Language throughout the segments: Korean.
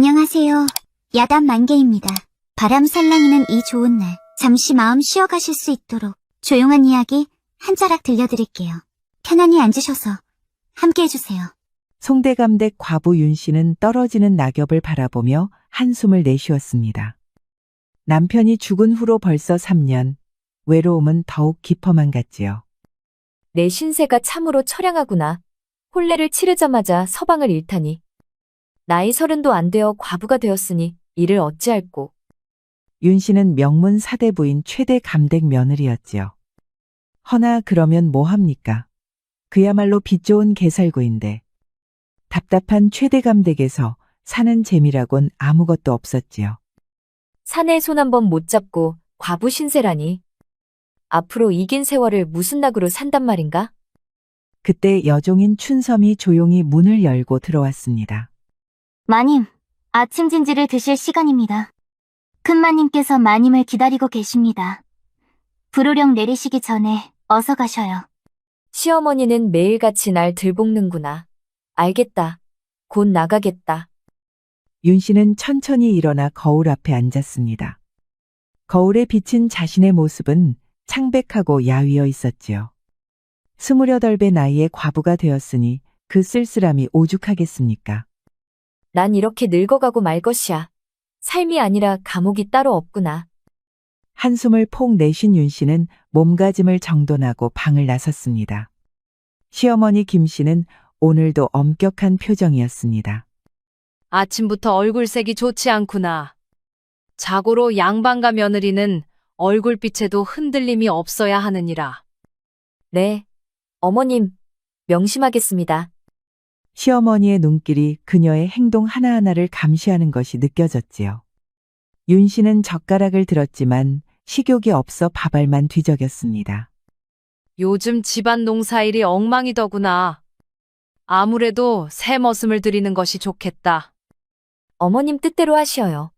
안녕하세요. 야단 만개입니다. 바람 살랑이는 이 좋은 날, 잠시 마음 쉬어가실 수 있도록 조용한 이야기 한 자락 들려드릴게요. 편안히 앉으셔서 함께 해주세요. 송대감댁 과부 윤 씨는 떨어지는 낙엽을 바라보며 한숨을 내쉬었습니다. 남편이 죽은 후로 벌써 3년, 외로움은 더욱 깊어만 갔지요. 내 신세가 참으로 처량하구나. 혼례를 치르자마자 서방을 잃다니. 나이 30도 안 되어 과부가 되었으니 이를 어찌할꼬. 윤 씨는 명문 사대부인 최대 감댁 며느리였지요. 허나 그러면 뭐 합니까? 그야말로 빚 좋은 개살구인데 답답한 최대 감댁에서 사는 재미라곤 아무것도 없었지요. 사내의 손 한 번 못 잡고 과부 신세라니. 앞으로 이긴 세월을 무슨 낙으로 산단 말인가? 그때 여종인 춘섬이 조용히 문을 열고 들어왔습니다. 마님, 아침 진지를 드실 시간입니다. 큰마님께서 마님을 기다리고 계십니다. 불호령 내리시기 전에 어서 가셔요. 시어머니는 매일같이 날 들볶는구나. 알겠다. 곧 나가겠다. 윤 씨는 천천히 일어나 거울 앞에 앉았습니다. 거울에 비친 자신의 모습은 창백하고 야위어 있었지요. 28배 나이에 과부가 되었으니 그 쓸쓸함이 오죽하겠습니까? 난 이렇게 늙어가고 말 것이야. 삶이 아니라 감옥이 따로 없구나. 한숨을 폭 내쉰 윤 씨는 몸가짐을 정돈하고 방을 나섰습니다. 시어머니 김 씨는 오늘도 엄격한 표정이었습니다. 아침부터 얼굴색이 좋지 않구나. 자고로 양반과 며느리는 얼굴빛에도 흔들림이 없어야 하느니라. 네. 어머님, 명심하겠습니다. 시어머니의 눈길이 그녀의 행동 하나하나를 감시하는 것이 느껴졌지요. 윤 씨는 젓가락을 들었지만 식욕이 없어 밥알만 뒤적였습니다. 요즘 집안 농사일이 엉망이더구나. 아무래도 새 머슴을 들이는 것이 좋겠다. 어머님 뜻대로 하시어요.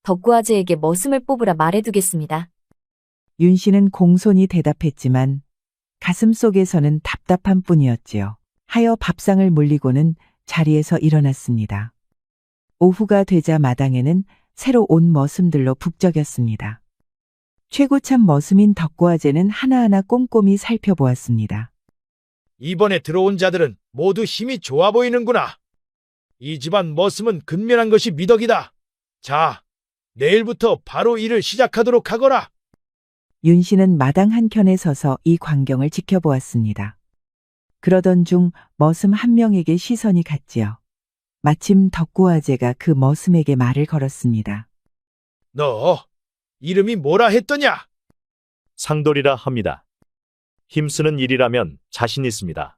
덕구아재에게 머슴을 뽑으라 말해두겠습니다. 윤 씨는 공손히 대답했지만 가슴 속에서는 답답한 뿐이었지요. 하여 밥상을 물리고는 자리에서 일어났습니다. 오후가 되자 마당에는 새로 온 머슴들로 북적였습니다. 최고참 머슴인 덕구아재는 하나하나 꼼꼼히 살펴보았습니다. 이번에 들어온 자들은 모두 힘이 좋아 보이는구나. 이 집안 머슴은 근면한 것이 미덕이다. 자, 내일부터 바로 일을 시작하도록 하거라. 윤 씨는 마당 한켠에 서서 이 광경을 지켜보았습니다. 그러던 중 머슴 한 명에게 시선이 갔지요. 마침 덕구아재가 그 머슴에게 말을 걸었습니다. 너, 이름이 뭐라 했더냐? 상돌이라 합니다. 힘쓰는 일이라면 자신 있습니다.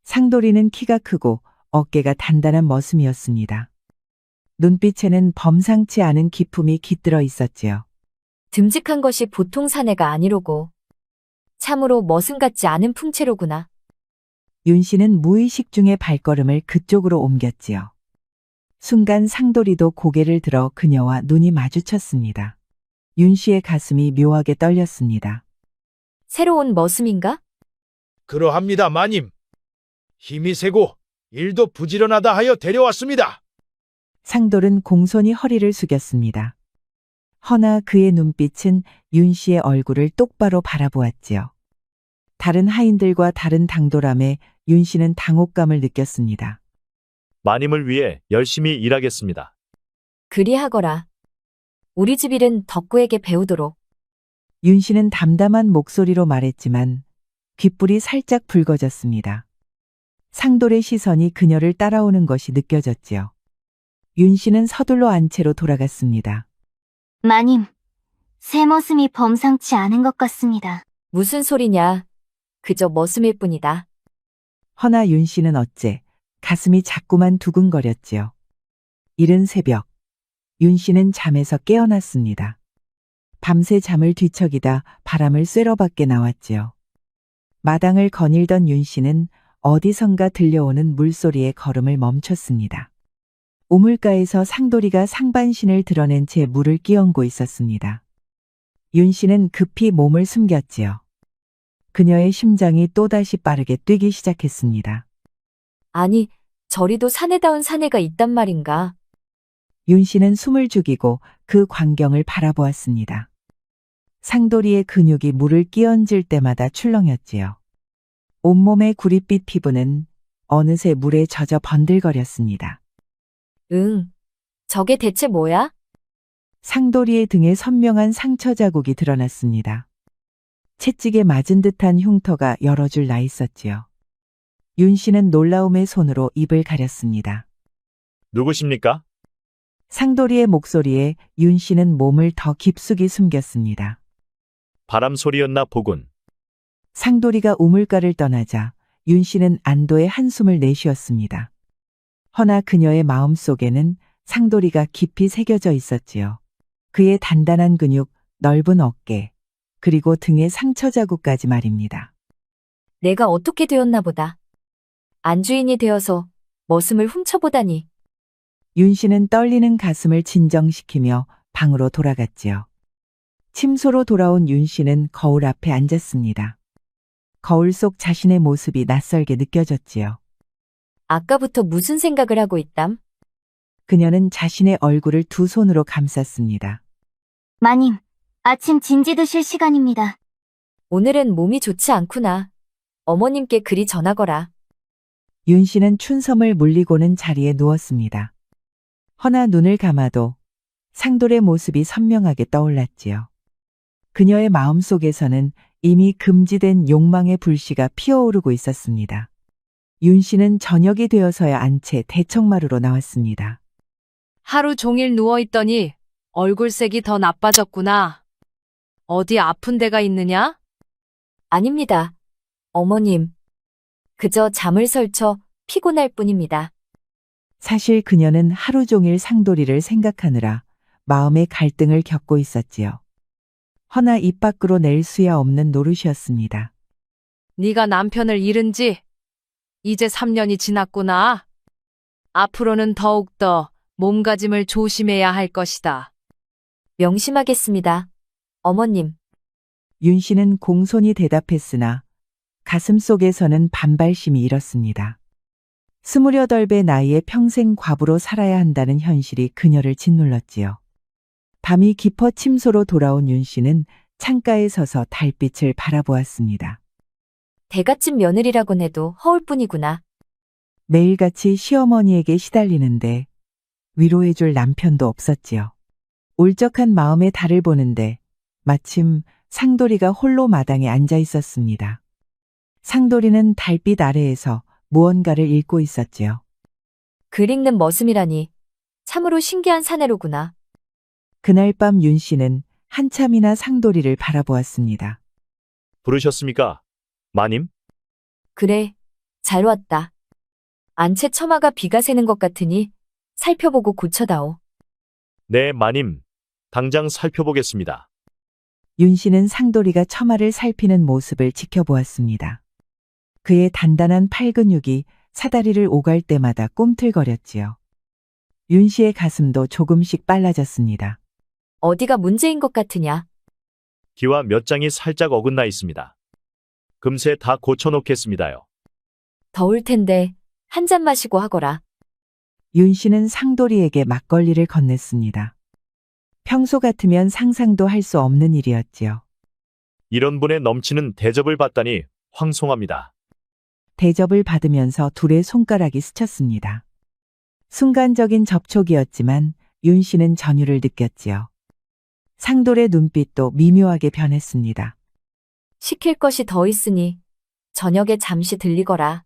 상돌이는 키가 크고 어깨가 단단한 머슴이었습니다. 눈빛에는 범상치 않은 기품이 깃들어 있었지요. 듬직한 것이 보통 사내가 아니로고. 참으로 머슴 같지 않은 풍채로구나. 윤 씨는 무의식 중에 발걸음을 그쪽으로 옮겼지요. 순간 상돌이도 고개를 들어 그녀와 눈이 마주쳤습니다. 윤 씨의 가슴이 묘하게 떨렸습니다. 새로운 머슴인가? 그러합니다, 마님. 힘이 세고 일도 부지런하다 하여 데려왔습니다. 상돌은 공손히 허리를 숙였습니다. 허나 그의 눈빛은 윤 씨의 얼굴을 똑바로 바라보았지요. 다른 하인들과 다른 당돌함에 윤 씨는 당혹감을 느꼈습니다. 마님을 위해 열심히 일하겠습니다. 그리하거라. 우리 집 일은 덕구에게 배우도록. 윤 씨는 담담한 목소리로 말했지만 귓불이 살짝 붉어졌습니다. 상돌의 시선이 그녀를 따라오는 것이 느껴졌지요. 윤 씨는 서둘러 안채로 돌아갔습니다. 마님, 새 머슴이 범상치 않은 것 같습니다. 무슨 소리냐. 그저 머슴일 뿐이다. 허나 윤 씨는 어째 가슴이 자꾸만 두근거렸지요. 이른 새벽, 윤 씨는 잠에서 깨어났습니다. 밤새 잠을 뒤척이다 바람을 쐬러 밖에 나왔지요. 마당을 거닐던 윤 씨는 어디선가 들려오는 물소리에 걸음을 멈췄습니다. 우물가에서 상돌이가 상반신을 드러낸 채 물을 끼얹고 있었습니다. 윤 씨는 급히 몸을 숨겼지요. 그녀의 심장이 또다시 빠르게 뛰기 시작했습니다. 아니, 저리도 사내다운 사내가 있단 말인가. 윤 씨는 숨을 죽이고 그 광경을 바라보았습니다. 상도리의 근육이 물을 끼얹을 때마다 출렁였지요. 온몸의 구릿빛 피부는 어느새 물에 젖어 번들거렸습니다. 응. 저게 대체 뭐야? 상도리의 등에 선명한 상처 자국이 드러났습니다. 채찍에 맞은 듯한 흉터가 여러 줄 나 있었지요. 윤 씨는 놀라움의 손으로 입을 가렸습니다. 누구십니까? 상도리의 목소리에 윤 씨는 몸을 더 깊숙이 숨겼습니다. 바람 소리였나 보군. 상도리가 우물가를 떠나자 윤 씨는 안도의 한숨을 내쉬었습니다. 허나 그녀의 마음 속에는 상도리가 깊이 새겨져 있었지요. 그의 단단한 근육, 넓은 어깨, 그리고 등의 상처 자국까지 말입니다. 내가 어떻게 되었나 보다. 안주인이 되어서 머슴을 훔쳐보다니. 윤 씨는 떨리는 가슴을 진정시키며 방으로 돌아갔지요. 침소로 돌아온 윤 씨는 거울 앞에 앉았습니다. 거울 속 자신의 모습이 낯설게 느껴졌지요. 아까부터 무슨 생각을 하고 있담? 그녀는 자신의 얼굴을 두 손으로 감쌌습니다. 마님, 아침 진지 드실 시간입니다. 오늘은 몸이 좋지 않구나. 어머님께 그리 전하거라. 윤 씨는 춘섬을 물리고는 자리에 누웠습니다. 허나 눈을 감아도 상돌의 모습이 선명하게 떠올랐지요. 그녀의 마음속에서는 이미 금지된 욕망의 불씨가 피어오르고 있었습니다. 윤 씨는 저녁이 되어서야 안채 대청마루로 나왔습니다. 하루 종일 누워있더니 얼굴색이 더 나빠졌구나. 어디 아픈 데가 있느냐? 아닙니다. 어머님. 그저 잠을 설쳐 피곤할 뿐입니다. 사실 그녀는 하루 종일 상돌이를 생각하느라 마음의 갈등을 겪고 있었지요. 허나 입 밖으로 낼 수야 없는 노릇이었습니다. 네가 남편을 잃은 지 이제 3년이 지났구나. 앞으로는 더욱더 몸가짐을 조심해야 할 것이다. 명심하겠습니다. 어머님. 윤 씨는 공손히 대답했으나 가슴 속에서는 반발심이 일었습니다. 28의 나이에 평생 과부로 살아야 한다는 현실이 그녀를 짓눌렀지요. 밤이 깊어 침소로 돌아온 윤 씨는 창가에 서서 달빛을 바라보았습니다. 대갓집 며느리라곤 해도 허울 뿐이구나. 매일같이 시어머니에게 시달리는데 위로해줄 남편도 없었지요. 울적한 마음의 달을 보는데 마침 상도리가 홀로 마당에 앉아 있었습니다. 상도리는 달빛 아래에서 무언가를 읽고 있었지요. 글 읽는 머슴이라니. 참으로 신기한 사내로구나. 그날 밤 윤 씨는 한참이나 상도리를 바라보았습니다. 부르셨습니까? 마님? 그래. 잘 왔다. 안채 처마가 비가 새는 것 같으니 살펴보고 고쳐다오. 네, 마님. 당장 살펴보겠습니다. 윤 씨는 상도리가 처마를 살피는 모습을 지켜보았습니다. 그의 단단한 팔 근육이 사다리를 오갈 때마다 꿈틀거렸지요. 윤 씨의 가슴도 조금씩 빨라졌습니다. 어디가 문제인 것 같으냐? 기와 몇 장이 살짝 어긋나 있습니다. 금세 다 고쳐놓겠습니다요. 더울 텐데 한 잔 마시고 하거라. 윤 씨는 상도리에게 막걸리를 건넸습니다. 평소 같으면 상상도 할 수 없는 일이었지요. 이런 분의 넘치는 대접을 받다니 황송합니다. 대접을 받으면서 둘의 손가락이 스쳤습니다. 순간적인 접촉이었지만 윤 씨는 전율을 느꼈지요. 상돌의 눈빛도 미묘하게 변했습니다. 시킬 것이 더 있으니 저녁에 잠시 들리거라.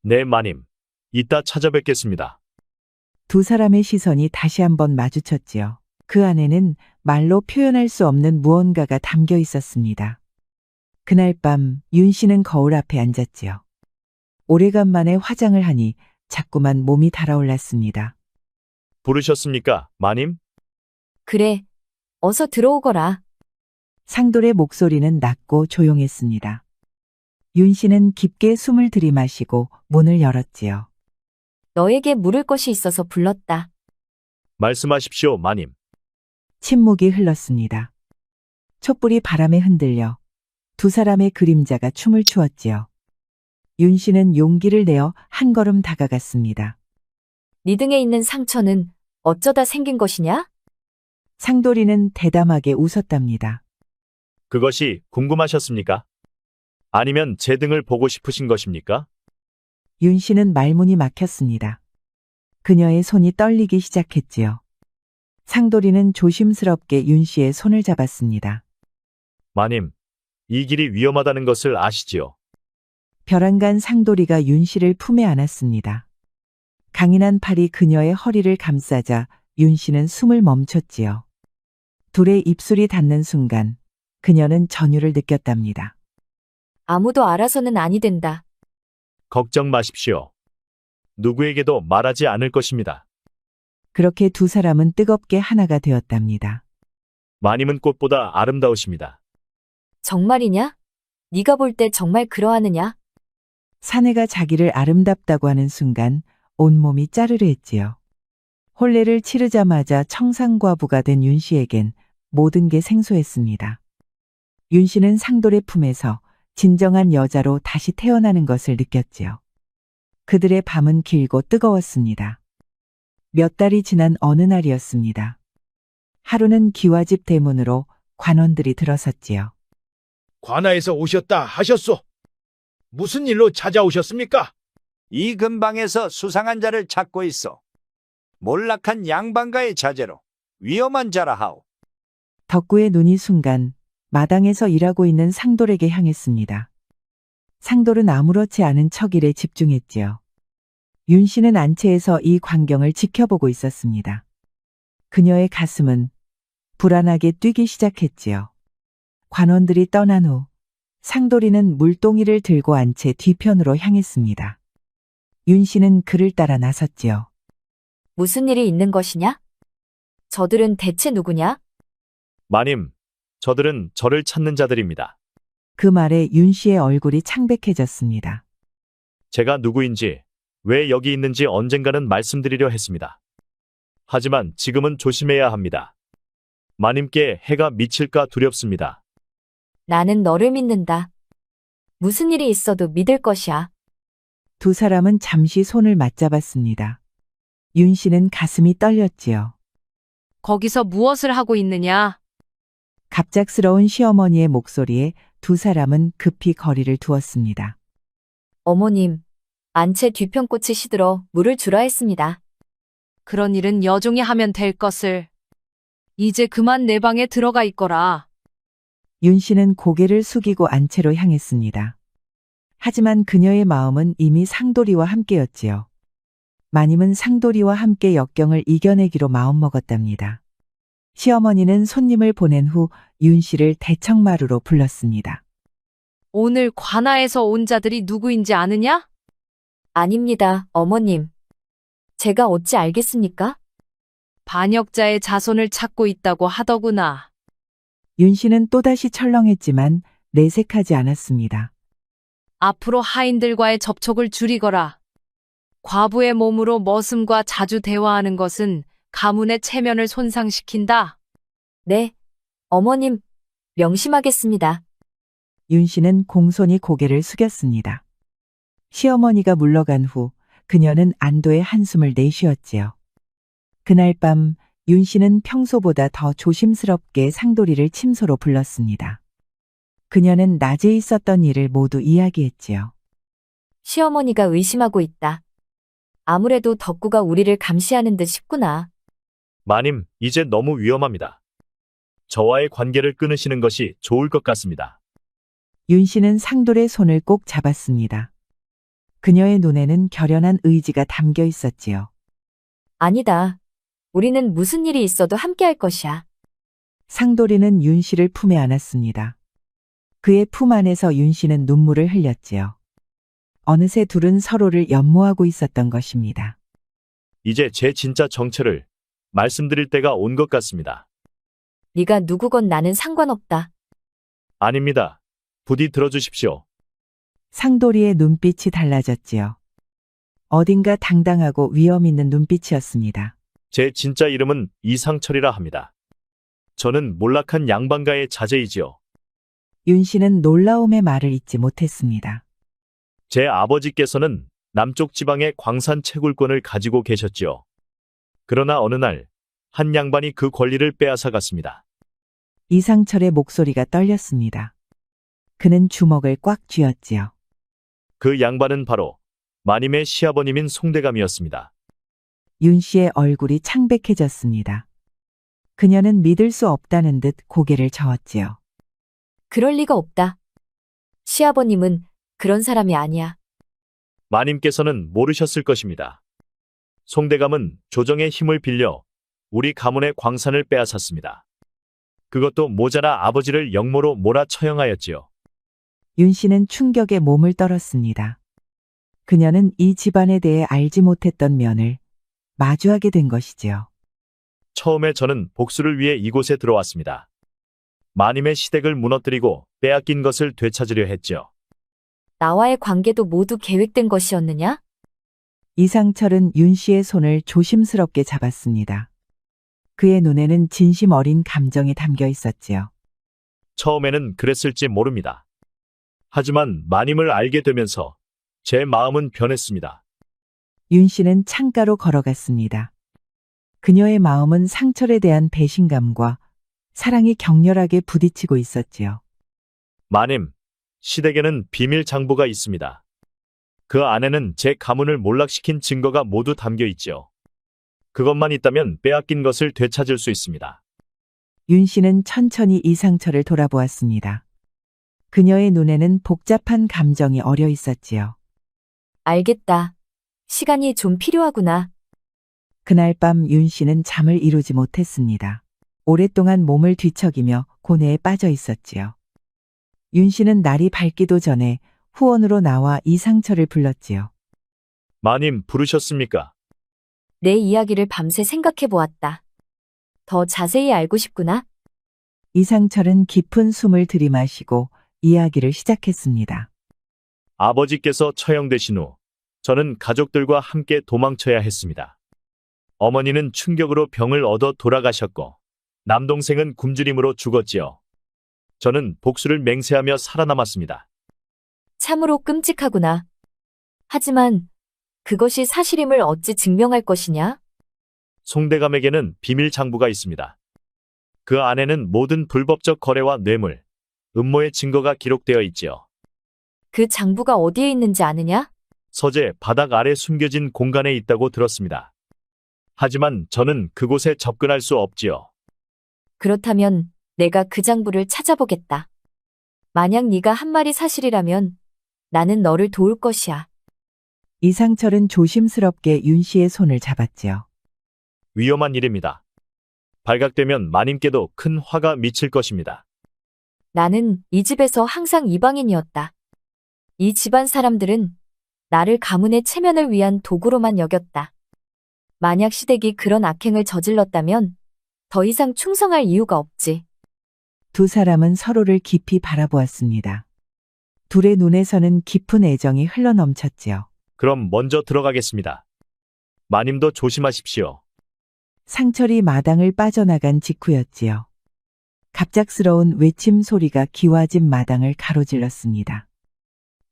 네, 마님. 이따 찾아뵙겠습니다. 두 사람의 시선이 다시 한번 마주쳤지요. 그 안에는 말로 표현할 수 없는 무언가가 담겨 있었습니다. 그날 밤 윤 씨는 거울 앞에 앉았지요. 오래간만에 화장을 하니 자꾸만 몸이 달아올랐습니다. 부르셨습니까, 마님? 그래. 어서 들어오거라. 상돌의 목소리는 낮고 조용했습니다. 윤 씨는 깊게 숨을 들이마시고 문을 열었지요. 너에게 물을 것이 있어서 불렀다. 말씀하십시오, 마님. 침묵이 흘렀습니다. 촛불이 바람에 흔들려 두 사람의 그림자가 춤을 추었지요. 윤 씨는 용기를 내어 한 걸음 다가갔습니다. 네 등에 있는 상처는 어쩌다 생긴 것이냐? 상돌이는 대담하게 웃었답니다. 그것이 궁금하셨습니까? 아니면 제 등을 보고 싶으신 것입니까? 윤 씨는 말문이 막혔습니다. 그녀의 손이 떨리기 시작했지요. 상돌이는 조심스럽게 윤 씨의 손을 잡았습니다. 마님, 이 길이 위험하다는 것을 아시지요? 벼랑간 상돌이가 윤 씨를 품에 안았습니다. 강인한 팔이 그녀의 허리를 감싸자 윤 씨는 숨을 멈췄지요. 둘의 입술이 닿는 순간 그녀는 전율을 느꼈답니다. 아무도 알아서는 아니 된다. 걱정 마십시오. 누구에게도 말하지 않을 것입니다. 그렇게 두 사람은 뜨겁게 하나가 되었답니다. 마님은 꽃보다 아름다우십니다. 정말이냐? 네가 볼 때 정말 그러하느냐? 사내가 자기를 아름답다고 하는 순간 온몸이 짜르르했지요. 혼례를 치르자마자 청상과부가 된 윤 씨에겐 모든 게 생소했습니다. 윤 씨는 상돌의 품에서 진정한 여자로 다시 태어나는 것을 느꼈지요. 그들의 밤은 길고 뜨거웠습니다. 몇 달이 지난 어느 날이었습니다. 하루는 기와집 대문으로 관원들이 들어섰지요. 관아에서 오셨다 하셨소. 무슨 일로 찾아오셨습니까? 이 근방에서 수상한 자를 찾고 있어. 몰락한 양반가의 자제로 위험한 자라 하오. 덕구의 눈이 순간 마당에서 일하고 있는 상돌에게 향했습니다. 상돌은 아무렇지 않은 척 일에 집중했지요. 윤 씨는 안채에서 이 광경을 지켜보고 있었습니다. 그녀의 가슴은 불안하게 뛰기 시작했지요. 관원들이 떠난 후 상돌이는 물동이를 들고 안채 뒤편으로 향했습니다. 윤 씨는 그를 따라 나섰지요. 무슨 일이 있는 것이냐? 저들은 대체 누구냐? 마님, 저들은 저를 찾는 자들입니다. 그 말에 윤 씨의 얼굴이 창백해졌습니다. 제가 누구인지, 왜 여기 있는지 언젠가는 말씀드리려 했습니다. 하지만 지금은 조심해야 합니다. 마님께 해가 미칠까 두렵습니다. 나는 너를 믿는다. 무슨 일이 있어도 믿을 것이야. 두 사람은 잠시 손을 맞잡았습니다. 윤 씨는 가슴이 떨렸지요. 거기서 무엇을 하고 있느냐? 갑작스러운 시어머니의 목소리에 두 사람은 급히 거리를 두었습니다. 어머님, 안채 뒤편꽃이 시들어 물을 주라 했습니다. 그런 일은 여종이 하면 될 것을. 이제 그만 내 방에 들어가 있거라. 윤 씨는 고개를 숙이고 안채로 향했습니다. 하지만 그녀의 마음은 이미 상돌이와 함께였지요. 마님은 상돌이와 함께 역경을 이겨내기로 마음먹었답니다. 시어머니는 손님을 보낸 후 윤 씨를 대청마루로 불렀습니다. 오늘 관아에서 온 자들이 누구인지 아느냐? 아닙니다, 어머님. 제가 어찌 알겠습니까? 반역자의 자손을 찾고 있다고 하더구나. 윤 씨는 또다시 철렁했지만 내색하지 않았습니다. 앞으로 하인들과의 접촉을 줄이거라. 과부의 몸으로 머슴과 자주 대화하는 것은 가문의 체면을 손상시킨다. 네, 어머님, 명심하겠습니다. 윤 씨는 공손히 고개를 숙였습니다. 시어머니가 물러간 후 그녀는 안도의 한숨을 내쉬었지요. 그날 밤 윤 씨는 평소보다 더 조심스럽게 상돌이를 침소로 불렀습니다. 그녀는 낮에 있었던 일을 모두 이야기했지요. 시어머니가 의심하고 있다. 아무래도 덕구가 우리를 감시하는 듯 싶구나. 마님, 이제 너무 위험합니다. 저와의 관계를 끊으시는 것이 좋을 것 같습니다. 윤 씨는 상돌의 손을 꼭 잡았습니다. 그녀의 눈에는 결연한 의지가 담겨 있었지요. 아니다. 우리는 무슨 일이 있어도 함께할 것이야. 상돌이는 윤 씨를 품에 안았습니다. 그의 품 안에서 윤 씨는 눈물을 흘렸지요. 어느새 둘은 서로를 연모하고 있었던 것입니다. 이제 제 진짜 정체를 말씀드릴 때가 온 것 같습니다. 네가 누구건 나는 상관없다. 아닙니다. 부디 들어주십시오. 상돌이의 눈빛이 달라졌지요. 어딘가 당당하고 위험 있는 눈빛이었습니다. 제 진짜 이름은 이상철이라 합니다. 저는 몰락한 양반가의 자제이지요. 윤 씨는 놀라움의 말을 잇지 못했습니다. 제 아버지께서는 남쪽 지방의 광산 채굴권을 가지고 계셨지요. 그러나 어느 날, 한 양반이 그 권리를 빼앗아 갔습니다. 이상철의 목소리가 떨렸습니다. 그는 주먹을 꽉 쥐었지요. 그 양반은 바로 마님의 시아버님인 송대감이었습니다. 윤 씨의 얼굴이 창백해졌습니다. 그녀는 믿을 수 없다는 듯 고개를 저었지요. 그럴 리가 없다. 시아버님은 그런 사람이 아니야. 마님께서는 모르셨을 것입니다. 송대감은 조정의 힘을 빌려 우리 가문의 광산을 빼앗았습니다. 그것도 모자라 아버지를 역모로 몰아처형하였지요. 윤 씨는 충격에 몸을 떨었습니다. 그녀는 이 집안에 대해 알지 못했던 면을 마주하게 된 것이지요. 처음에 저는 복수를 위해 이곳에 들어왔습니다. 마님의 시댁을 무너뜨리고 빼앗긴 것을 되찾으려 했지요. 나와의 관계도 모두 계획된 것이었느냐? 이상철은 윤 씨의 손을 조심스럽게 잡았습니다. 그의 눈에는 진심 어린 감정이 담겨 있었지요. 처음에는 그랬을지 모릅니다. 하지만 마님을 알게 되면서 제 마음은 변했습니다. 윤 씨는 창가로 걸어갔습니다. 그녀의 마음은 상철에 대한 배신감과 사랑이 격렬하게 부딪히고 있었지요. 마님, 시댁에는 비밀 장부가 있습니다. 그 안에는 제 가문을 몰락시킨 증거가 모두 담겨 있지요. 그것만 있다면 빼앗긴 것을 되찾을 수 있습니다. 윤 씨는 천천히 이상철을 돌아보았습니다. 그녀의 눈에는 복잡한 감정이 어려 있었지요. 알겠다. 시간이 좀 필요하구나. 그날 밤 윤 씨는 잠을 이루지 못했습니다. 오랫동안 몸을 뒤척이며 고뇌에 빠져 있었지요. 윤 씨는 날이 밝기도 전에 후원으로 나와 이상철을 불렀지요. 마님 부르셨습니까? 내 이야기를 밤새 생각해 보았다. 더 자세히 알고 싶구나. 이상철은 깊은 숨을 들이마시고 이야기를 시작했습니다. 아버지께서 처형되신 후 저는 가족들과 함께 도망쳐야 했습니다. 어머니는 충격으로 병을 얻어 돌아가셨고 남동생은 굶주림으로 죽었지요. 저는 복수를 맹세하며 살아남았습니다. 참으로 끔찍하구나. 하지만 그것이 사실임을 어찌 증명할 것이냐? 송대감에게는 비밀 장부가 있습니다. 그 안에는 모든 불법적 거래와 뇌물, 음모의 증거가 기록되어 있지요. 그 장부가 어디에 있는지 아느냐? 서재 바닥 아래 숨겨진 공간에 있다고 들었습니다. 하지만 저는 그곳에 접근할 수 없지요. 그렇다면 내가 그 장부를 찾아보겠다. 만약 네가 한 말이 사실이라면 나는 너를 도울 것이야. 이상철은 조심스럽게 윤 씨의 손을 잡았지요. 위험한 일입니다. 발각되면 마님께도 큰 화가 미칠 것입니다. 나는 이 집에서 항상 이방인이었다. 이 집안 사람들은 나를 가문의 체면을 위한 도구로만 여겼다. 만약 시댁이 그런 악행을 저질렀다면 더 이상 충성할 이유가 없지. 두 사람은 서로를 깊이 바라보았습니다. 둘의 눈에서는 깊은 애정이 흘러넘쳤지요. 그럼 먼저 들어가겠습니다. 마님도 조심하십시오. 상철이 마당을 빠져나간 직후였지요. 갑작스러운 외침 소리가 기와집 마당을 가로질렀습니다.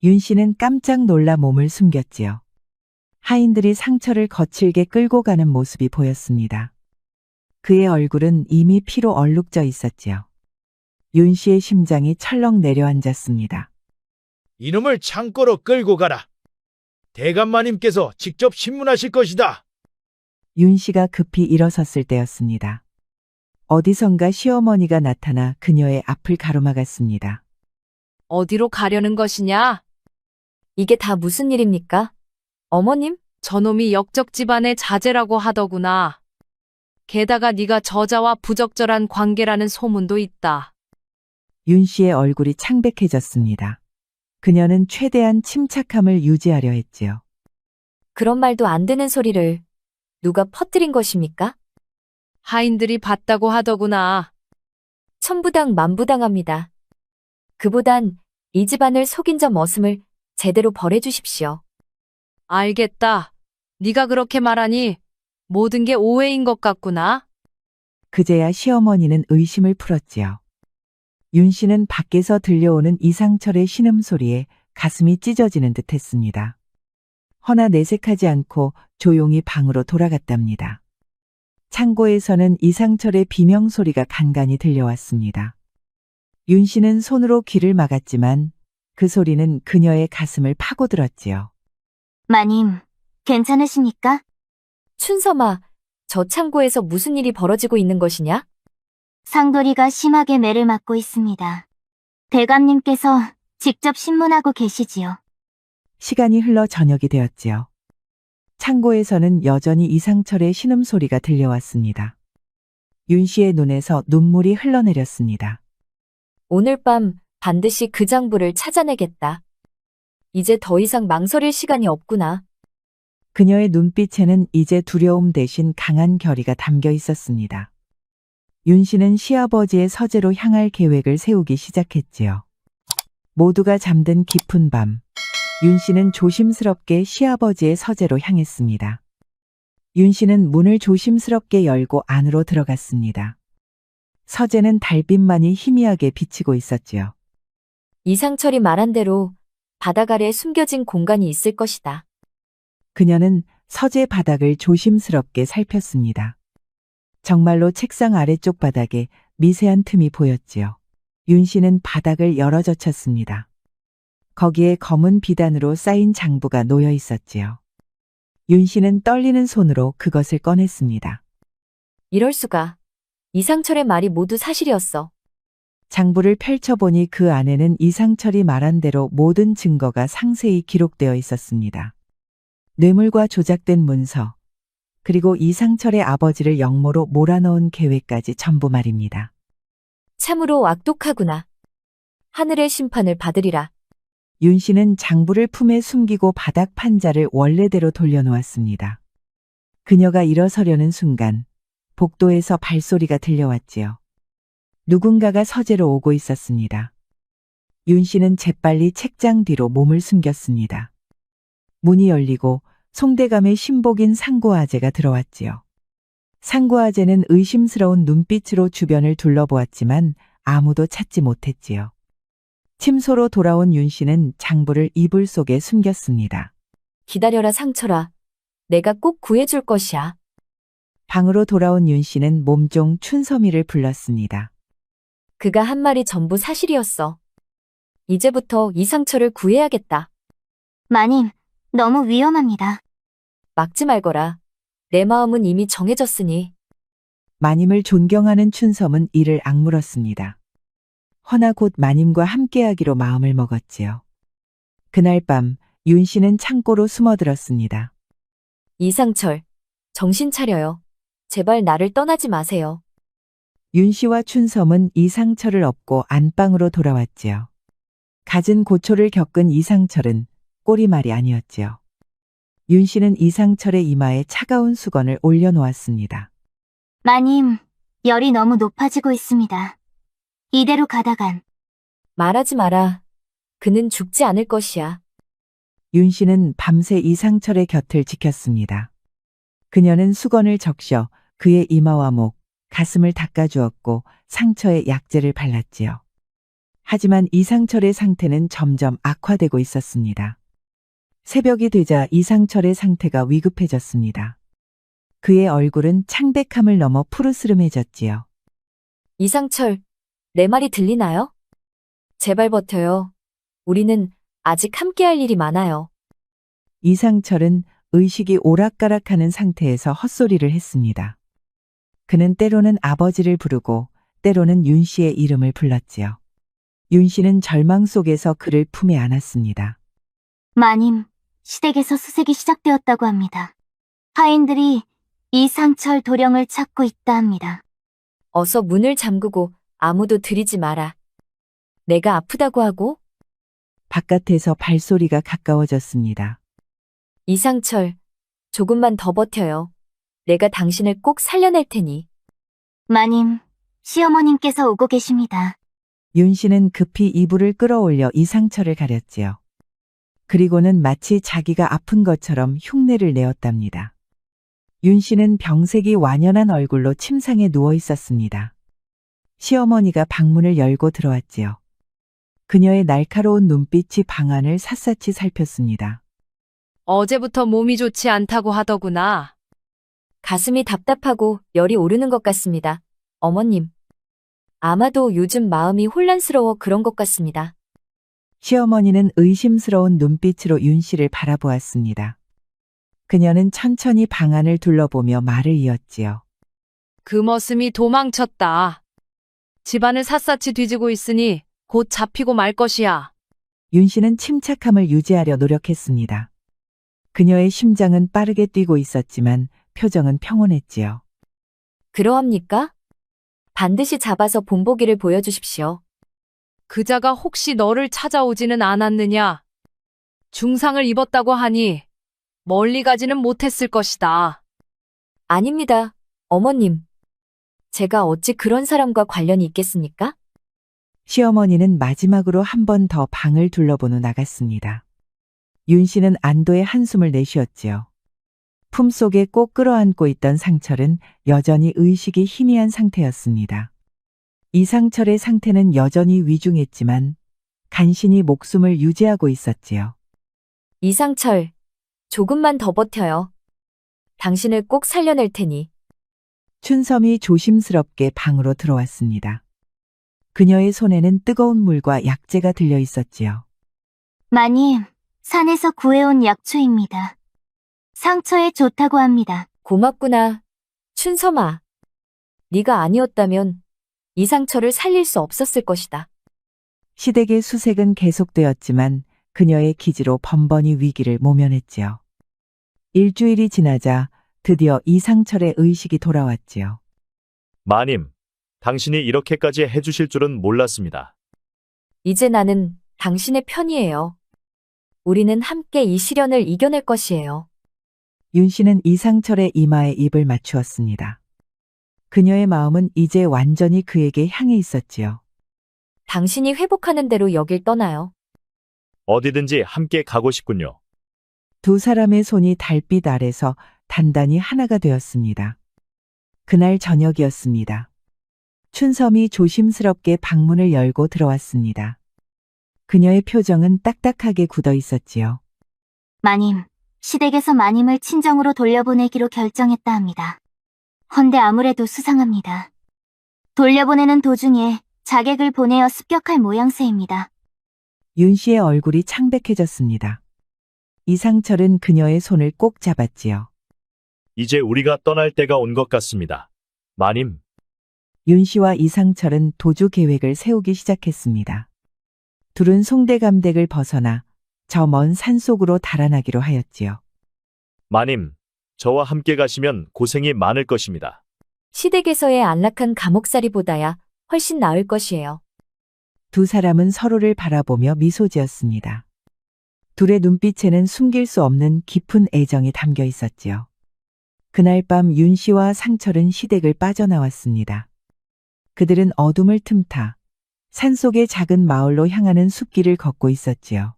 윤 씨는 깜짝 놀라 몸을 숨겼지요. 하인들이 상철을 거칠게 끌고 가는 모습이 보였습니다. 그의 얼굴은 이미 피로 얼룩져 있었지요. 윤 씨의 심장이 철렁 내려앉았습니다. 이놈을 창고로 끌고 가라. 대감마님께서 직접 신문하실 것이다. 윤 씨가 급히 일어섰을 때였습니다. 어디선가 시어머니가 나타나 그녀의 앞을 가로막았습니다. 어디로 가려는 것이냐? 이게 다 무슨 일입니까? 어머님? 저놈이 역적 집안의 자제라고 하더구나. 게다가 네가 저자와 부적절한 관계라는 소문도 있다. 윤 씨의 얼굴이 창백해졌습니다. 그녀는 최대한 침착함을 유지하려 했지요. 그런 말도 안 되는 소리를 누가 퍼뜨린 것입니까? 하인들이 봤다고 하더구나. 천부당 만부당합니다. 그보단 이 집안을 속인 점 머슴을 제대로 벌해주십시오. 알겠다. 네가 그렇게 말하니 모든 게 오해인 것 같구나. 그제야 시어머니는 의심을 풀었지요. 윤 씨는 밖에서 들려오는 이상철의 신음소리에 가슴이 찢어지는 듯 했습니다. 허나 내색하지 않고 조용히 방으로 돌아갔답니다. 창고에서는 이상철의 비명소리가 간간히 들려왔습니다. 윤 씨는 손으로 귀를 막았지만 그 소리는 그녀의 가슴을 파고들었지요. 마님, 괜찮으십니까? 춘섬아, 저 창고에서 무슨 일이 벌어지고 있는 것이냐? 상돌이가 심하게 매를 맞고 있습니다. 대감님께서 직접 신문하고 계시지요. 시간이 흘러 저녁이 되었지요. 창고에서는 여전히 이상철의 신음소리가 들려왔습니다. 윤 씨의 눈에서 눈물이 흘러내렸습니다. 오늘 밤 반드시 그 장부를 찾아내겠다. 이제 더 이상 망설일 시간이 없구나. 그녀의 눈빛에는 이제 두려움 대신 강한 결의가 담겨 있었습니다. 윤 씨는 시아버지의 서재로 향할 계획을 세우기 시작했지요. 모두가 잠든 깊은 밤, 윤 씨는 조심스럽게 시아버지의 서재로 향했습니다. 윤 씨는 문을 조심스럽게 열고 안으로 들어갔습니다. 서재는 달빛만이 희미하게 비치고 있었지요. 이상철이 말한 대로 바닥 아래에 숨겨진 공간이 있을 것이다. 그녀는 서재 바닥을 조심스럽게 살폈습니다. 정말로 책상 아래쪽 바닥에 미세한 틈이 보였지요. 윤 씨는 바닥을 열어젖혔습니다. 거기에 검은 비단으로 쌓인 장부가 놓여 있었지요. 윤 씨는 떨리는 손으로 그것을 꺼냈습니다. 이럴 수가. 이상철의 말이 모두 사실이었어. 장부를 펼쳐보니 그 안에는 이상철이 말한 대로 모든 증거가 상세히 기록되어 있었습니다. 뇌물과 조작된 문서, 그리고 이상철의 아버지를 역모로 몰아넣은 계획까지 전부 말입니다. 참으로 악독하구나. 하늘의 심판을 받으리라. 윤 씨는 장부를 품에 숨기고 바닥 판자를 원래대로 돌려놓았습니다. 그녀가 일어서려는 순간 복도에서 발소리가 들려왔지요. 누군가가 서재로 오고 있었습니다. 윤 씨는 재빨리 책장 뒤로 몸을 숨겼습니다. 문이 열리고 송대감의 신복인 상고아제가 들어왔지요. 상고아제는 의심스러운 눈빛으로 주변을 둘러보았지만 아무도 찾지 못했지요. 침소로 돌아온 윤 씨는 장부를 이불 속에 숨겼습니다. 기다려라 상철아. 내가 꼭 구해줄 것이야. 방으로 돌아온 윤 씨는 몸종 춘섬이를 불렀습니다. 그가 한 말이 전부 사실이었어. 이제부터 이상철을 구해야겠다. 마님, 너무 위험합니다. 막지 말거라. 내 마음은 이미 정해졌으니. 마님을 존경하는 춘섬은 이를 악물었습니다. 허나 곧 마님과 함께하기로 마음을 먹었지요. 그날 밤 윤 씨는 창고로 숨어들었습니다. 이상철, 정신 차려요. 제발 나를 떠나지 마세요. 윤 씨와 춘섬은 이상철을 업고 안방으로 돌아왔지요. 갖은 고초를 겪은 이상철은 꼬리말이 아니었지요. 윤 씨는 이상철의 이마에 차가운 수건을 올려놓았습니다. 마님, 열이 너무 높아지고 있습니다. 이대로 가다간 말하지 마라. 그는 죽지 않을 것이야. 윤 씨는 밤새 이상철의 곁을 지켰습니다. 그녀는 수건을 적셔 그의 이마와 목, 가슴을 닦아주었고 상처에 약재를 발랐지요. 하지만 이상철의 상태는 점점 악화되고 있었습니다. 새벽이 되자 이상철의 상태가 위급해졌습니다. 그의 얼굴은 창백함을 넘어 푸르스름해졌지요. 이상철, 내 말이 들리나요? 제발 버텨요. 우리는 아직 함께할 일이 많아요. 이상철은 의식이 오락가락하는 상태에서 헛소리를 했습니다. 그는 때로는 아버지를 부르고 때로는 윤 씨의 이름을 불렀지요. 윤 씨는 절망 속에서 그를 품에 안았습니다. 마님, 시댁에서 수색이 시작되었다고 합니다. 하인들이 이상철 도령을 찾고 있다 합니다. 어서 문을 잠그고 아무도 들이지 마라. 내가 아프다고 하고? 바깥에서 발소리가 가까워졌습니다. 이상철, 조금만 더 버텨요. 내가 당신을 꼭 살려낼 테니. 마님, 시어머님께서 오고 계십니다. 윤 씨는 급히 이불을 끌어올려 이상철을 가렸지요. 그리고는 마치 자기가 아픈 것처럼 흉내를 내었답니다. 윤 씨는 병색이 완연한 얼굴로 침상에 누워 있었습니다. 시어머니가 방문을 열고 들어왔지요. 그녀의 날카로운 눈빛이 방 안을 샅샅이 살폈습니다. 어제부터 몸이 좋지 않다고 하더구나. 가슴이 답답하고 열이 오르는 것 같습니다. 어머님. 아마도 요즘 마음이 혼란스러워 그런 것 같습니다. 시어머니는 의심스러운 눈빛으로 윤 씨를 바라보았습니다. 그녀는 천천히 방 안을 둘러보며 말을 이었지요. 그 머슴이 도망쳤다. 집안을 샅샅이 뒤지고 있으니 곧 잡히고 말 것이야. 윤 씨는 침착함을 유지하려 노력했습니다. 그녀의 심장은 빠르게 뛰고 있었지만 표정은 평온했지요. 그러합니까? 반드시 잡아서 본보기를 보여주십시오. 그자가 혹시 너를 찾아오지는 않았느냐? 중상을 입었다고 하니 멀리 가지는 못했을 것이다. 아닙니다, 어머님. 제가 어찌 그런 사람과 관련이 있겠습니까? 시어머니는 마지막으로 한 번 더 방을 둘러본 후 나갔습니다. 윤 씨는 안도의 한숨을 내쉬었지요. 품속에 꼭 끌어안고 있던 상철은 여전히 의식이 희미한 상태였습니다. 이상철의 상태는 여전히 위중했지만 간신히 목숨을 유지하고 있었지요. 이상철, 조금만 더 버텨요. 당신을 꼭 살려낼 테니. 춘섬이 조심스럽게 방으로 들어왔습니다. 그녀의 손에는 뜨거운 물과 약재가 들려 있었지요. 마님, 산에서 구해온 약초입니다. 상처에 좋다고 합니다. 고맙구나, 춘섬아. 네가 아니었다면 이상철을 살릴 수 없었을 것이다. 시댁의 수색은 계속되었지만 그녀의 기지로 번번이 위기를 모면했지요. 일주일이 지나자 드디어 이상철의 의식이 돌아왔지요. 마님, 당신이 이렇게까지 해주실 줄은 몰랐습니다. 이제 나는 당신의 편이에요. 우리는 함께 이 시련을 이겨낼 것이에요. 윤 씨는 이상철의 이마에 입을 맞추었습니다. 그녀의 마음은 이제 완전히 그에게 향해 있었지요. 당신이 회복하는 대로 여길 떠나요. 어디든지 함께 가고 싶군요. 두 사람의 손이 달빛 아래서 단단히 하나가 되었습니다. 그날 저녁이었습니다. 춘섬이 조심스럽게 방문을 열고 들어왔습니다. 그녀의 표정은 딱딱하게 굳어 있었지요. 마님, 시댁에서 마님을 친정으로 돌려보내기로 결정했다 합니다. 헌데 아무래도 수상합니다. 돌려보내는 도중에 자객을 보내어 습격할 모양새입니다. 윤 씨의 얼굴이 창백해졌습니다. 이상철은 그녀의 손을 꼭 잡았지요. 이제 우리가 떠날 때가 온 것 같습니다. 마님, 윤 씨와 이상철은 도주 계획을 세우기 시작했습니다. 둘은 송대감댁을 벗어나 저 먼 산속으로 달아나기로 하였지요. 마님, 저와 함께 가시면 고생이 많을 것입니다. 시댁에서의 안락한 감옥살이보다야 훨씬 나을 것이에요. 두 사람은 서로를 바라보며 미소 지었습니다. 둘의 눈빛에는 숨길 수 없는 깊은 애정이 담겨 있었지요. 그날 밤 윤 씨와 상철은 시댁을 빠져나왔습니다. 그들은 어둠을 틈타 산속의 작은 마을로 향하는 숲길을 걷고 있었지요.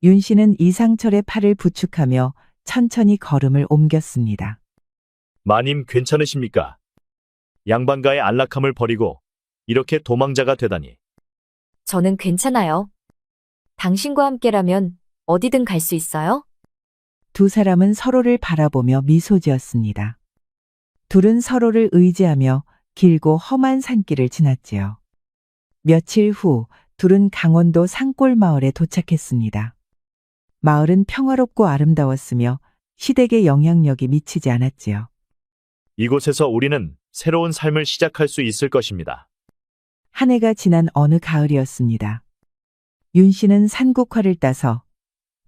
윤 씨는 이상철의 팔을 부축하며 천천히 걸음을 옮겼습니다. 마님 괜찮으십니까? 양반가의 안락함을 버리고 이렇게 도망자가 되다니. 저는 괜찮아요. 당신과 함께라면 어디든 갈 수 있어요? 두 사람은 서로를 바라보며 미소 지었습니다. 둘은 서로를 의지하며 길고 험한 산길을 지났지요. 며칠 후 둘은 강원도 산골 마을에 도착했습니다. 마을은 평화롭고 아름다웠으며 시댁의 영향력이 미치지 않았지요. 이곳에서 우리는 새로운 삶을 시작할 수 있을 것입니다. 한 해가 지난 어느 가을이었습니다. 윤 씨는 산국화를 따서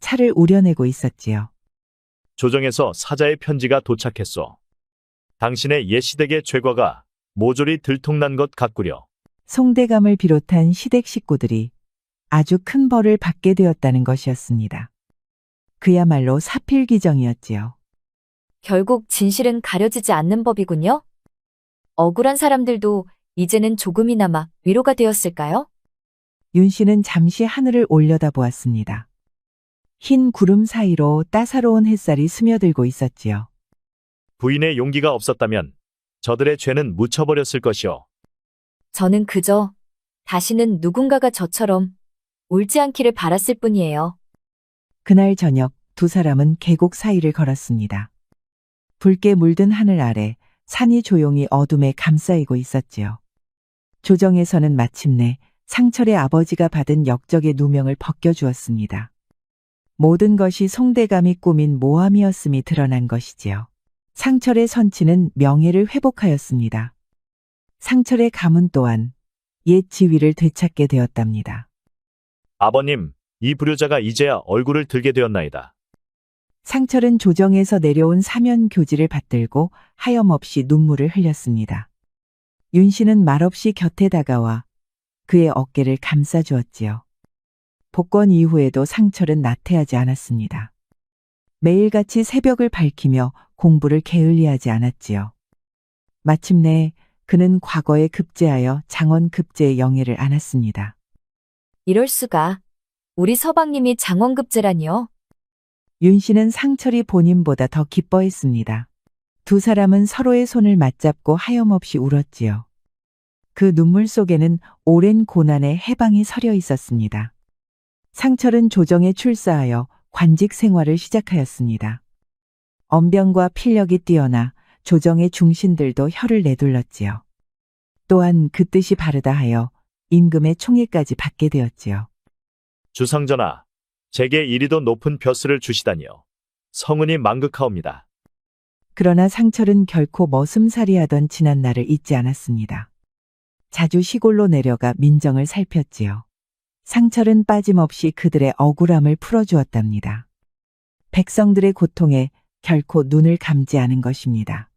차를 우려내고 있었지요. 조정에서 사자의 편지가 도착했소. 당신의 옛 시댁의 죄과가 모조리 들통난 것 같구려. 송대감을 비롯한 시댁 식구들이 아주 큰 벌을 받게 되었다는 것이었습니다. 그야말로 사필귀정이었지요. 결국 진실은 가려지지 않는 법이군요. 억울한 사람들도 이제는 조금이나마 위로가 되었을까요? 윤 씨는 잠시 하늘을 올려다보았습니다. 흰 구름 사이로 따사로운 햇살이 스며들고 있었지요. 부인의 용기가 없었다면 저들의 죄는 묻혀버렸을 것이오. 저는 그저 다시는 누군가가 저처럼 울지 않기를 바랐을 뿐이에요. 그날 저녁 두 사람은 계곡 사이를 걸었습니다. 붉게 물든 하늘 아래 산이 조용히 어둠에 감싸이고 있었지요. 조정에서는 마침내 상철의 아버지가 받은 역적의 누명을 벗겨주었습니다. 모든 것이 송대감이 꾸민 모함이었음이 드러난 것이지요. 상철의 선치는 명예를 회복하였습니다. 상철의 가문 또한 옛 지위를 되찾게 되었답니다. 아버님, 이 불효자가 이제야 얼굴을 들게 되었나이다. 상철은 조정에서 내려온 사면 교지를 받들고 하염없이 눈물을 흘렸습니다. 윤씨는 말없이 곁에 다가와 그의 어깨를 감싸주었지요. 복권 이후에도 상철은 나태하지 않았습니다. 매일같이 새벽을 밝히며 공부를 게을리하지 않았지요. 마침내 그는 과거에 급제하여 장원 급제의 영예를 안았습니다. 이럴 수가. 우리 서방님이 장원급제라니요? 윤 씨는 상철이 본인보다 더 기뻐했습니다. 두 사람은 서로의 손을 맞잡고 하염없이 울었지요. 그 눈물 속에는 오랜 고난의 해방이 서려 있었습니다. 상철은 조정에 출사하여 관직 생활을 시작하였습니다. 언병과 필력이 뛰어나 조정의 중신들도 혀를 내둘렀지요. 또한 그 뜻이 바르다 하여 임금의 총애까지 받게 되었지요. 주상전하, 제게 이리도 높은 벼슬을 주시다니요. 성은이 망극하옵니다. 그러나 상철은 결코 머슴살이하던 지난 날을 잊지 않았습니다. 자주 시골로 내려가 민정을 살폈지요. 상철은 빠짐없이 그들의 억울함을 풀어주었답니다. 백성들의 고통에 결코 눈을 감지 않은 것입니다.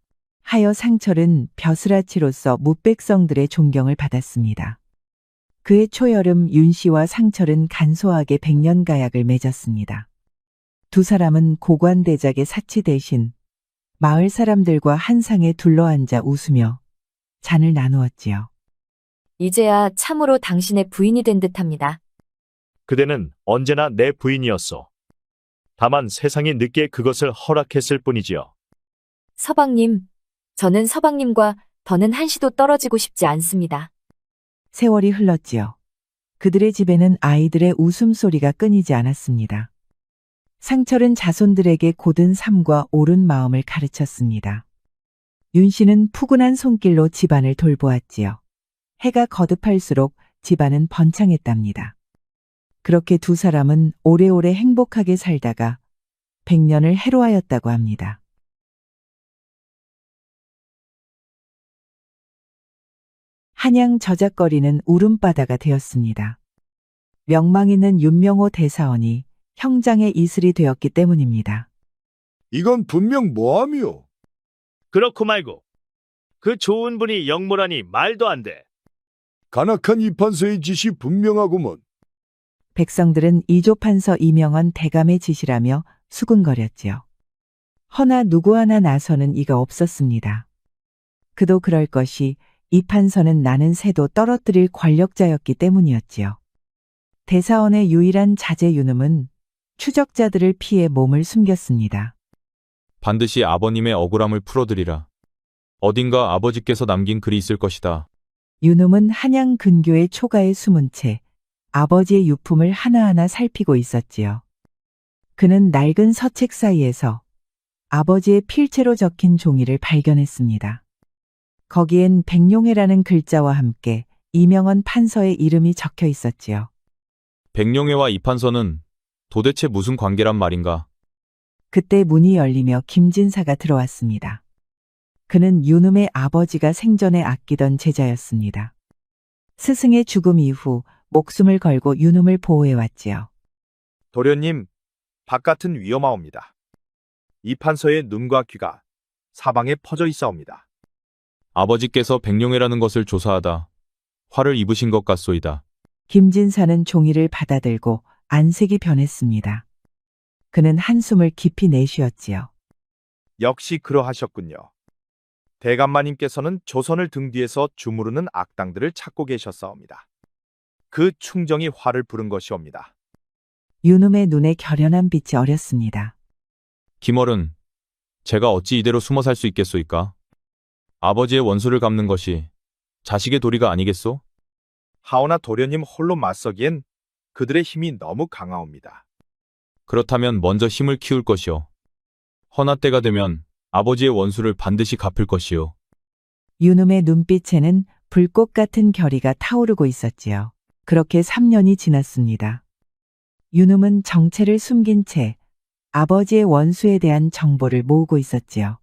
하여 상철은 벼슬아치로서 무백성들의 존경을 받았습니다. 그의 초여름 윤씨와 상철은 간소하게 백년가약을 맺었습니다. 두 사람은 고관대작의 사치 대신 마을 사람들과 한 상에 둘러앉아 웃으며 잔을 나누었지요. 이제야 참으로 당신의 부인이 된 듯합니다. 그대는 언제나 내 부인이었소. 다만 세상이 늦게 그것을 허락했을 뿐이지요. 서방님, 저는 서방님과 더는 한시도 떨어지고 싶지 않습니다. 세월이 흘렀지요. 그들의 집에는 아이들의 웃음소리가 끊이지 않았습니다. 상철은 자손들에게 고든 삶과 옳은 마음을 가르쳤습니다. 윤 씨는 푸근한 손길로 집안을 돌보았지요. 해가 거듭할수록 집안은 번창했답니다. 그렇게 두 사람은 오래오래 행복하게 살다가 100년을 해로하였다고 합니다. 한양 저작거리는 울음바다가 되었습니다. 명망 있는 윤명호 대사원이 형장의 이슬이 되었기 때문입니다. 이건 분명 모함이오. 그렇고 말고. 그 좋은 분이 영모라니 말도 안 돼. 간악한 이 판서의 짓이 분명하구먼. 백성들은 이조판서 이명헌 대감의 짓이라며 수군거렸지요. 허나 누구 하나 나서는 이가 없었습니다. 그도 그럴 것이 이 판서는 나는 새도 떨어뜨릴 권력자였기 때문이었지요. 대사원의 유일한 자제 유놈은 추적자들을 피해 몸을 숨겼습니다. 반드시 아버님의 억울함을 풀어드리라. 어딘가 아버지께서 남긴 글이 있을 것이다. 유놈은 한양 근교의 초가에 숨은 채 아버지의 유품을 하나하나 살피고 있었지요. 그는 낡은 서책 사이에서 아버지의 필체로 적힌 종이를 발견했습니다. 거기엔 백룡회라는 글자와 함께 이명헌 판서의 이름이 적혀 있었지요. 백룡회와 이 판서는 도대체 무슨 관계란 말인가? 그때 문이 열리며 김진사가 들어왔습니다. 그는 유놈의 아버지가 생전에 아끼던 제자였습니다. 스승의 죽음 이후 목숨을 걸고 유놈을 보호해왔지요. 도련님, 바깥은 위험하옵니다. 이 판서의 눈과 귀가 사방에 퍼져 있사옵니다. 아버지께서 백룡회라는 것을 조사하다 화를 입으신 것 같소이다. 김진사는 종이를 받아들고 안색이 변했습니다. 그는 한숨을 깊이 내쉬었지요. 역시 그러하셨군요. 대감마님께서는 조선을 등 뒤에서 주무르는 악당들을 찾고 계셨사옵니다. 그 충정이 화를 부른 것이옵니다. 유놈의 눈에 결연한 빛이 어렸습니다. 김어른, 제가 어찌 이대로 숨어 살 수 있겠소이까? 아버지의 원수를 갚는 것이 자식의 도리가 아니겠소? 하오나 도련님 홀로 맞서기엔 그들의 힘이 너무 강하옵니다. 그렇다면 먼저 힘을 키울 것이오. 허나 때가 되면 아버지의 원수를 반드시 갚을 것이요. 윤음의 눈빛에는 불꽃 같은 결의가 타오르고 있었지요. 그렇게 3년이 지났습니다. 윤음은 정체를 숨긴 채 아버지의 원수에 대한 정보를 모으고 있었지요.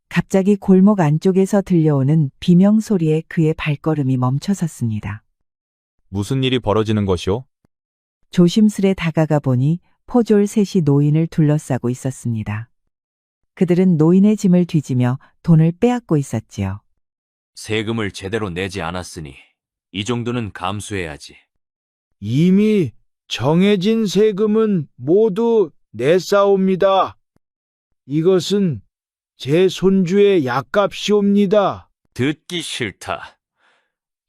갑자기 골목 안쪽에서 들려오는 비명 소리에 그의 발걸음이 멈춰섰습니다. 무슨 일이 벌어지는 것이오? 조심스레 다가가 보니 포졸 셋이 노인을 둘러싸고 있었습니다. 그들은 노인의 짐을 뒤지며 돈을 빼앗고 있었지요. 세금을 제대로 내지 않았으니 이 정도는 감수해야지. 이미 정해진 세금은 모두 냈사옵니다. 이것은 제 손주의 약값이옵니다. 듣기 싫다.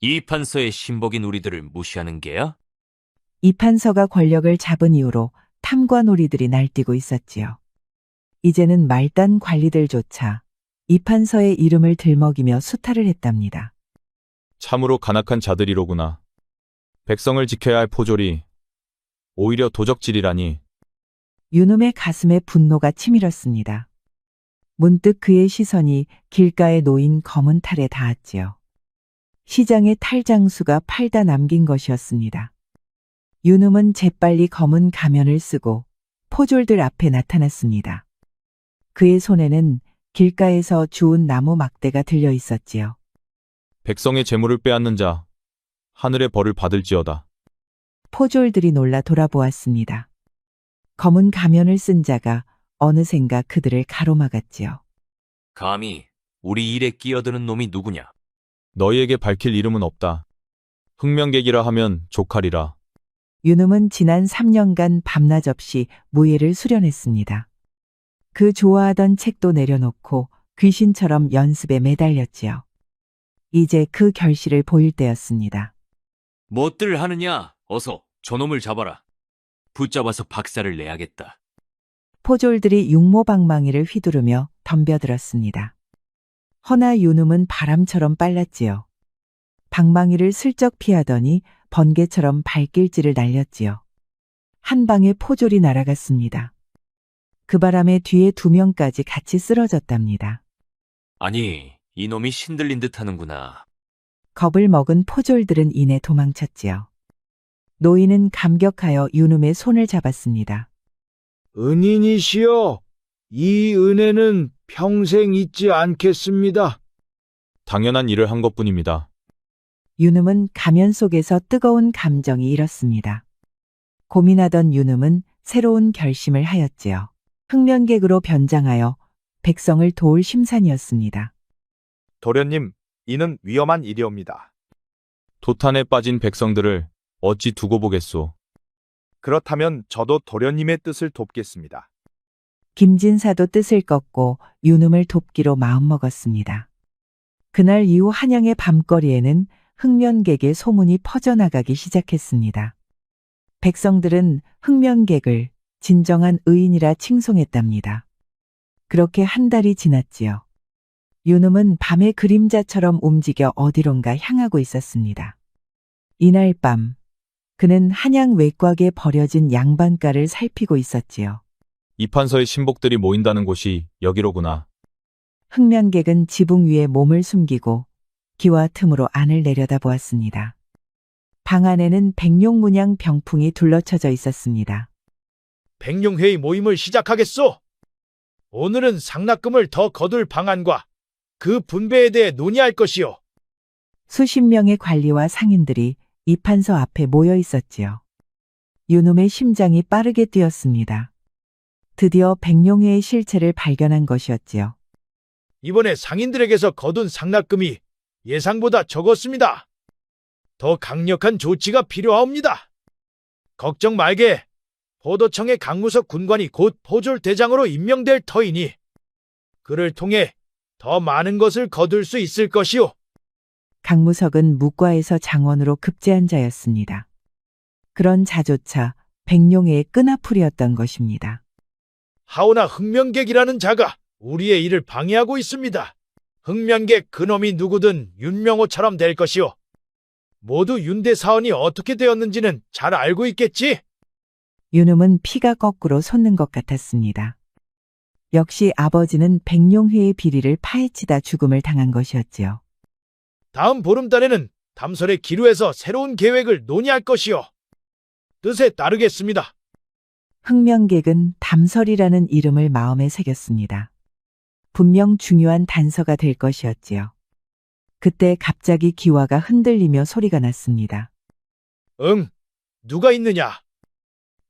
이 판서의 신복인 우리들을 무시하는 게야? 이 판서가 권력을 잡은 이후로 탐관오리들이 날뛰고 있었지요. 이제는 말단 관리들조차 이 판서의 이름을 들먹이며 수탈을 했답니다. 참으로 간악한 자들이로구나. 백성을 지켜야 할 포졸이 오히려 도적질이라니. 윤음의 가슴에 분노가 치밀었습니다. 문득 그의 시선이 길가에 놓인 검은 탈에 닿았지요. 시장의 탈장수가 팔다 남긴 것이었습니다. 윤음은 재빨리 검은 가면을 쓰고 포졸들 앞에 나타났습니다. 그의 손에는 길가에서 주운 나무 막대가 들려 있었지요. 백성의 재물을 빼앗는 자, 하늘의 벌을 받을지어다. 포졸들이 놀라 돌아보았습니다. 검은 가면을 쓴 자가 어느샌가 그들을 가로막았지요. 감히 우리 일에 끼어드는 놈이 누구냐? 너희에게 밝힐 이름은 없다. 흑명객이라 하면 족하리라. 윤음은 지난 3년간 밤낮 없이 무예를 수련했습니다. 그 좋아하던 책도 내려놓고 귀신처럼 연습에 매달렸지요. 이제 그 결실을 보일 때였습니다. 뭣들 하느냐? 어서 저놈을 잡아라. 붙잡아서 박살을 내야겠다. 포졸들이 육모방망이를 휘두르며 덤벼들었습니다. 허나 윤음은 바람처럼 빨랐지요. 방망이를 슬쩍 피하더니 번개처럼 발길질을 날렸지요. 한 방에 포졸이 날아갔습니다. 그 바람에 뒤에 2명까지 같이 쓰러졌답니다. 아니, 이놈이 신들린 듯 하는구나. 겁을 먹은 포졸들은 이내 도망쳤지요. 노인은 감격하여 윤음의 손을 잡았습니다. 은인이시여, 이 은혜는 평생 잊지 않겠습니다. 당연한 일을 한 것뿐입니다. 윤음은 가면 속에서 뜨거운 감정이 일었습니다. 고민하던 윤음은 새로운 결심을 하였지요. 흑면객으로 변장하여 백성을 도울 심산이었습니다. 도련님, 이는 위험한 일이옵니다. 도탄에 빠진 백성들을 어찌 두고 보겠소. 그렇다면 저도 도련님의 뜻을 돕겠습니다. 김진사도 뜻을 꺾고 윤음을 돕기로 마음먹었습니다. 그날 이후 한양의 밤거리에는 흑면객의 소문이 퍼져나가기 시작했습니다. 백성들은 흑면객을 진정한 의인이라 칭송했답니다. 그렇게 한 달이 지났지요. 윤음은 밤의 그림자처럼 움직여 어디론가 향하고 있었습니다. 이날 밤, 그는 한양 외곽에 버려진 양반가를 살피고 있었지요. 이 판서의 신복들이 모인다는 곳이 여기로구나. 흑면객은 지붕 위에 몸을 숨기고 기와 틈으로 안을 내려다보았습니다. 방 안에는 백룡문양 병풍이 둘러쳐져 있었습니다. 백룡회의 모임을 시작하겠소. 오늘은 상납금을 더 거둘 방안과 그 분배에 대해 논의할 것이요. 수십 명의 관리와 상인들이 이 판서 앞에 모여 있었지요. 윤음의 심장이 빠르게 뛰었습니다. 드디어 백룡회의 실체를 발견한 것이었지요. 이번에 상인들에게서 거둔 상납금이 예상보다 적었습니다. 더 강력한 조치가 필요하옵니다. 걱정 말게. 포도청의 강무석 군관이 곧 포졸 대장으로 임명될 터이니 그를 통해 더 많은 것을 거둘 수 있을 것이오. 강무석은 묵과에서 장원으로 급제한 자였습니다. 그런 자조차 백룡회의 끈앞풀이었던 것입니다. 하오나 흑면객이라는 자가 우리의 일을 방해하고 있습니다. 흑면객 그놈이 누구든 윤명호처럼 될 것이오. 모두 윤대 사원이 어떻게 되었는지는 잘 알고 있겠지? 윤음은 피가 거꾸로 솟는 것 같았습니다. 역시 아버지는 백룡회의 비리를 파헤치다 죽음을 당한 것이었지요. 다음 보름달에는 담설의 기루에서 새로운 계획을 논의할 것이요. 뜻에 따르겠습니다. 흑명객은 담설이라는 이름을 마음에 새겼습니다. 분명 중요한 단서가 될 것이었지요. 그때 갑자기 기와가 흔들리며 소리가 났습니다. 응, 누가 있느냐?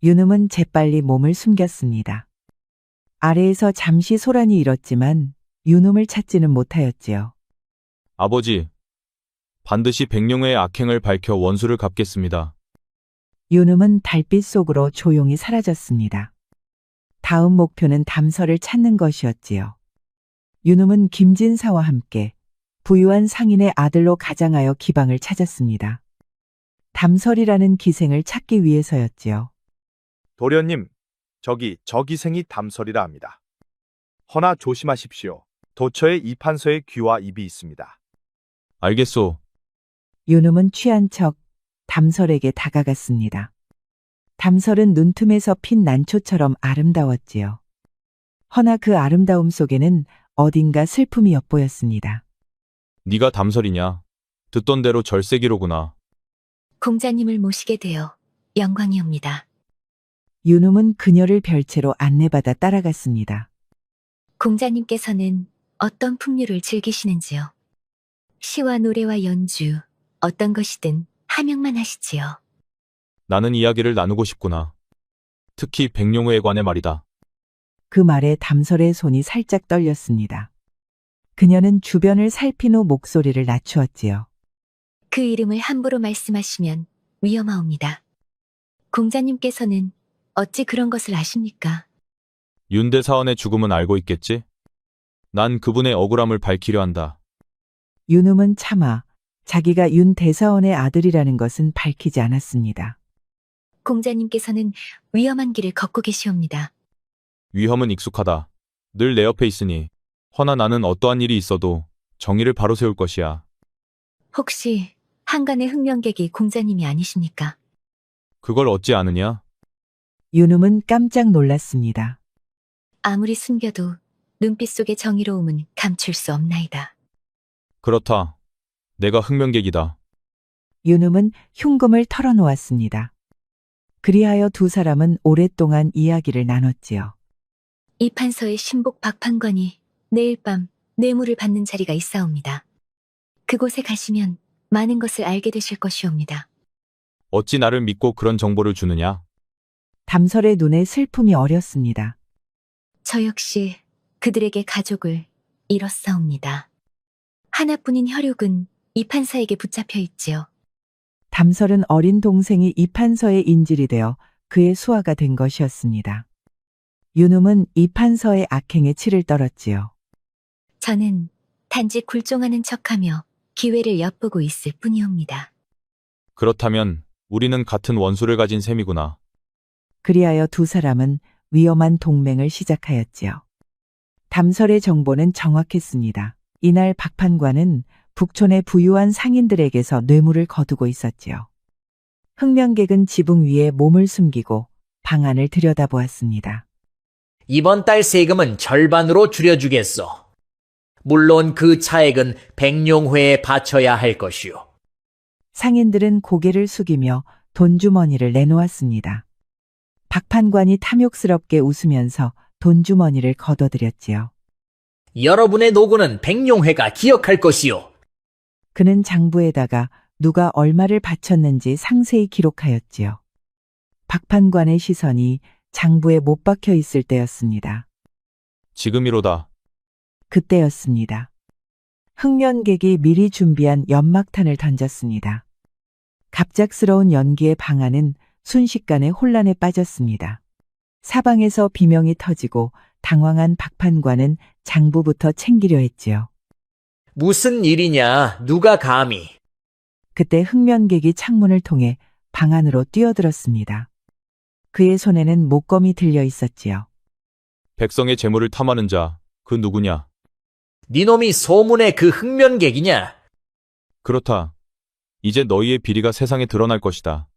윤음은 재빨리 몸을 숨겼습니다. 아래에서 잠시 소란이 일었지만 윤음을 찾지는 못하였지요. 아버지, 반드시 백룡회의 악행을 밝혀 원수를 갚겠습니다. 윤음은 달빛 속으로 조용히 사라졌습니다. 다음 목표는 담설을 찾는 것이었지요. 윤음은 김진사와 함께 부유한 상인의 아들로 가장하여 기방을 찾았습니다. 담설이라는 기생을 찾기 위해서였지요. 도련님, 저 기생이 담설이라 합니다. 허나 조심하십시오. 도처에 이판서의 귀와 입이 있습니다. 알겠소. 윤음은 취한 척 담설에게 다가갔습니다. 담설은 눈틈에서 핀 난초처럼 아름다웠지요. 허나 그 아름다움 속에는 어딘가 슬픔이 엿보였습니다. 네가 담설이냐? 듣던 대로 절세기로구나. 공자님을 모시게 되어 영광이옵니다. 윤음은 그녀를 별채로 안내받아 따라갔습니다. 공자님께서는 어떤 풍류를 즐기시는지요? 시와 노래와 연주, 어떤 것이든 하명만 하시지요. 나는 이야기를 나누고 싶구나. 특히 백룡회에 관해 말이다. 그 말에 담설의 손이 살짝 떨렸습니다. 그녀는 주변을 살핀 후 목소리를 낮추었지요. 그 이름을 함부로 말씀하시면 위험하옵니다. 공자님께서는 어찌 그런 것을 아십니까? 윤대사원의 죽음은 알고 있겠지? 난 그분의 억울함을 밝히려 한다. 윤음은 차마 자기가 윤 대사원의 아들이라는 것은 밝히지 않았습니다. 공자님께서는 위험한 길을 걷고 계시옵니다. 위험은 익숙하다. 늘 내 옆에 있으니. 허나 나는 어떠한 일이 있어도 정의를 바로 세울 것이야. 혹시 한간의 흑명객이 공자님이 아니십니까? 그걸 어찌 아느냐? 윤음은 깜짝 놀랐습니다. 아무리 숨겨도 눈빛 속의 정의로움은 감출 수 없나이다. 그렇다. 내가 흑명객이다. 윤음은 흉금을 털어놓았습니다. 그리하여 두 사람은 오랫동안 이야기를 나눴지요. 이판서의 신복 박판관이 내일 밤 뇌물을 받는 자리가 있사옵니다. 그곳에 가시면 많은 것을 알게 되실 것이옵니다. 어찌 나를 믿고 그런 정보를 주느냐? 담설의 눈에 슬픔이 어렸습니다. 저 역시 그들에게 가족을 잃었사옵니다. 하나뿐인 혈육은 이판사에게 붙잡혀 있지요. 담설은 어린 동생이 이판서의 인질이 되어 그의 수하가 된 것이었습니다. 윤음은 이판서의 악행에 치를 떨었지요. 저는 단지 굴종하는 척하며 기회를 엿보고 있을 뿐이옵니다. 그렇다면 우리는 같은 원수를 가진 셈이구나. 그리하여 두 사람은 위험한 동맹을 시작하였지요. 담설의 정보는 정확했습니다. 이날 박판관은 북촌의 부유한 상인들에게서 뇌물을 거두고 있었지요. 흑명객은 지붕 위에 몸을 숨기고 방안을 들여다보았습니다. 이번 달 세금은 절반으로 줄여주겠소. 물론 그 차액은 백룡회에 바쳐야 할 것이오. 상인들은 고개를 숙이며 돈주머니를 내놓았습니다. 박판관이 탐욕스럽게 웃으면서 돈주머니를 거둬들였지요. 여러분의 노고는 백룡회가 기억할 것이오. 그는 장부에다가 누가 얼마를 바쳤는지 상세히 기록하였지요. 박판관의 시선이 장부에 못 박혀 있을 때였습니다. 지금이로다. 그때였습니다. 흑면객이 미리 준비한 연막탄을 던졌습니다. 갑작스러운 연기의 방안은 순식간에 혼란에 빠졌습니다. 사방에서 비명이 터지고 당황한 박판관은 장부부터 챙기려 했지요. 무슨 일이냐? 누가 감히? 그때 흑면객이 창문을 통해 방 안으로 뛰어들었습니다. 그의 손에는 목검이 들려 있었지요. 백성의 재물을 탐하는 자, 그 누구냐? 니놈이 소문의 그 흑면객이냐? 그렇다. 이제 너희의 비리가 세상에 드러날 것이다.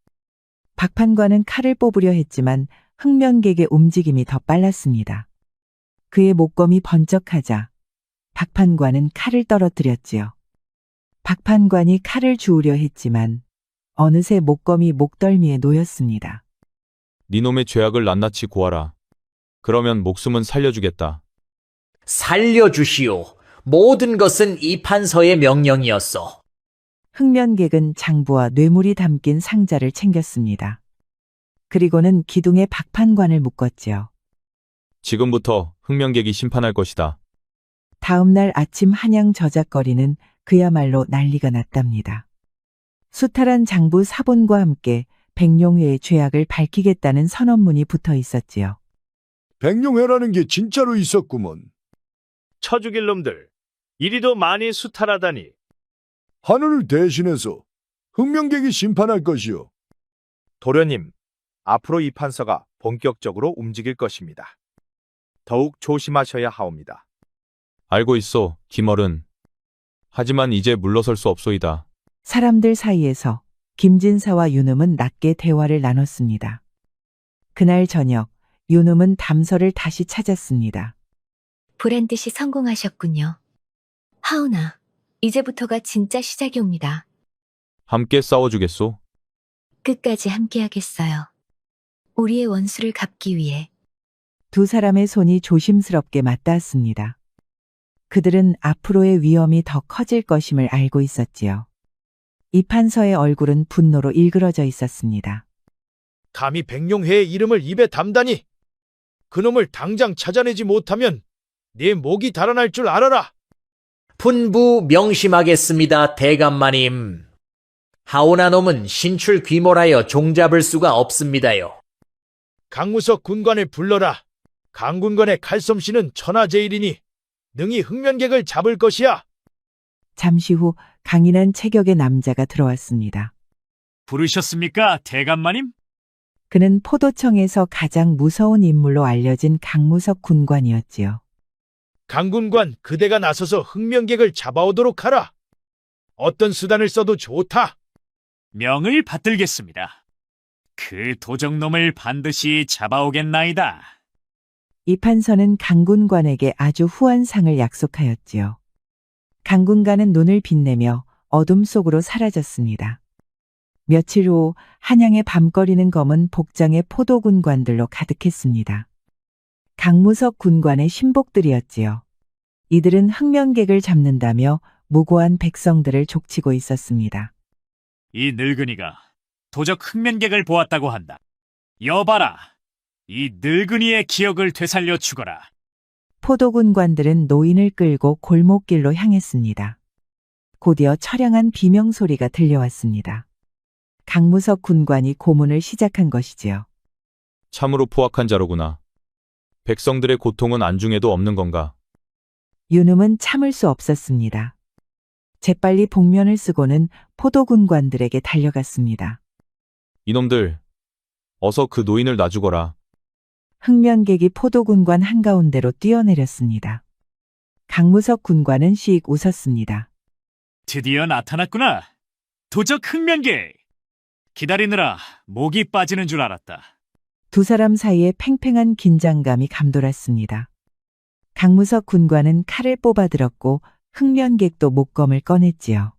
박판관은 칼을 뽑으려 했지만 흑면객의 움직임이 더 빨랐습니다. 그의 목검이 번쩍하자 박판관은 칼을 떨어뜨렸지요. 박판관이 칼을 주우려 했지만 어느새 목검이 목덜미에 놓였습니다. 니놈의 죄악을 낱낱이 고하라. 그러면 목숨은 살려주겠다. 살려주시오. 모든 것은 이 판서의 명령이었어. 흑면객은 장부와 뇌물이 담긴 상자를 챙겼습니다. 그리고는 기둥에 박판관을 묶었지요. 지금부터 흑명객이 심판할 것이다. 다음 날 아침 한양 저작거리는 그야말로 난리가 났답니다. 수탈한 장부 사본과 함께 백룡회의 죄악을 밝히겠다는 선언문이 붙어 있었지요. 백룡회라는 게 진짜로 있었구먼. 쳐 죽일 놈들. 이리도 많이 수탈하다니. 하늘을 대신해서 흑명객이 심판할 것이요. 도련님, 앞으로 이 판서가 본격적으로 움직일 것입니다. 더욱 조심하셔야 하옵니다. 알고 있어, 김어른. 하지만 이제 물러설 수 없소이다. 사람들 사이에서 김진사와 윤음은 낮게 대화를 나눴습니다. 그날 저녁 윤음은 담서를 다시 찾았습니다. 보란 듯이 성공하셨군요. 하오나, 이제부터가 진짜 시작이옵니다. 함께 싸워주겠소? 끝까지 함께하겠어요. 우리의 원수를 갚기 위해. 두 사람의 손이 조심스럽게 맞닿았습니다. 그들은 앞으로의 위험이 더 커질 것임을 알고 있었지요. 이 판서의 얼굴은 분노로 일그러져 있었습니다. 감히 백룡회의 이름을 입에 담다니. 그놈을 당장 찾아내지 못하면 네 목이 달아날 줄 알아라. 분부 명심하겠습니다, 대감마님. 하오나 놈은 신출 귀몰하여 종잡을 수가 없습니다요. 강무석 군관을 불러라. 강군관의 칼솜씨는 천하제일이니 능히 흑면객을 잡을 것이야. 잠시 후 강인한 체격의 남자가 들어왔습니다. 부르셨습니까, 대감마님? 그는 포도청에서 가장 무서운 인물로 알려진 강무석 군관이었지요. 강군관, 그대가 나서서 흑면객을 잡아오도록 하라. 어떤 수단을 써도 좋다. 명을 받들겠습니다. 그 도적놈을 반드시 잡아오겠나이다. 이 판서는 강군관에게 아주 후한 상을 약속하였지요. 강군관은 눈을 빛내며 어둠 속으로 사라졌습니다. 며칠 후 한양의 밤거리는 검은 복장의 포도군관들로 가득했습니다. 강무석 군관의 신복들이었지요. 이들은 흑면객을 잡는다며 무고한 백성들을 족치고 있었습니다. 이 늙은이가 도적 흑면객을 보았다고 한다. 여봐라. 이 늙은이의 기억을 되살려 주거라. 포도군관들은 노인을 끌고 골목길로 향했습니다. 곧이어 처량한 비명소리가 들려왔습니다. 강무석 군관이 고문을 시작한 것이지요. 참으로 포악한 자로구나. 백성들의 고통은 안중에도 없는 건가? 윤음은 참을 수 없었습니다. 재빨리 복면을 쓰고는 포도군관들에게 달려갔습니다. 이놈들, 어서 그 노인을 놔주거라. 흑면객이 포도군관 한가운데로 뛰어내렸습니다. 강무석 군관은 씩 웃었습니다. 드디어 나타났구나. 도적 흑면객. 기다리느라 목이 빠지는 줄 알았다. 두 사람 사이에 팽팽한 긴장감이 감돌았습니다. 강무석 군관은 칼을 뽑아들었고 흑면객도 목검을 꺼냈지요.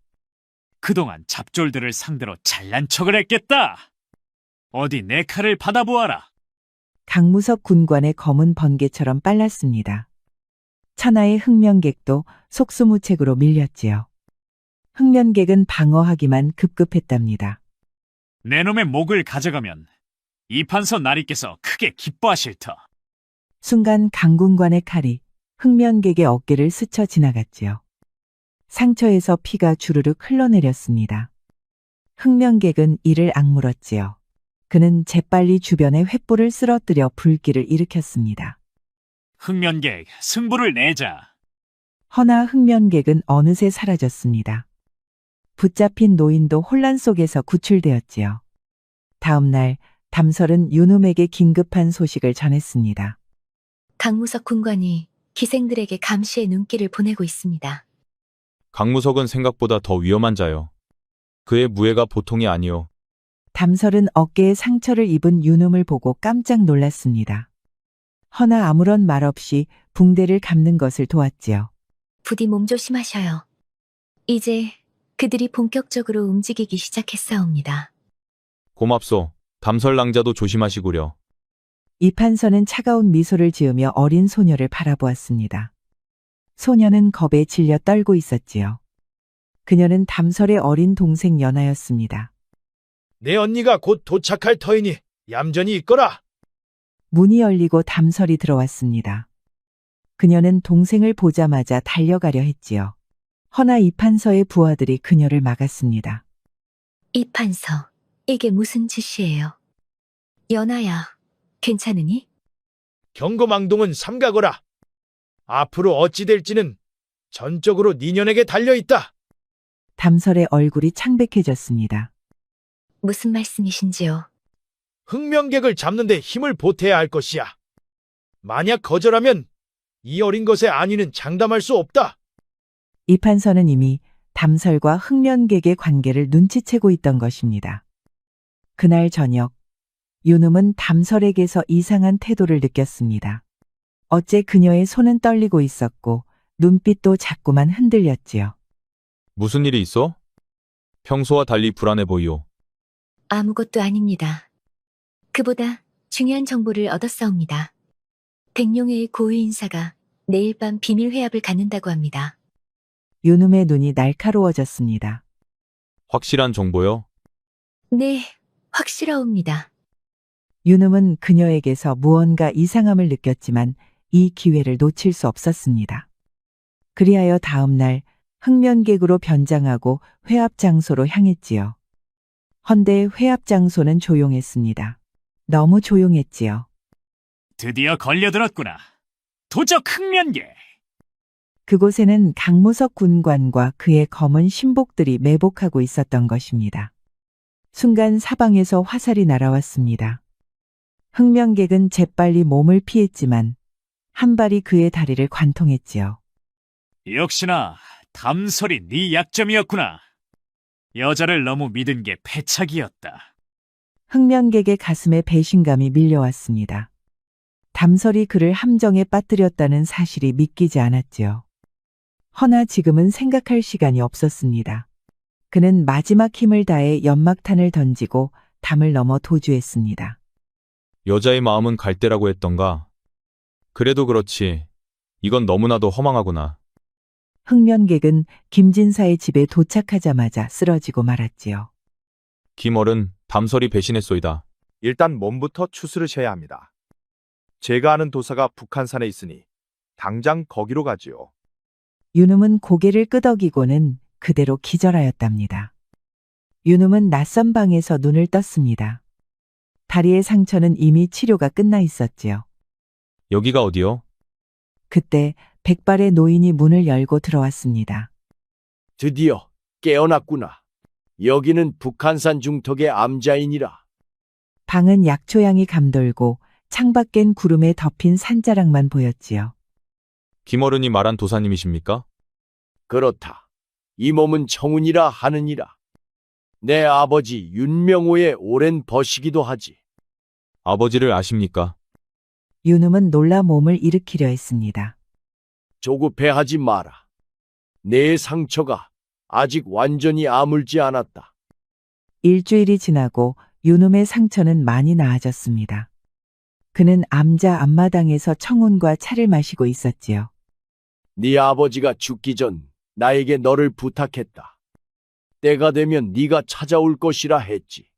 그동안 잡졸들을 상대로 잘난 척을 했겠다. 어디 내 칼을 받아보아라. 강무석 군관의 검은 번개처럼 빨랐습니다. 천하의 흑면객도 속수무책으로 밀렸지요. 흑면객은 방어하기만 급급했답니다. 내 놈의 목을 가져가면 이 판서 나리께서 크게 기뻐하실 터. 순간 강군관의 칼이 흑면객의 어깨를 스쳐 지나갔지요. 상처에서 피가 주르륵 흘러내렸습니다. 흑면객은 이를 악물었지요. 그는 재빨리 주변에 횃불을 쓰러뜨려 불길을 일으켰습니다. 흑면객, 승부를 내자. 허나 흑면객은 어느새 사라졌습니다. 붙잡힌 노인도 혼란 속에서 구출되었지요. 다음 날 담설은 윤음에게 긴급한 소식을 전했습니다. 강무석 군관이 기생들에게 감시의 눈길을 보내고 있습니다. 강무석은 생각보다 더 위험한 자요. 그의 무예가 보통이 아니오. 담설은 어깨에 상처를 입은 윤음을 보고 깜짝 놀랐습니다. 허나 아무런 말 없이 붕대를 감는 것을 도왔지요. 부디 몸 조심하셔요. 이제 그들이 본격적으로 움직이기 시작했사옵니다. 고맙소. 담설랑자도 조심하시구려. 이판서는 차가운 미소를 지으며 어린 소녀를 바라보았습니다. 소녀는 겁에 질려 떨고 있었지요. 그녀는 담설의 어린 동생 연하였습니다. 내 언니가 곧 도착할 터이니 얌전히 있거라. 문이 열리고 담설이 들어왔습니다. 그녀는 동생을 보자마자 달려가려 했지요. 허나 이판서의 부하들이 그녀를 막았습니다. 이판서, 이게 무슨 짓이에요? 연아야, 괜찮으니? 경거망동은 삼가거라. 앞으로 어찌 될지는 전적으로 니년에게 달려있다. 담설의 얼굴이 창백해졌습니다. 무슨 말씀이신지요? 흑명객을 잡는데 힘을 보태야 할 것이야. 만약 거절하면 이 어린 것의 안위는 장담할 수 없다. 이판서는 이미 담설과 흑면객의 관계를 눈치채고 있던 것입니다. 그날 저녁, 윤음은 담설에게서 이상한 태도를 느꼈습니다. 어째 그녀의 손은 떨리고 있었고 눈빛도 자꾸만 흔들렸지요. 무슨 일이 있어? 평소와 달리 불안해 보이오. 아무것도 아닙니다. 그보다 중요한 정보를 얻었사옵니다. 백룡회의 고위 인사가 내일 밤 비밀 회합을 갖는다고 합니다. 윤음의 눈이 날카로워졌습니다. 확실한 정보요? 네, 확실하옵니다. 윤음은 그녀에게서 무언가 이상함을 느꼈지만 이 기회를 놓칠 수 없었습니다. 그리하여 다음 날 흑면객으로 변장하고 회합 장소로 향했지요. 헌데 회합 장소는 조용했습니다. 너무 조용했지요. 드디어 걸려들었구나. 도적 흑면계. 그곳에는 강무석 군관과 그의 검은 신복들이 매복하고 있었던 것입니다. 순간 사방에서 화살이 날아왔습니다. 흑면객은 재빨리 몸을 피했지만 한 발이 그의 다리를 관통했지요. 역시나 담설이 네 약점이었구나. 여자를 너무 믿은 게 패착이었다. 흑면객의 가슴에 배신감이 밀려왔습니다. 담설이 그를 함정에 빠뜨렸다는 사실이 믿기지 않았지요. 허나 지금은 생각할 시간이 없었습니다. 그는 마지막 힘을 다해 연막탄을 던지고 담을 넘어 도주했습니다. 여자의 마음은 갈대라고 했던가? 그래도 그렇지. 이건 너무나도 허망하구나. 흑면객은 김진사의 집에 도착하자마자 쓰러지고 말았지요. 김어른, 담설이 배신했소이다. 일단 몸부터 추스르셔야 합니다. 제가 아는 도사가 북한산에 있으니 당장 거기로 가지요. 윤음은 고개를 끄덕이고는 그대로 기절하였답니다. 윤음은 낯선 방에서 눈을 떴습니다. 다리의 상처는 이미 치료가 끝나 있었지요. 여기가 어디요? 그때 백발의 노인이 문을 열고 들어왔습니다. 드디어 깨어났구나. 여기는 북한산 중턱의 암자인이라. 방은 약초향이 감돌고 창밖엔 구름에 덮인 산자락만 보였지요. 김어른이 말한 도사님이십니까? 그렇다. 이 몸은 청운이라 하느니라. 내 아버지 윤명호의 오랜 벗이기도 하지. 아버지를 아십니까? 윤음은 놀라 몸을 일으키려 했습니다. 조급해하지 마라. 내 상처가 아직 완전히 아물지 않았다. 일주일이 지나고 윤음의 상처는 많이 나아졌습니다. 그는 암자 앞마당에서 청운과 차를 마시고 있었지요. 네 아버지가 죽기 전 나에게 너를 부탁했다. 때가 되면 네가 찾아올 것이라 했지.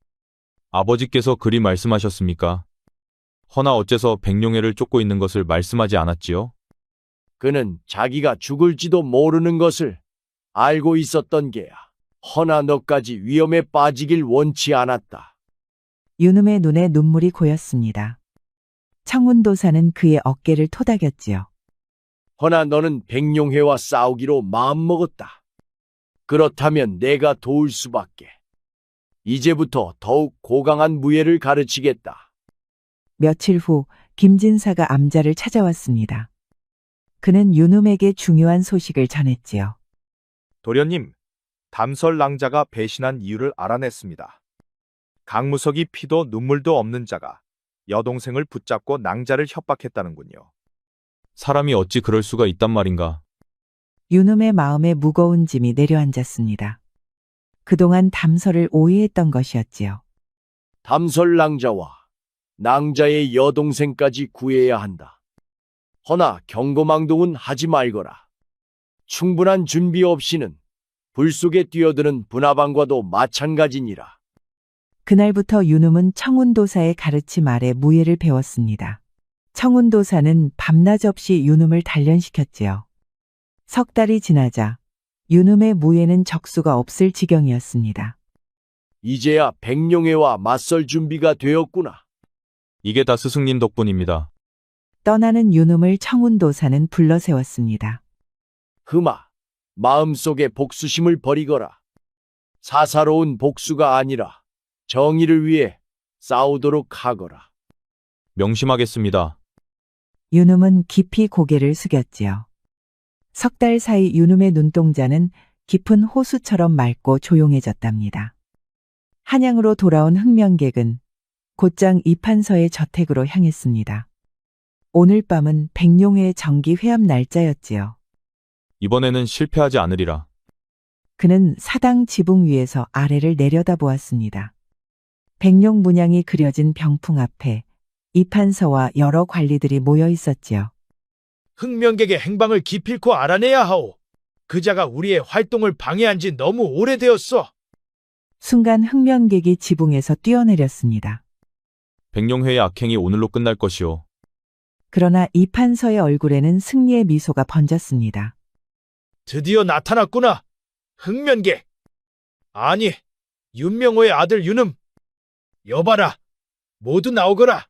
아버지께서 그리 말씀하셨습니까? 허나 어째서 백룡회를 쫓고 있는 것을 말씀하지 않았지요? 그는 자기가 죽을지도 모르는 것을 알고 있었던 게야. 허나 너까지 위험에 빠지길 원치 않았다. 윤음의 눈에 눈물이 고였습니다. 청운도사는 그의 어깨를 토닥였지요. 허나 너는 백룡회와 싸우기로 마음먹었다. 그렇다면 내가 도울 수밖에. 이제부터 더욱 고강한 무예를 가르치겠다. 며칠 후 김진사가 암자를 찾아왔습니다. 그는 윤음에게 중요한 소식을 전했지요. 도련님, 담설랑자가 배신한 이유를 알아냈습니다. 강무석이 피도 눈물도 없는 자가 여동생을 붙잡고 낭자를 협박했다는군요. 사람이 어찌 그럴 수가 있단 말인가. 윤음의 마음에 무거운 짐이 내려앉았습니다. 그동안 담설을 오해했던 것이었지요. 담설 낭자와 낭자의 여동생까지 구해야 한다. 허나 경고망동은 하지 말거라. 충분한 준비 없이는 불 속에 뛰어드는 분화방과도 마찬가지니라. 그날부터 윤음은 청운도사의 가르침 아래 무예를 배웠습니다. 청운도사는 밤낮 없이 윤음을 단련시켰지요. 석 달이 지나자 윤음의 무예는 적수가 없을 지경이었습니다. 이제야 백룡회와 맞설 준비가 되었구나. 이게 다 스승님 덕분입니다. 떠나는 윤음을 청운도사는 불러세웠습니다. 흠아, 마음속에 복수심을 버리거라. 사사로운 복수가 아니라 정의를 위해 싸우도록 하거라. 명심하겠습니다. 윤음은 깊이 고개를 숙였지요. 석 달 사이 윤음의 눈동자는 깊은 호수처럼 맑고 조용해졌답니다. 한양으로 돌아온 흑명객은 곧장 이판서의 저택으로 향했습니다. 오늘 밤은 백룡회의 정기 회합 날짜였지요. 이번에는 실패하지 않으리라. 그는 사당 지붕 위에서 아래를 내려다보았습니다. 백룡 문양이 그려진 병풍 앞에 이판서와 여러 관리들이 모여 있었지요. 흑명객의 행방을 기필코 알아내야 하오. 그자가 우리의 활동을 방해한 지 너무 오래되었어. 순간 흑명객이 지붕에서 뛰어내렸습니다. 백룡회의 악행이 오늘로 끝날 것이오. 그러나 이판서의 얼굴에는 승리의 미소가 번졌습니다. 드디어 나타났구나. 흑명객. 아니, 윤명호의 아들 윤음. 여봐라. 모두 나오거라.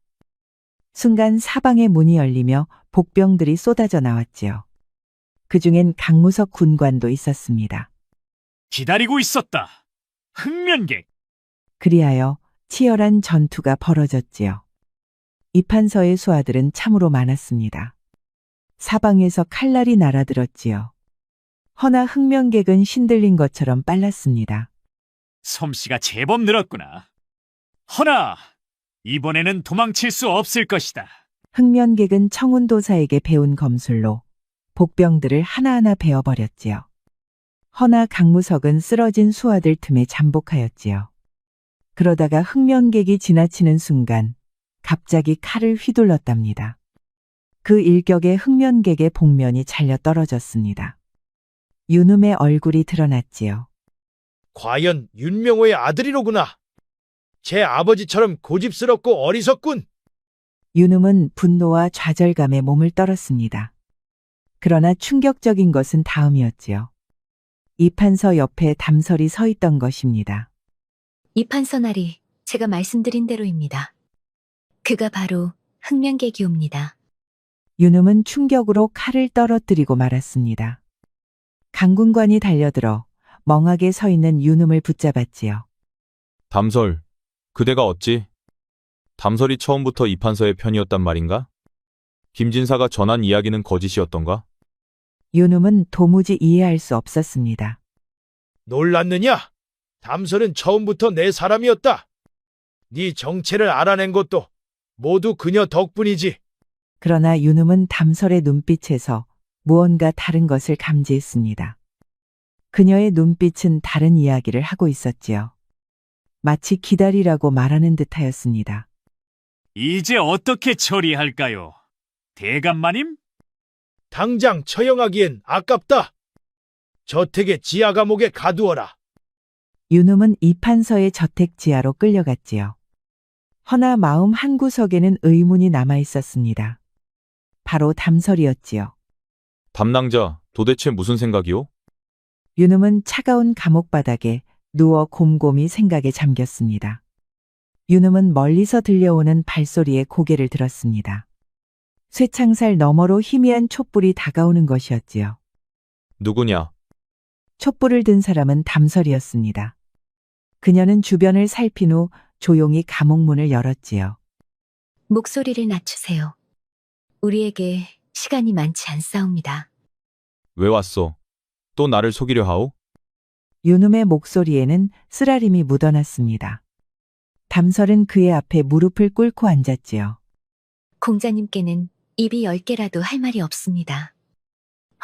순간 사방의 문이 열리며 복병들이 쏟아져 나왔지요. 그중엔 강무석 군관도 있었습니다. 기다리고 있었다. 흑면객. 그리하여 치열한 전투가 벌어졌지요. 이판서의 수하들은 참으로 많았습니다. 사방에서 칼날이 날아들었지요. 허나 흑명객은 신들린 것처럼 빨랐습니다. 솜씨가 제법 늘었구나. 허나 이번에는 도망칠 수 없을 것이다. 흑면객은 청운도사에게 배운 검술로 복병들을 하나하나 베어버렸지요. 허나 강무석은 쓰러진 수하들 틈에 잠복하였지요. 그러다가 흑면객이 지나치는 순간 갑자기 칼을 휘둘렀답니다. 그 일격에 흑면객의 복면이 잘려 떨어졌습니다. 윤음의 얼굴이 드러났지요. 과연 윤명호의 아들이로구나. 제 아버지처럼 고집스럽고 어리석군. 윤음은 분노와 좌절감에 몸을 떨었습니다. 그러나 충격적인 것은 다음이었지요. 이판서 옆에 담설이 서 있던 것입니다. 이판서나리, 제가 말씀드린 대로입니다. 그가 바로 흑면객이옵니다. 윤음은 충격으로 칼을 떨어뜨리고 말았습니다. 강군관이 달려들어 멍하게 서 있는 윤음을 붙잡았지요. 담설, 그대가 어찌? 담설이 처음부터 이판서의 편이었단 말인가? 김진사가 전한 이야기는 거짓이었던가? 윤음은 도무지 이해할 수 없었습니다. 놀랐느냐? 담설은 처음부터 내 사람이었다. 네 정체를 알아낸 것도 모두 그녀 덕분이지. 그러나 윤음은 담설의 눈빛에서 무언가 다른 것을 감지했습니다. 그녀의 눈빛은 다른 이야기를 하고 있었지요. 마치 기다리라고 말하는 듯하였습니다. 이제 어떻게 처리할까요? 대감마님? 당장 처형하기엔 아깝다. 저택의 지하 감옥에 가두어라. 윤음은 이판서의 저택 지하로 끌려갔지요. 허나 마음 한구석에는 의문이 남아 있었습니다. 바로 담설이었지요. 담낭자, 도대체 무슨 생각이오? 윤음은 차가운 감옥 바닥에 누워 곰곰이 생각에 잠겼습니다. 윤음은 멀리서 들려오는 발소리에 고개를 들었습니다. 쇠창살 너머로 희미한 촛불이 다가오는 것이었지요. 누구냐? 촛불을 든 사람은 담설이었습니다. 그녀는 주변을 살핀 후 조용히 감옥문을 열었지요. 목소리를 낮추세요. 우리에게 시간이 많지 않사옵니다. 왜 왔소? 또 나를 속이려 하오? 윤음의 목소리에는 쓰라림이 묻어났습니다. 담설은 그의 앞에 무릎을 꿇고 앉았지요. 공자님께는 입이 10개라도 할 말이 없습니다.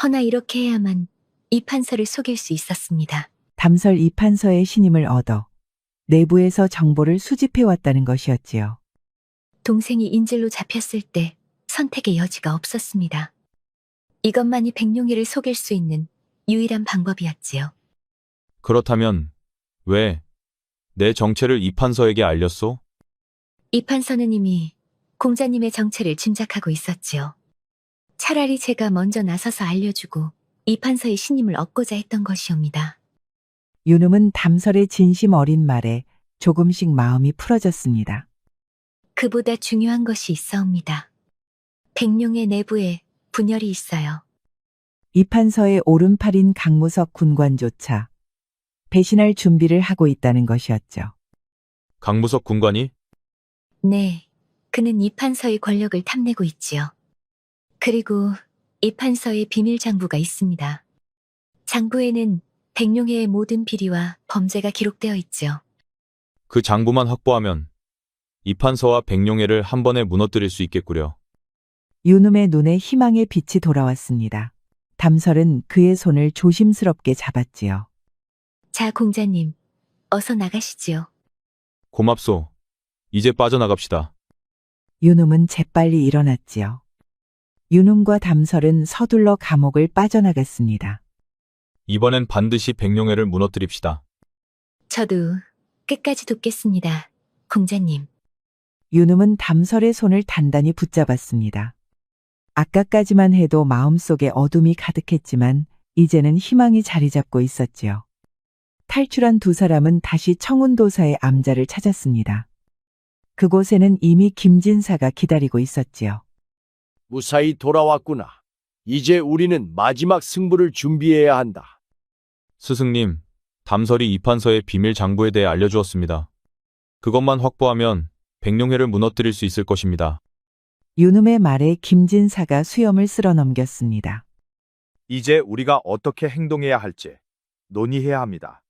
허나 이렇게 해야만 이 판서를 속일 수 있었습니다. 담설 이 판서의 신임을 얻어 내부에서 정보를 수집해 왔다는 것이었지요. 동생이 인질로 잡혔을 때 선택의 여지가 없었습니다. 이것만이 백룡이를 속일 수 있는 유일한 방법이었지요. 그렇다면 왜 내 정체를 이판서에게 알렸소? 이 판서는 이미 공자님의 정체를 짐작하고 있었지요. 차라리 제가 먼저 나서서 알려주고 이 판서의 신임을 얻고자 했던 것이옵니다. 윤음은 담설의 진심 어린 말에 조금씩 마음이 풀어졌습니다. 그보다 중요한 것이 있어옵니다. 백룡의 내부에 분열이 있어요. 이판서의 오른팔인 강무석 군관조차 배신할 준비를 하고 있다는 것이었죠. 강무석 군관이? 네, 그는 이 판서의 권력을 탐내고 있지요. 그리고 이 판서의 비밀 장부가 있습니다. 장부에는 백룡회의 모든 비리와 범죄가 기록되어 있죠. 그 장부만 확보하면 이판서와 백룡회를 한 번에 무너뜨릴 수 있겠구려. 윤음의 눈에 희망의 빛이 돌아왔습니다. 담설은 그의 손을 조심스럽게 잡았지요. 자, 공자님, 어서 나가시지요. 고맙소. 이제 빠져나갑시다. 윤음은 재빨리 일어났지요. 윤음과 담설은 서둘러 감옥을 빠져나갔습니다. 이번엔 반드시 백룡회를 무너뜨립시다. 저도 끝까지 돕겠습니다, 공자님. 윤음은 담설의 손을 단단히 붙잡았습니다. 아까까지만 해도 마음속에 어둠이 가득했지만 이제는 희망이 자리 잡고 있었지요. 탈출한 두 사람은 다시 청운도사의 암자를 찾았습니다. 그곳에는 이미 김진사가 기다리고 있었지요. 무사히 돌아왔구나. 이제 우리는 마지막 승부를 준비해야 한다. 스승님, 담설이 이판서의 비밀 장부에 대해 알려주었습니다. 그것만 확보하면 백룡회를 무너뜨릴 수 있을 것입니다. 윤음의 말에 김진사가 수염을 쓸어 넘겼습니다. 이제 우리가 어떻게 행동해야 할지 논의해야 합니다.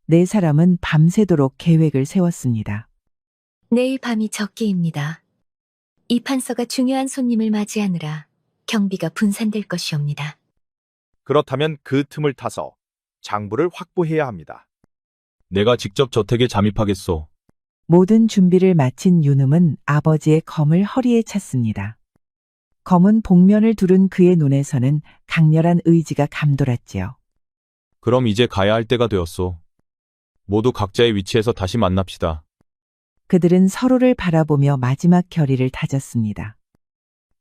네 사람은 밤새도록 계획을 세웠습니다. 내일 밤이 적기입니다. 이 판서가 중요한 손님을 맞이하느라 경비가 분산될 것이옵니다. 그렇다면 그 틈을 타서 장부를 확보해야 합니다. 내가 직접 저택에 잠입하겠소. 모든 준비를 마친 윤음은 아버지의 검을 허리에 찼습니다. 검은 복면을 두른 그의 눈에서는 강렬한 의지가 감돌았지요. 그럼 이제 가야 할 때가 되었소. 모두 각자의 위치에서 다시 만납시다. 그들은 서로를 바라보며 마지막 결의를 다졌습니다.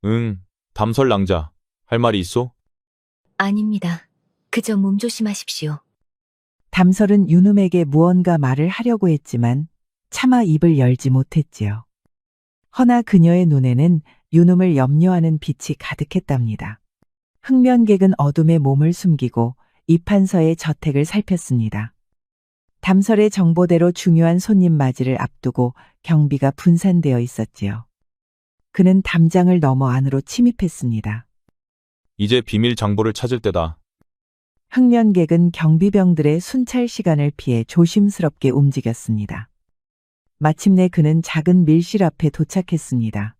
응, 담설 낭자, 할 말이 있소? 아닙니다. 그저 몸 조심하십시오. 담설은 윤음에게 무언가 말을 하려고 했지만 차마 입을 열지 못했지요. 허나 그녀의 눈에는 윤음을 염려하는 빛이 가득했답니다. 흑면객은 어둠에 몸을 숨기고 이판서의 저택을 살폈습니다. 담설의 정보대로 중요한 손님 맞이를 앞두고 경비가 분산되어 있었지요. 그는 담장을 넘어 안으로 침입했습니다. 이제 비밀 장부를 찾을 때다. 흑면객은 경비병들의 순찰 시간을 피해 조심스럽게 움직였습니다. 마침내 그는 작은 밀실 앞에 도착했습니다.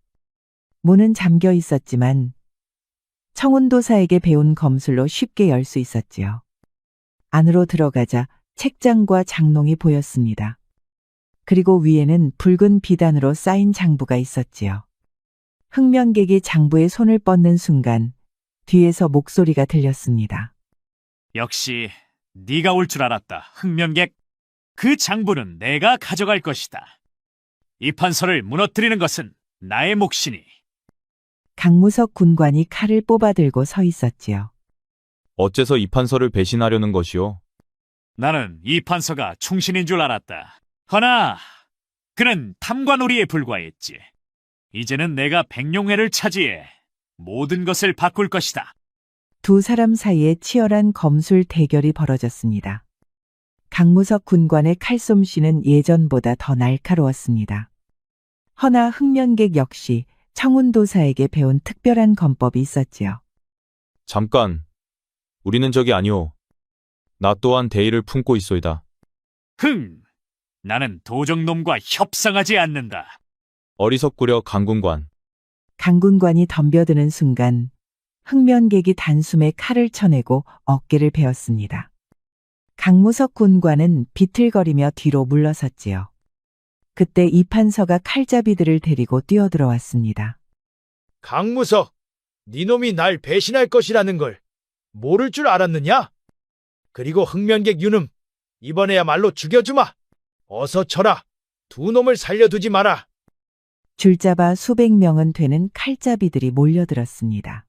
문은 잠겨 있었지만 청운도사에게 배운 검술로 쉽게 열 수 있었지요. 안으로 들어가자 책장과 장롱이 보였습니다. 그리고 위에는 붉은 비단으로 쌓인 장부가 있었지요. 흑면객이 장부에 손을 뻗는 순간 뒤에서 목소리가 들렸습니다. 역시 네가 올 줄 알았다, 흑면객. 그 장부는 내가 가져갈 것이다. 이 판서를 무너뜨리는 것은 나의 몫이니. 강무석 군관이 칼을 뽑아들고 서 있었지요. 어째서 이판서를 배신하려는 것이오? 나는 이 판서가 충신인 줄 알았다. 허나 그는 탐관오리에 불과했지. 이제는 내가 백룡회를 차지해 모든 것을 바꿀 것이다. 두 사람 사이에 치열한 검술 대결이 벌어졌습니다. 강무석 군관의 칼솜씨는 예전보다 더 날카로웠습니다. 허나 흑면객 역시 청운도사에게 배운 특별한 검법이 있었지요. 잠깐, 우리는 적이 아니오. 나 또한 대의를 품고 있소이다. 나는 도적놈과 협상하지 않는다. 어리석구려 강군관. 강군관이 덤벼드는 순간 흑면객이 단숨에 칼을 쳐내고 어깨를 베었습니다. 강무석 군관은 비틀거리며 뒤로 물러섰지요. 그때 이판서가 칼잡이들을 데리고 뛰어들어왔습니다. 강무석, 니놈이 날 배신할 것이라는 걸 모를 줄 알았느냐? 그리고 흑면객 유놈, 이번에야말로 죽여주마. 어서 쳐라. 두 놈을 살려두지 마라. 줄잡아 수백 명은 되는 칼잡이들이 몰려들었습니다.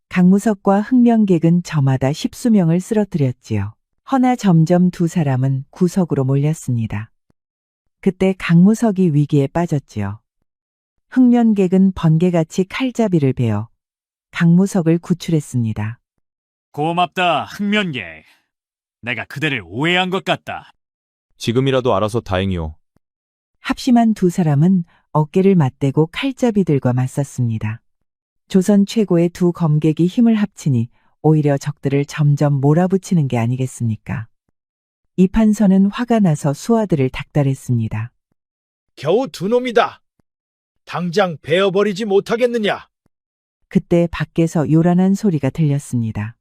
강무석과 흑면객은 저마다 십수명을 쓰러뜨렸지요. 허나 점점 두 사람은 구석으로 몰렸습니다. 그때 강무석이 위기에 빠졌지요. 흑면객은 번개같이 칼잡이를 베어 강무석을 구출했습니다. 고맙다, 흑면객. 내가 그대를 오해한 것 같다. 지금이라도 알아서 다행이오. 합심한 두 사람은 어깨를 맞대고 칼잡이들과 맞섰습니다. 조선 최고의 두 검객이 힘을 합치니 오히려 적들을 점점 몰아붙이는 게 아니겠습니까? 이판서는 화가 나서 수하들을 닥달했습니다. 겨우 두 놈이다. 당장 베어버리지 못하겠느냐? 그때 밖에서 요란한 소리가 들렸습니다.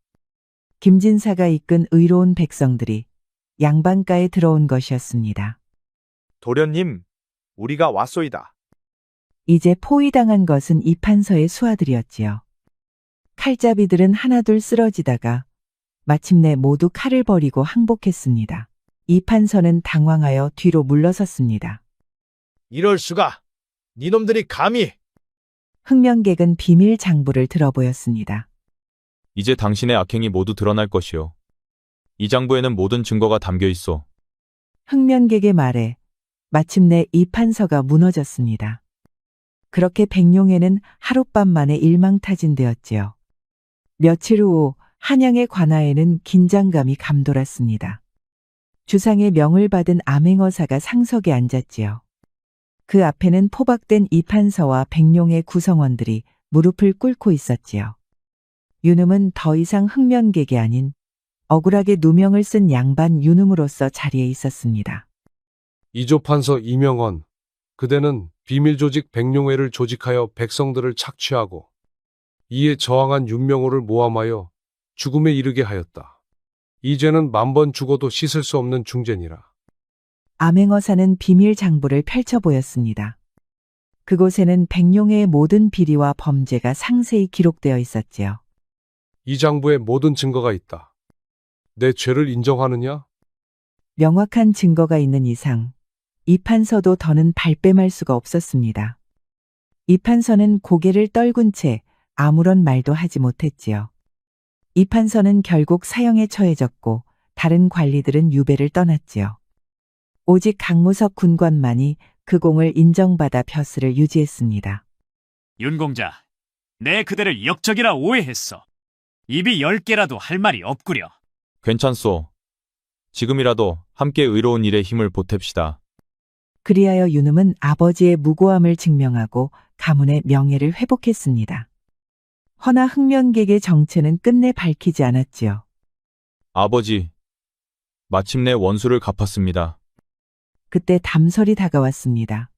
김진사가 이끈 의로운 백성들이 양반가에 들어온 것이었습니다. 도련님, 우리가 왔소이다. 이제 포위당한 것은 이판서의 수하들이었지요. 칼잡이들은 하나둘 쓰러지다가 마침내 모두 칼을 버리고 항복했습니다. 이판서는 당황하여 뒤로 물러섰습니다. 이럴 수가. 니놈들이 감히. 흑면객은 비밀 장부를 들어보였습니다. 이제 당신의 악행이 모두 드러날 것이오. 이 장부에는 모든 증거가 담겨 있어. 흑면객의 말에 마침내 이판서가 무너졌습니다. 그렇게 백룡회는 하룻밤 만에 일망타진되었지요. 며칠 후 한양의 관아에는 긴장감이 감돌았습니다. 주상의 명을 받은 암행어사가 상석에 앉았지요. 그 앞에는 포박된 이판서와 백룡의 구성원들이 무릎을 꿇고 있었지요. 유눔은 더 이상 흑면객이 아닌 억울하게 누명을 쓴 양반 유눔으로서 자리에 있었습니다. 이조판서 이명헌, 그대는 비밀조직 백룡회를 조직하여 백성들을 착취하고 이에 저항한 윤명호를 모함하여 죽음에 이르게 하였다. 이 죄는 만번 죽어도 씻을 수 없는 중죄니라. 암행어사는 비밀 장부를 펼쳐 보였습니다. 그곳에는 백룡회의 모든 비리와 범죄가 상세히 기록되어 있었지요. 이 장부에 모든 증거가 있다. 내 죄를 인정하느냐? 명확한 증거가 있는 이상 이판서도 더는 발뺌할 수가 없었습니다. 이판서는 고개를 떨군 채 아무런 말도 하지 못했지요. 이판서는 결국 사형에 처해졌고 다른 관리들은 유배를 떠났지요. 오직 강무석 군관만이 그 공을 인정받아 벼슬을 유지했습니다. 윤공자, 내 그대를 역적이라 오해했어. 입이 10개라도 할 말이 없구려. 괜찮소. 지금이라도 함께 의로운 일에 힘을 보탭시다. 그리하여 유눔은 아버지의 무고함을 증명하고 가문의 명예를 회복했습니다. 허나 흑면객의 정체는 끝내 밝히지 않았지요. 아버지, 마침내 원수를 갚았습니다. 그때 담설이 다가왔습니다.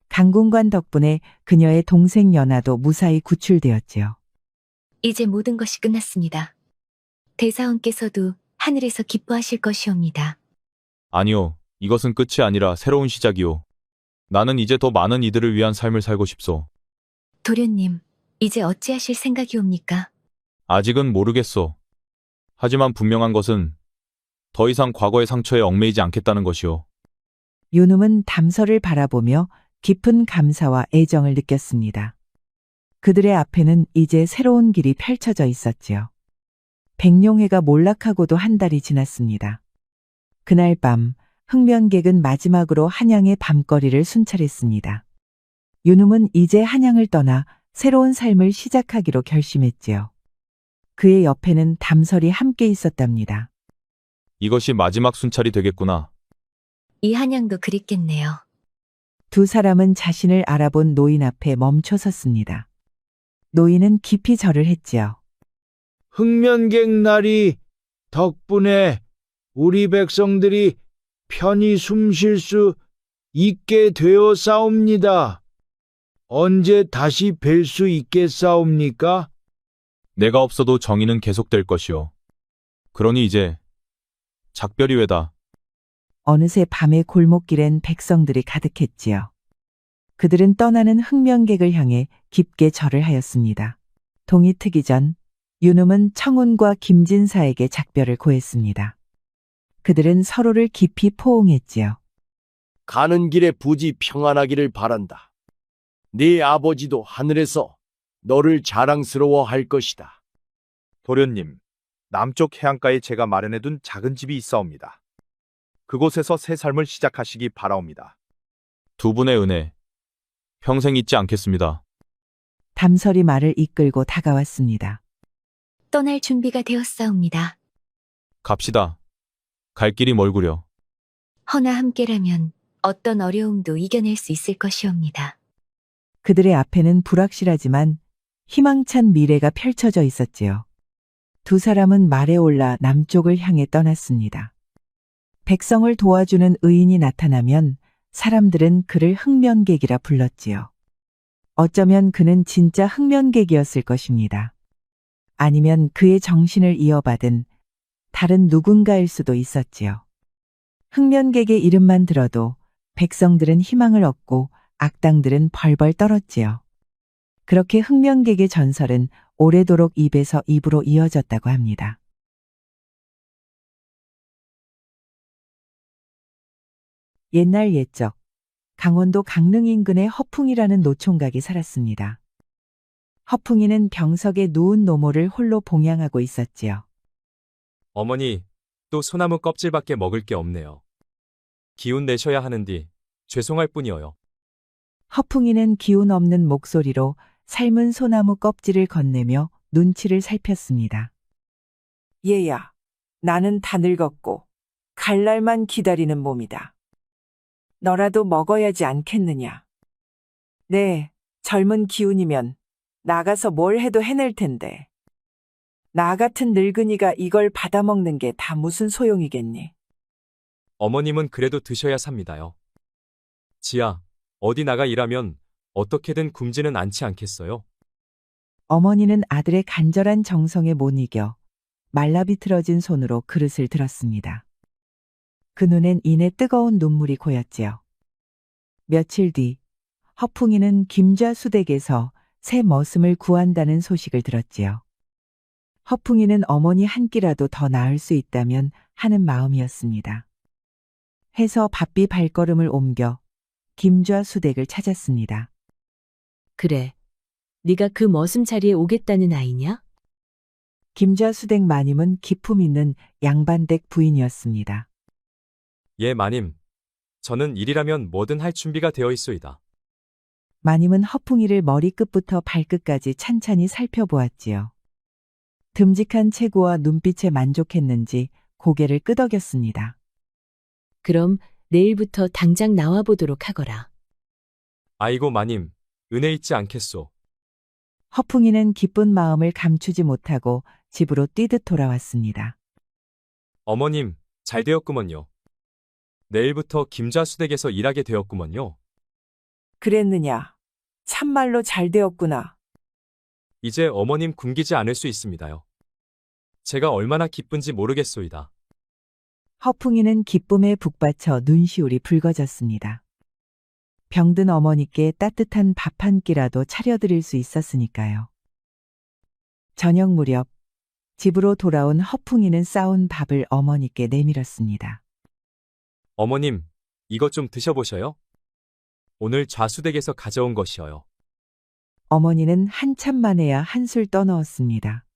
강군관 덕분에 그녀의 동생 연하도 무사히 구출되었지요. 이제 모든 것이 끝났습니다. 대사원께서도 하늘에서 기뻐하실 것이옵니다. 아니요, 이것은 끝이 아니라 새로운 시작이오. 나는 이제 더 많은 이들을 위한 삶을 살고 싶소. 도련님, 이제 어찌하실 생각이옵니까? 아직은 모르겠소. 하지만 분명한 것은 더 이상 과거의 상처에 얽매이지 않겠다는 것이오. 유눔은 담설을 바라보며 깊은 감사와 애정을 느꼈습니다. 그들의 앞에는 이제 새로운 길이 펼쳐져 있었지요. 백룡회가 몰락하고도 한 달이 지났습니다. 그날 밤 흑면객은 마지막으로 한양의 밤거리를 순찰했습니다. 유눔은 이제 한양을 떠나 새로운 삶을 시작하기로 결심했지요. 그의 옆에는 담설이 함께 있었답니다. 이것이 마지막 순찰이 되겠구나. 이 한양도 그립겠네요. 두 사람은 자신을 알아본 노인 앞에 멈춰 섰습니다. 노인은 깊이 절을 했지요. 흑면객 날이 덕분에 우리 백성들이 편히 숨 쉴 수 있게 되었사옵니다. 언제 다시 뵐 수 있겠사옵니까? 내가 없어도 정의는 계속될 것이오. 그러니 이제 작별이 외다. 어느새 밤의 골목길엔 백성들이 가득했지요. 그들은 떠나는 흑명객을 향해 깊게 절을 하였습니다. 동이 트기 전 윤음은 청운과 김진사에게 작별을 고했습니다. 그들은 서로를 깊이 포옹했지요. 가는 길에 부지 평안하기를 바란다. 네 아버지도 하늘에서 너를 자랑스러워할 것이다. 도련님, 남쪽 해안가에 제가 마련해둔 작은 집이 있사옵니다. 그곳에서 새 삶을 시작하시기 바라옵니다. 두 분의 은혜 평생 잊지 않겠습니다. 담설이 말을 이끌고 다가왔습니다. 떠날 준비가 되었사옵니다. 갑시다. 갈 길이 멀구려. 허나 함께라면 어떤 어려움도 이겨낼 수 있을 것이옵니다. 그들의 앞에는 불확실하지만 희망찬 미래가 펼쳐져 있었지요. 두 사람은 말에 올라 남쪽을 향해 떠났습니다. 백성을 도와주는 의인이 나타나면 사람들은 그를 흑면객이라 불렀지요. 어쩌면 그는 진짜 흑면객이었을 것입니다. 아니면 그의 정신을 이어받은 다른 누군가일 수도 있었지요. 흑면객의 이름만 들어도 백성들은 희망을 얻고 악당들은 벌벌 떨었지요. 그렇게 흑면객의 전설은 오래도록 입에서 입으로 이어졌다고 합니다. 옛날 옛적 강원도 강릉 인근에 허풍이라는 노총각이 살았습니다. 허풍이는 병석에 누운 노모를 홀로 봉양하고 있었지요. 어머니, 또 소나무 껍질밖에 먹을 게 없네요. 기운 내셔야 하는디 죄송할 뿐이어요. 허풍이는 기운 없는 목소리로 삶은 소나무 껍질을 건네며 눈치를 살폈습니다. 얘야, 나는 다 늙었고 갈 날만 기다리는 몸이다. 너라도 먹어야지 않겠느냐. 네, 젊은 기운이면 나가서 뭘 해도 해낼 텐데. 나 같은 늙은이가 이걸 받아먹는 게 다 무슨 소용이겠니? 어머님은 그래도 드셔야 삽니다요. 지아, 어디 나가 일하면 어떻게든 굶지는 않지 않겠어요? 어머니는 아들의 간절한 정성에 못 이겨 말라비틀어진 손으로 그릇을 들었습니다. 그 눈엔 이내 뜨거운 눈물이 고였지요. 며칠 뒤 허풍이는 김좌수댁에서 새 머슴을 구한다는 소식을 들었지요. 허풍이는 어머니 한 끼라도 더 나을 수 있다면 하는 마음이었습니다. 해서 바삐 발걸음을 옮겨 김좌수댁을 찾았습니다. 그래, 네가 그 머슴 자리에 오겠다는 아이냐? 김좌수댁 마님은 기품 있는 양반댁 부인이었습니다. 예, 마님. 저는 일이라면 뭐든 할 준비가 되어 있소이다. 마님은 허풍이를 머리끝부터 발끝까지 찬찬히 살펴보았지요. 듬직한 체구와 눈빛에 만족했는지 고개를 끄덕였습니다. 그럼 내일부터 당장 나와보도록 하거라. 아이고 마님, 은혜 있지 않겠소. 허풍이는 기쁜 마음을 감추지 못하고 집으로 뛰듯 돌아왔습니다. 어머님, 잘 되었구먼요. 내일부터 김좌수댁에서 일하게 되었구먼요. 그랬느냐? 참말로 잘 되었구나. 이제 어머님 굶기지 않을 수 있습니다요. 제가 얼마나 기쁜지 모르겠소이다. 허풍이는 기쁨에 북받쳐 눈시울이 붉어졌습니다. 병든 어머니께 따뜻한 밥 한 끼라도 차려드릴 수 있었으니까요. 저녁 무렵 집으로 돌아온 허풍이는 싸운 밥을 어머니께 내밀었습니다. 어머님, 이것 좀 드셔보셔요. 오늘 좌수댁에서 가져온 것이어요. 어머니는 한참 만에야 한술 떠넣었습니다.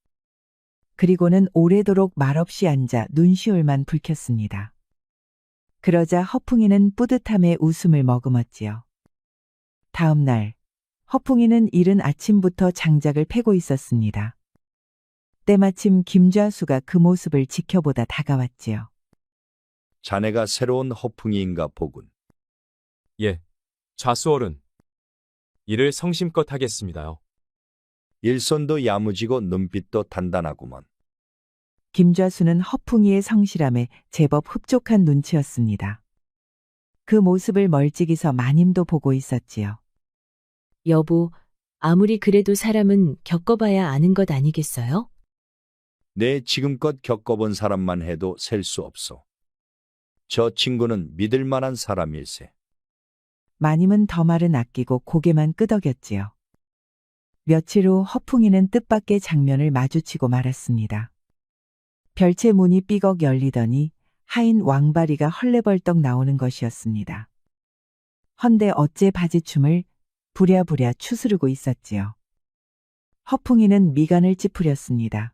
그리고는 오래도록 말없이 앉아 눈시울만 붉혔습니다. 그러자 허풍이는 뿌듯함에 웃음을 머금었지요. 다음 날 허풍이는 이른 아침부터 장작을 패고 있었습니다. 때마침 김좌수가 그 모습을 지켜보다 다가왔지요. 자네가 새로운 허풍이인가 보군. 예, 좌수어른. 일을 성심껏 하겠습니다요. 일손도 야무지고 눈빛도 단단하구먼. 김좌수는 허풍이의 성실함에 제법 흡족한 눈치였습니다. 그 모습을 멀찍이서 마님도 보고 있었지요. 여보, 아무리 그래도 사람은 겪어봐야 아는 것 아니겠어요? 내 지금껏 겪어본 사람만 해도 셀 수 없어. 저 친구는 믿을 만한 사람일세. 마님은 더 말은 아끼고 고개만 끄덕였지요. 며칠 후 허풍이는 뜻밖의 장면을 마주치고 말았습니다. 별채 문이 삐걱 열리더니 하인 왕바리가 헐레벌떡 나오는 것이었습니다. 헌데 어째 바지춤을 부랴부랴 추스르고 있었지요. 허풍이는 미간을 찌푸렸습니다.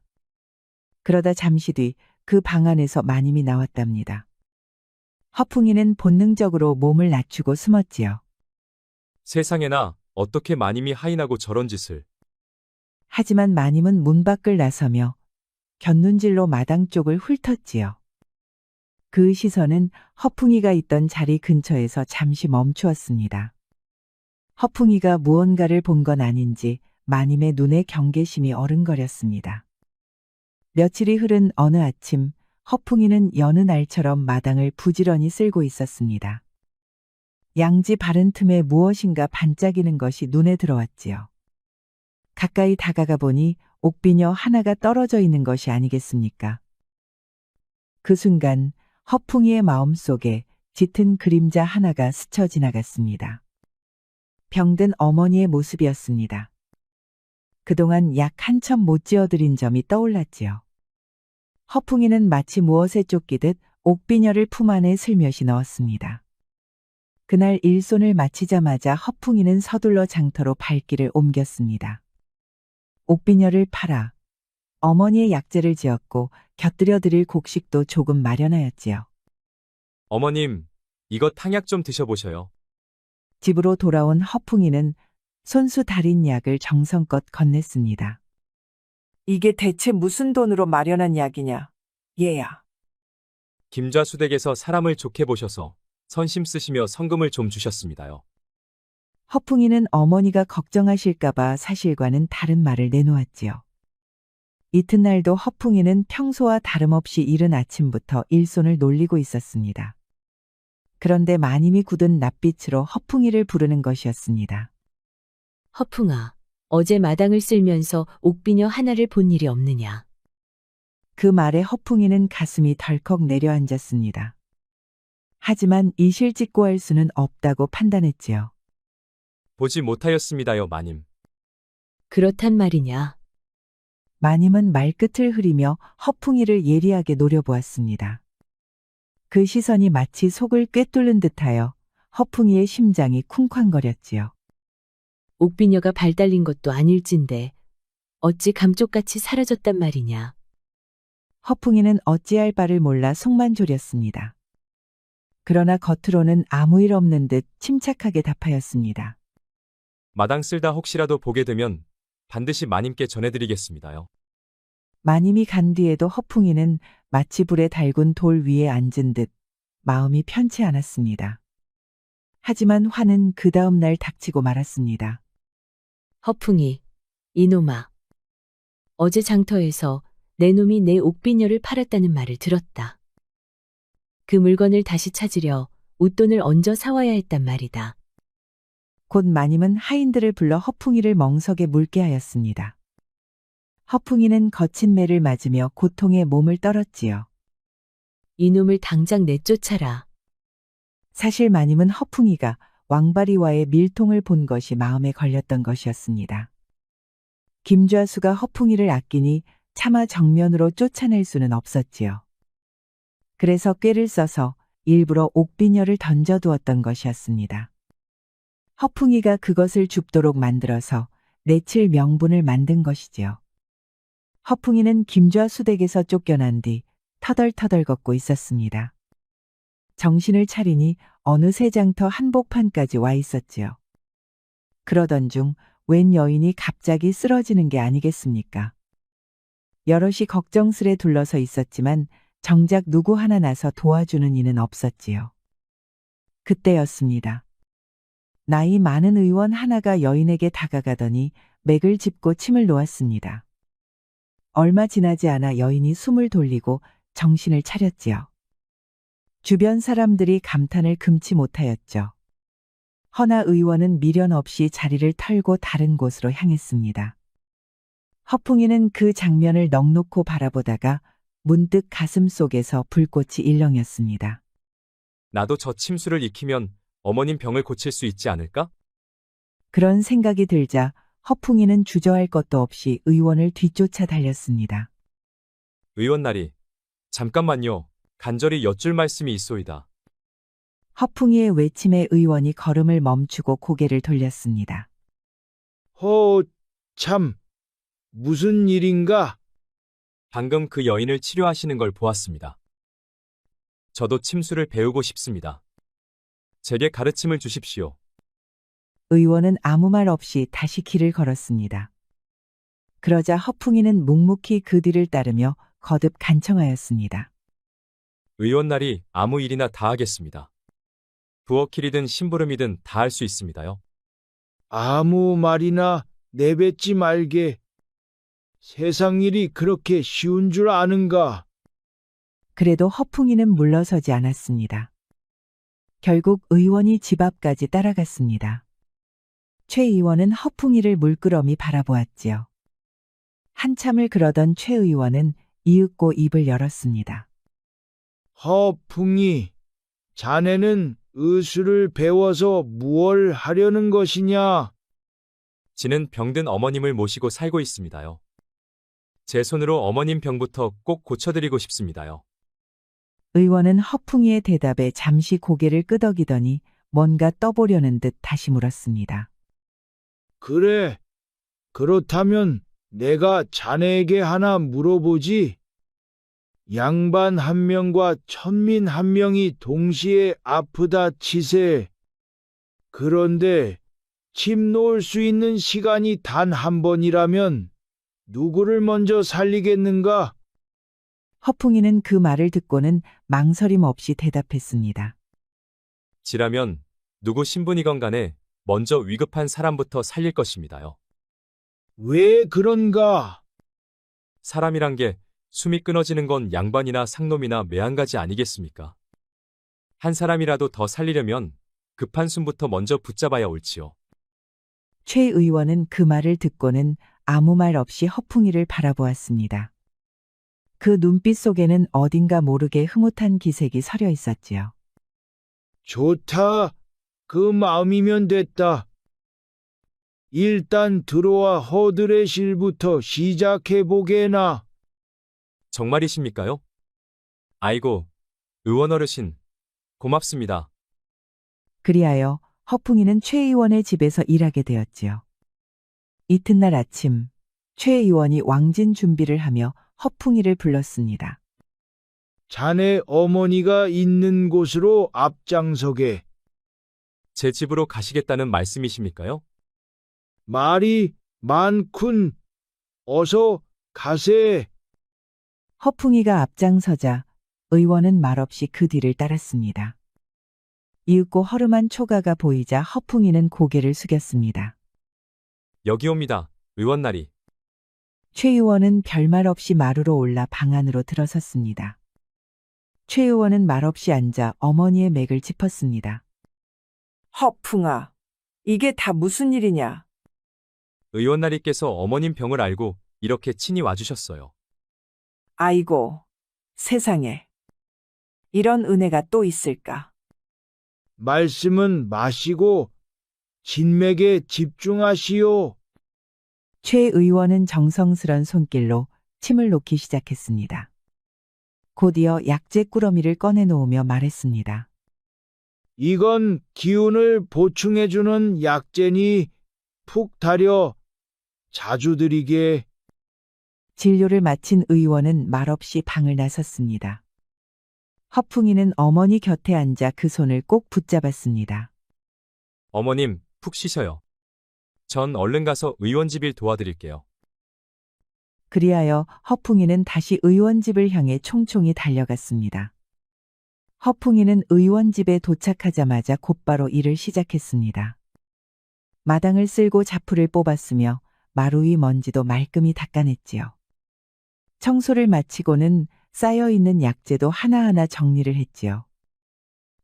그러다 잠시 뒤 그 방 안에서 마님이 나왔답니다. 허풍이는 본능적으로 몸을 낮추고 숨었지요. 세상에나 어떻게 마님이 하인하고 저런 짓을. 하지만 마님은 문 밖을 나서며 곁눈질로 마당 쪽을 훑었지요. 그 시선은 허풍이가 있던 자리 근처에서 잠시 멈추었습니다. 허풍이가 무언가를 본 건 아닌지 마님의 눈에 경계심이 어른거렸습니다. 며칠이 흐른 어느 아침, 허풍이는 여느 날처럼 마당을 부지런히 쓸고 있었습니다. 양지 바른 틈에 무엇인가 반짝이는 것이 눈에 들어왔지요. 가까이 다가가 보니 옥비녀 하나가 떨어져 있는 것이 아니겠습니까? 그 순간 허풍이의 마음속에 짙은 그림자 하나가 스쳐 지나갔습니다. 병든 어머니의 모습이었습니다. 그동안 약 한참 못 지어드린 점이 떠올랐지요. 허풍이는 마치 무엇에 쫓기듯 옥비녀를 품 안에 슬며시 넣었습니다. 그날 일손을 마치자마자 허풍이는 서둘러 장터로 발길을 옮겼습니다. 옥비녀를 팔아 어머니의 약재를 지었고 곁들여 드릴 곡식도 조금 마련하였지요. 어머님, 이거 탕약 좀 드셔보셔요. 집으로 돌아온 허풍이는 손수 달인 약을 정성껏 건넸습니다. 이게 대체 무슨 돈으로 마련한 약이냐? 얘야. 김좌수 댁에서 사람을 좋게 보셔서 선심 쓰시며 성금을 좀 주셨습니다요. 허풍이는 어머니가 걱정하실까봐 사실과는 다른 말을 내놓았지요. 이튿날도 허풍이는 평소와 다름없이 이른 아침부터 일손을 놀리고 있었습니다. 그런데 마님이 굳은 낯빛으로 허풍이를 부르는 것이었습니다. 허풍아, 어제 마당을 쓸면서 옥비녀 하나를 본 일이 없느냐? 그 말에 허풍이는 가슴이 덜컥 내려앉았습니다. 하지만 이실직고할 수는 없다고 판단했지요. 보지 못하였습니다요, 마님. 그렇단 말이냐? 마님은 말끝을 흐리며 허풍이를 예리하게 노려보았습니다. 그 시선이 마치 속을 꿰뚫는 듯하여 허풍이의 심장이 쿵쾅거렸지요. 옥비녀가 발달린 것도 아닐진데 어찌 감쪽같이 사라졌단 말이냐? 허풍이는 어찌할 바를 몰라 속만 졸였습니다. 그러나 겉으로는 아무 일 없는 듯 침착하게 답하였습니다. 마당 쓸다 혹시라도 보게 되면 반드시 마님께 전해드리겠습니다요. 마님이 간 뒤에도 허풍이는 마치 불에 달군 돌 위에 앉은 듯 마음이 편치 않았습니다. 하지만 화는 그 다음 날 닥치고 말았습니다. 허풍이, 이놈아. 어제 장터에서 내 놈이 내 옥비녀를 팔았다는 말을 들었다. 그 물건을 다시 찾으려 웃돈을 얹어 사와야 했단 말이다. 곧 마님은 하인들을 불러 허풍이를 멍석에 물게 하였습니다. 허풍이는 거친 매를 맞으며 고통에 몸을 떨었지요. 이놈을 당장 내쫓아라. 사실 마님은 허풍이가 왕바리와의 밀통을 본 것이 마음에 걸렸던 것이었습니다. 김좌수가 허풍이를 아끼니 차마 정면으로 쫓아낼 수는 없었지요. 그래서 꾀를 써서 일부러 옥비녀를 던져두었던 것이었습니다. 허풍이가 그것을 줍도록 만들어서 내칠 명분을 만든 것이지요. 허풍이는 김좌수 댁에서 쫓겨난 뒤 터덜터덜 걷고 있었습니다. 정신을 차리니 어느새 장터 한복판까지 와 있었지요. 그러던 중 웬 여인이 갑자기 쓰러지는 게 아니겠습니까? 여럿이 걱정스레 둘러서 있었지만 정작 누구 하나 나서 도와주는 이는 없었지요. 그때였습니다. 나이 많은 의원 하나가 여인에게 다가가더니 맥을 짚고 침을 놓았습니다. 얼마 지나지 않아 여인이 숨을 돌리고 정신을 차렸지요. 주변 사람들이 감탄을 금치 못하였죠. 허나 의원은 미련 없이 자리를 털고 다른 곳으로 향했습니다. 허풍이는 그 장면을 넋놓고 바라보다가 문득 가슴 속에서 불꽃이 일렁였습니다. 나도 저 침수를 익히면 어머님 병을 고칠 수 있지 않을까? 그런 생각이 들자 허풍이는 주저할 것도 없이 의원을 뒤쫓아 달렸습니다. 의원나리, 잠깐만요. 간절히 여쭐 말씀이 있소이다. 허풍이의 외침에 의원이 걸음을 멈추고 고개를 돌렸습니다. 참, 무슨 일인가? 방금 그 여인을 치료하시는 걸 보았습니다. 저도 침수를 배우고 싶습니다. 제게 가르침을 주십시오. 의원은 아무 말 없이 다시 길을 걸었습니다. 그러자 허풍이는 묵묵히 그 뒤를 따르며 거듭 간청하였습니다. 의원날이 아무 일이나 다 하겠습니다. 부엌일이든 심부름이든 다 할 수 있습니다요. 아무 말이나 내뱉지 말게. 세상 일이 그렇게 쉬운 줄 아는가? 그래도 허풍이는 물러서지 않았습니다. 결국 의원이 집 앞까지 따라갔습니다. 최 의원은 허풍이를 물끄러미 바라보았지요. 한참을 그러던 최 의원은 이윽고 입을 열었습니다. 허풍이, 자네는 의술을 배워서 무얼 하려는 것이냐? 지는 병든 어머님을 모시고 살고 있습니다요. 제 손으로 어머님 병부터 꼭 고쳐드리고 싶습니다요. 의원은 허풍이의 대답에 잠시 고개를 끄덕이더니 뭔가 떠보려는 듯 다시 물었습니다. 그래, 그렇다면 내가 자네에게 하나 물어보지. 양반 한 명과 천민 한 명이 동시에 아프다 치세. 그런데 침 놓을 수 있는 시간이 단 한 번이라면 누구를 먼저 살리겠는가? 허풍이는 그 말을 듣고는 망설임 없이 대답했습니다. 지라면 누구 신분이건 간에 먼저 위급한 사람부터 살릴 것입니다요. 왜 그런가? 사람이란 게 숨이 끊어지는 건 양반이나 상놈이나 매한가지 아니겠습니까? 한 사람이라도 더 살리려면 급한 숨부터 먼저 붙잡아야 옳지요. 최 의원은 그 말을 듣고는 아무 말 없이 허풍이를 바라보았습니다. 그 눈빛 속에는 어딘가 모르게 흐뭇한 기색이 서려 있었지요. 좋다. 그 마음이면 됐다. 일단 들어와 허드레실부터 시작해보게나. 정말이십니까요? 아이고, 의원 어르신, 고맙습니다. 그리하여 허풍이는 최 의원의 집에서 일하게 되었지요. 이튿날 아침, 최 의원이 왕진 준비를 하며 허풍이를 불렀습니다. 자네 어머니가 있는 곳으로 앞장서게. 제 집으로 가시겠다는 말씀이십니까요? 말이 많군. 어서 가세. 허풍이가 앞장서자 의원은 말없이 그 뒤를 따랐습니다. 이윽고 허름한 초가가 보이자 허풍이는 고개를 숙였습니다. 여기 옵니다, 의원나리. 최 의원은 별말 없이 마루로 올라 방 안으로 들어섰습니다. 최 의원은 말없이 앉아 어머니의 맥을 짚었습니다. 허풍아, 이게 다 무슨 일이냐? 의원나리께서 어머님 병을 알고 이렇게 친히 와주셨어요. 아이고, 세상에. 이런 은혜가 또 있을까? 말씀은 마시고 진맥에 집중하시오. 최 의원은 정성스런 손길로 침을 놓기 시작했습니다. 곧이어 약재 꾸러미를 꺼내놓으며 말했습니다. 이건 기운을 보충해주는 약재니 푹 다려 자주 드리게. 진료를 마친 의원은 말없이 방을 나섰습니다. 허풍이는 어머니 곁에 앉아 그 손을 꼭 붙잡았습니다. 어머님, 푹 쉬셔요. 전 얼른 가서 의원 집일 도와드릴게요. 그리하여 허풍이는 다시 의원 집을 향해 총총히 달려갔습니다. 허풍이는 의원 집에 도착하자마자 곧바로 일을 시작했습니다. 마당을 쓸고 자풀을 뽑았으며 마루 위 먼지도 말끔히 닦아냈지요. 청소를 마치고는 쌓여있는 약재도 하나하나 정리를 했지요.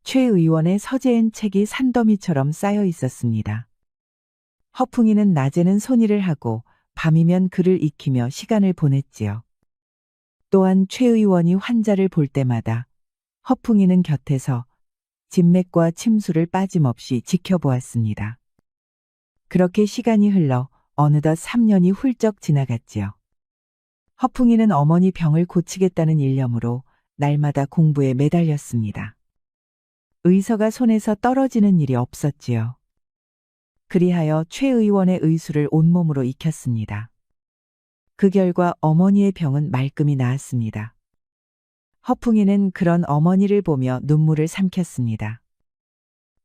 최 의원의 서재엔 책이 산더미처럼 쌓여 있었습니다. 허풍이는 낮에는 손일을 하고 밤이면 글을 익히며 시간을 보냈지요. 또한 최 의원이 환자를 볼 때마다 허풍이는 곁에서 진맥과 침수를 빠짐없이 지켜보았습니다. 그렇게 시간이 흘러 어느덧 3년이 훌쩍 지나갔지요. 허풍이는 어머니 병을 고치겠다는 일념으로 날마다 공부에 매달렸습니다. 의서가 손에서 떨어지는 일이 없었지요. 그리하여 최 의원의 의술을 온몸으로 익혔습니다. 그 결과 어머니의 병은 말끔히 나았습니다. 허풍이는 그런 어머니를 보며 눈물을 삼켰습니다.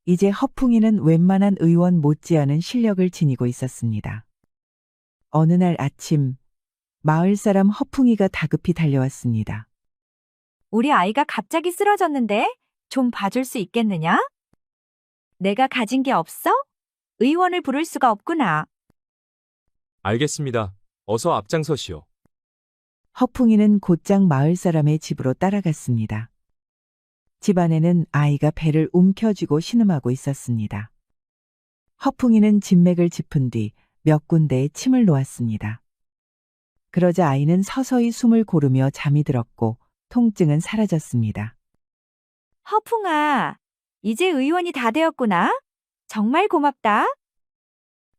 이제 허풍이는 웬만한 의원 못지않은 실력을 지니고 있었습니다. 어느 날 아침, 마을 사람 허풍이가 다급히 달려왔습니다. 우리 아이가 갑자기 쓰러졌는데 좀 봐줄 수 있겠느냐? 내가 가진 게 없어? 의원을 부를 수가 없구나. 알겠습니다. 어서 앞장서시오. 허풍이는 곧장 마을 사람의 집으로 따라갔습니다. 집 안에는 아이가 배를 움켜쥐고 신음하고 있었습니다. 허풍이는 진맥을 짚은 뒤 몇 군데에 침을 놓았습니다. 그러자 아이는 서서히 숨을 고르며 잠이 들었고 통증은 사라졌습니다. 허풍아, 이제 의원이 다 되었구나. 정말 고맙다.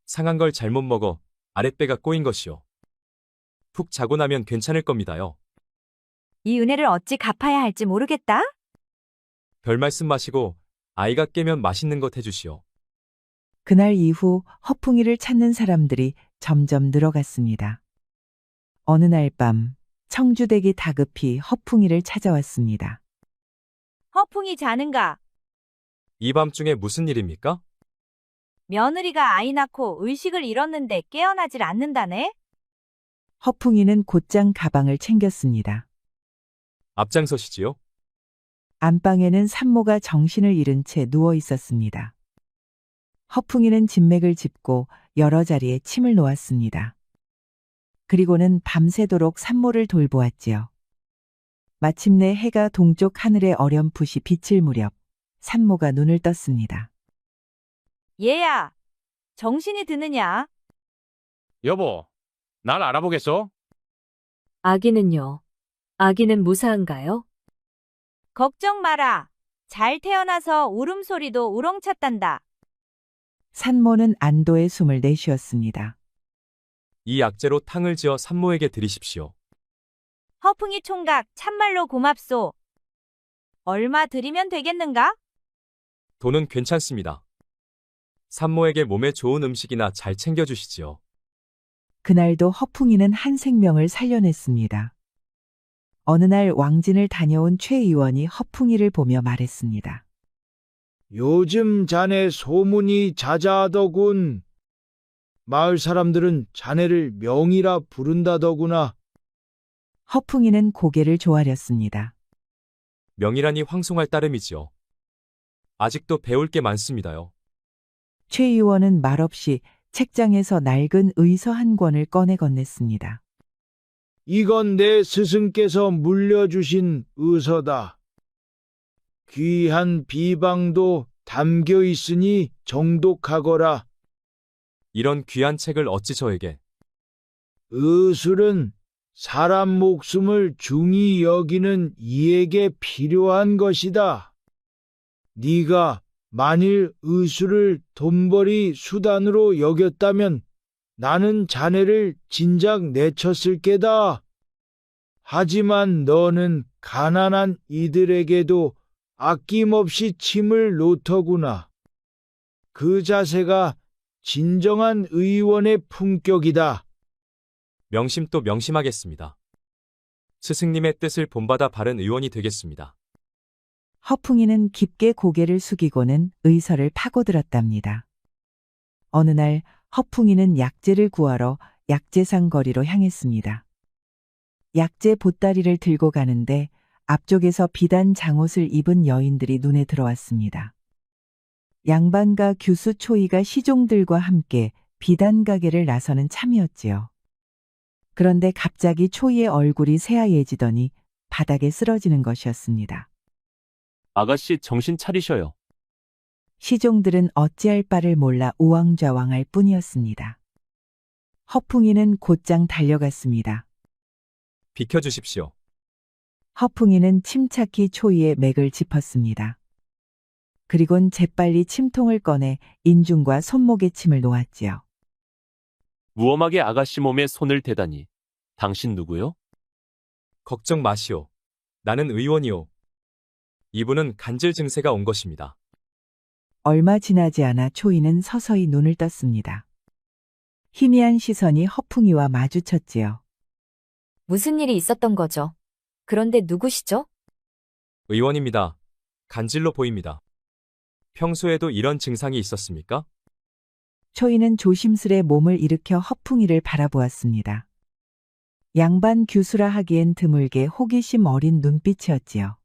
상한 걸 잘못 먹어 아랫배가 꼬인 것이오. 푹 자고 나면 괜찮을 겁니다요. 이 은혜를 어찌 갚아야 할지 모르겠다. 별 말씀 마시고 아이가 깨면 맛있는 것 해주시오. 그날 이후 허풍이를 찾는 사람들이 점점 늘어갔습니다. 어느 날 밤 청주댁이 다급히 허풍이를 찾아왔습니다. 허풍이 자는가? 이 밤중에 무슨 일입니까? 며느리가 아이 낳고 의식을 잃었는데 깨어나질 않는다네. 허풍이는 곧장 가방을 챙겼습니다. 앞장서시지요. 안방에는 산모가 정신을 잃은 채 누워 있었습니다. 허풍이는 진맥을 짚고 여러 자리에 침을 놓았습니다. 그리고는 밤새도록 산모를 돌보았지요. 마침내 해가 동쪽 하늘에 어렴풋이 비칠 무렵 산모가 눈을 떴습니다. 얘야, 정신이 드느냐? 여보, 날 알아보겠어? 아기는요? 아기는 무사한가요? 걱정 마라. 잘 태어나서 울음소리도 우렁찼단다. 산모는 안도의 숨을 내쉬었습니다. 이 약재로 탕을 지어 산모에게 드리십시오. 허풍이 총각 참말로 고맙소. 얼마 드리면 되겠는가? 돈은 괜찮습니다. 산모에게 몸에 좋은 음식이나 잘 챙겨주시지요. 그날도 허풍이는 한 생명을 살려냈습니다. 어느 날 왕진을 다녀온 최 의원이 허풍이를 보며 말했습니다. 요즘 자네 소문이 자자하더군. 마을 사람들은 자네를 명이라 부른다더구나. 허풍이는 고개를 조아렸습니다. 명이라니 황송할 따름이지요. 아직도 배울 게 많습니다요. 최 의원은 말없이 책장에서 낡은 의서 한 권을 꺼내 건넸습니다. 이건 내 스승께서 물려주신 의서다. 귀한 비방도 담겨 있으니 정독하거라. 이런 귀한 책을 어찌 저에게? 의술은 사람 목숨을 중히 여기는 이에게 필요한 것이다. 네가 만일 의술을 돈벌이 수단으로 여겼다면 나는 자네를 진작 내쳤을 게다. 하지만 너는 가난한 이들에게도 아낌없이 침을 놓더구나. 그 자세가 진정한 의원의 품격이다. 명심 또 명심하겠습니다. 스승님의 뜻을 본받아 바른 의원이 되겠습니다. 허풍이는 깊게 고개를 숙이고는 의서를 파고들었답니다. 어느 날 허풍이는 약재를 구하러 약재상 거리로 향했습니다. 약재 보따리를 들고 가는데 앞쪽에서 비단 장옷을 입은 여인들이 눈에 들어왔습니다. 양반가 규수 초이가 시종들과 함께 비단 가게를 나서는 참이었지요. 그런데 갑자기 초이의 얼굴이 새하얘지더니 바닥에 쓰러지는 것이었습니다. 아가씨 정신 차리셔요. 시종들은 어찌할 바를 몰라 우왕좌왕할 뿐이었습니다. 허풍이는 곧장 달려갔습니다. 비켜주십시오. 허풍이는 침착히 초이의 맥을 짚었습니다. 그리곤 재빨리 침통을 꺼내 인중과 손목에 침을 놓았지요. 무엄하게 아가씨 몸에 손을 대다니. 당신 누구요? 걱정 마시오. 나는 의원이오. 이분은 간질 증세가 온 것입니다. 얼마 지나지 않아 초이는 서서히 눈을 떴습니다. 희미한 시선이 허풍이와 마주쳤지요. 무슨 일이 있었던 거죠? 그런데 누구시죠? 의원입니다. 간질로 보입니다. 평소에도 이런 증상이 있었습니까? 초이는 조심스레 몸을 일으켜 허풍이를 바라보았습니다. 양반 규수라 하기엔 드물게 호기심 어린 눈빛이었지요.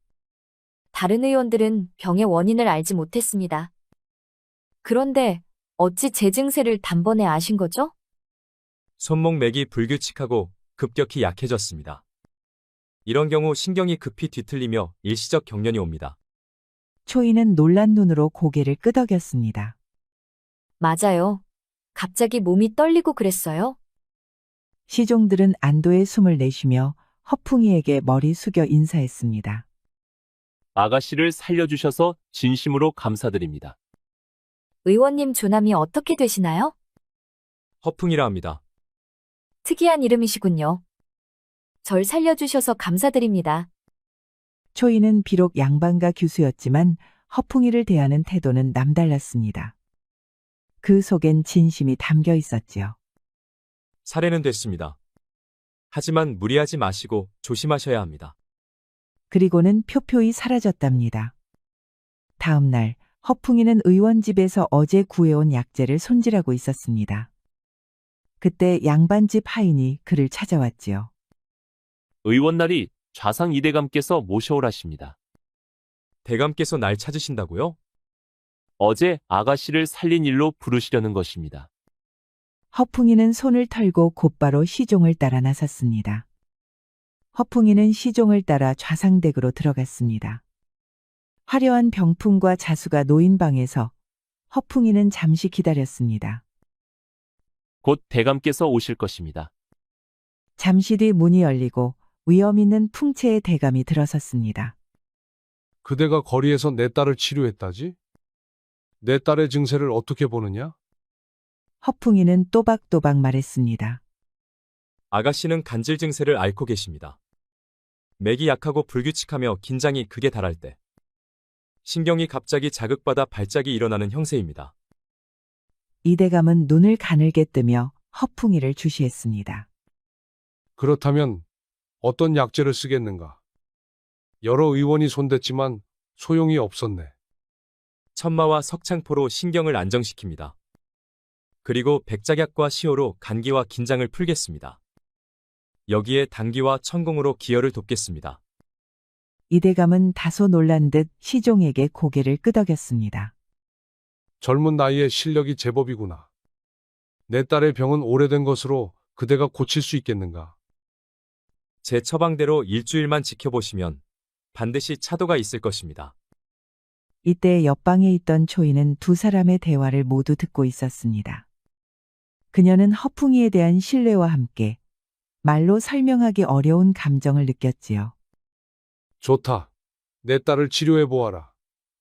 다른 의원들은 병의 원인을 알지 못했습니다. 그런데 어찌 제 증세를 단번에 아신 거죠? 손목 맥이 불규칙하고 급격히 약해졌습니다. 이런 경우 신경이 급히 뒤틀리며 일시적 경련이 옵니다. 초이는 놀란 눈으로 고개를 끄덕였습니다. 맞아요. 갑자기 몸이 떨리고 그랬어요. 시종들은 안도의 숨을 내쉬며 허풍이에게 머리 숙여 인사했습니다. 아가씨를 살려주셔서 진심으로 감사드립니다. 의원님 조남이 어떻게 되시나요? 허풍이라 합니다. 특이한 이름이시군요. 절 살려주셔서 감사드립니다. 초이는 비록 양반가 규수였지만 허풍이를 대하는 태도는 남달랐습니다. 그 속엔 진심이 담겨 있었지요. 살해는 됐습니다. 하지만 무리하지 마시고 조심하셔야 합니다. 그리고는 표표히 사라졌답니다. 다음 날 허풍이는 의원 집에서 어제 구해온 약재를 손질하고 있었습니다. 그때 양반집 하인이 그를 찾아왔지요. 의원날이 좌상 이대감께서 모셔오라십니다. 대감께서 날 찾으신다고요? 어제 아가씨를 살린 일로 부르시려는 것입니다. 허풍이는 손을 털고 곧바로 시종을 따라 나섰습니다. 허풍이는 시종을 따라 좌상댁으로 들어갔습니다. 화려한 병품과 자수가 놓인 방에서 허풍이는 잠시 기다렸습니다. 곧 대감께서 오실 것입니다. 잠시 뒤 문이 열리고 위험 있는 풍채의 대감이 들어섰습니다. 그대가 거리에서 내 딸을 치료했다지? 내 딸의 증세를 어떻게 보느냐? 허풍이는 또박또박 말했습니다. 아가씨는 간질 증세를 앓고 계십니다. 맥이 약하고 불규칙하며 긴장이 극에 달할 때 신경이 갑자기 자극받아 발작이 일어나는 형세입니다. 이 대감은 눈을 가늘게 뜨며 허풍이를 주시했습니다. 그렇다면 어떤 약재를 쓰겠는가? 여러 의원이 손댔지만 소용이 없었네. 천마와 석창포로 신경을 안정시킵니다. 그리고 백작약과 시호로 간기와 긴장을 풀겠습니다. 여기에 당기와 천공으로 기혈을 돕겠습니다. 이 대감은 다소 놀란 듯 시종에게 고개를 끄덕였습니다. 젊은 나이에 실력이 제법이구나. 내 딸의 병은 오래된 것으로 그대가 고칠 수 있겠는가? 제 처방대로 일주일만 지켜보시면 반드시 차도가 있을 것입니다. 이때 옆방에 있던 초이는 두 사람의 대화를 모두 듣고 있었습니다. 그녀는 허풍이에 대한 신뢰와 함께 말로 설명하기 어려운 감정을 느꼈지요. 좋다. 내 딸을 치료해 보아라.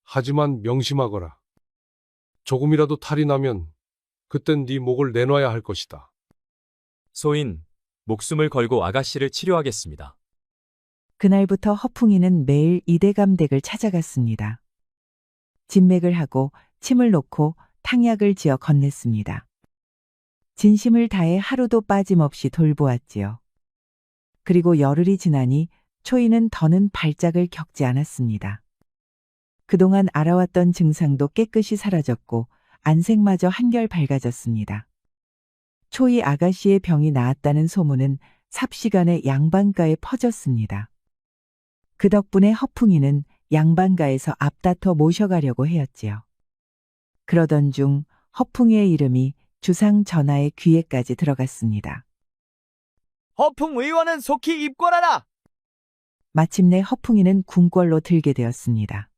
하지만 명심하거라. 조금이라도 탈이 나면 그땐 네 목을 내놔야 할 것이다. 소인, 목숨을 걸고 아가씨를 치료하겠습니다. 그날부터 허풍이는 매일 이대감 댁을 찾아갔습니다. 진맥을 하고 침을 놓고 탕약을 지어 건넸습니다. 진심을 다해 하루도 빠짐없이 돌보았지요. 그리고 열흘이 지나니 초이는 더는 발작을 겪지 않았습니다. 그동안 알아왔던 증상도 깨끗이 사라졌고 안색마저 한결 밝아졌습니다. 초이 아가씨의 병이 나았다는 소문은 삽시간에 양반가에 퍼졌습니다. 그 덕분에 허풍이는 양반가에서 앞다퉈 모셔가려고 하였지요. 그러던 중 허풍이의 이름이 주상 전하의 귀에까지 들어갔습니다. 허풍 의원은 속히 입궐하라! 마침내 허풍이는 궁궐로 들게 되었습니다.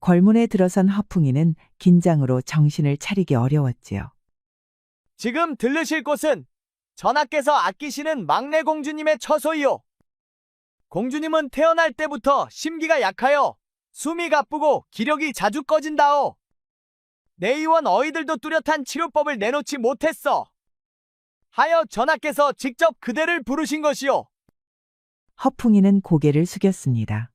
궐문에 들어선 허풍이는 긴장으로 정신을 차리기 어려웠지요. 지금 들르실 곳은 전하께서 아끼시는 막내 공주님의 처소이요. 공주님은 태어날 때부터 심기가 약하여 숨이 가쁘고 기력이 자주 꺼진다오. 내의원 어이들도 뚜렷한 치료법을 내놓지 못했어. 하여 전하께서 직접 그대를 부르신 것이요. 허풍이는 고개를 숙였습니다.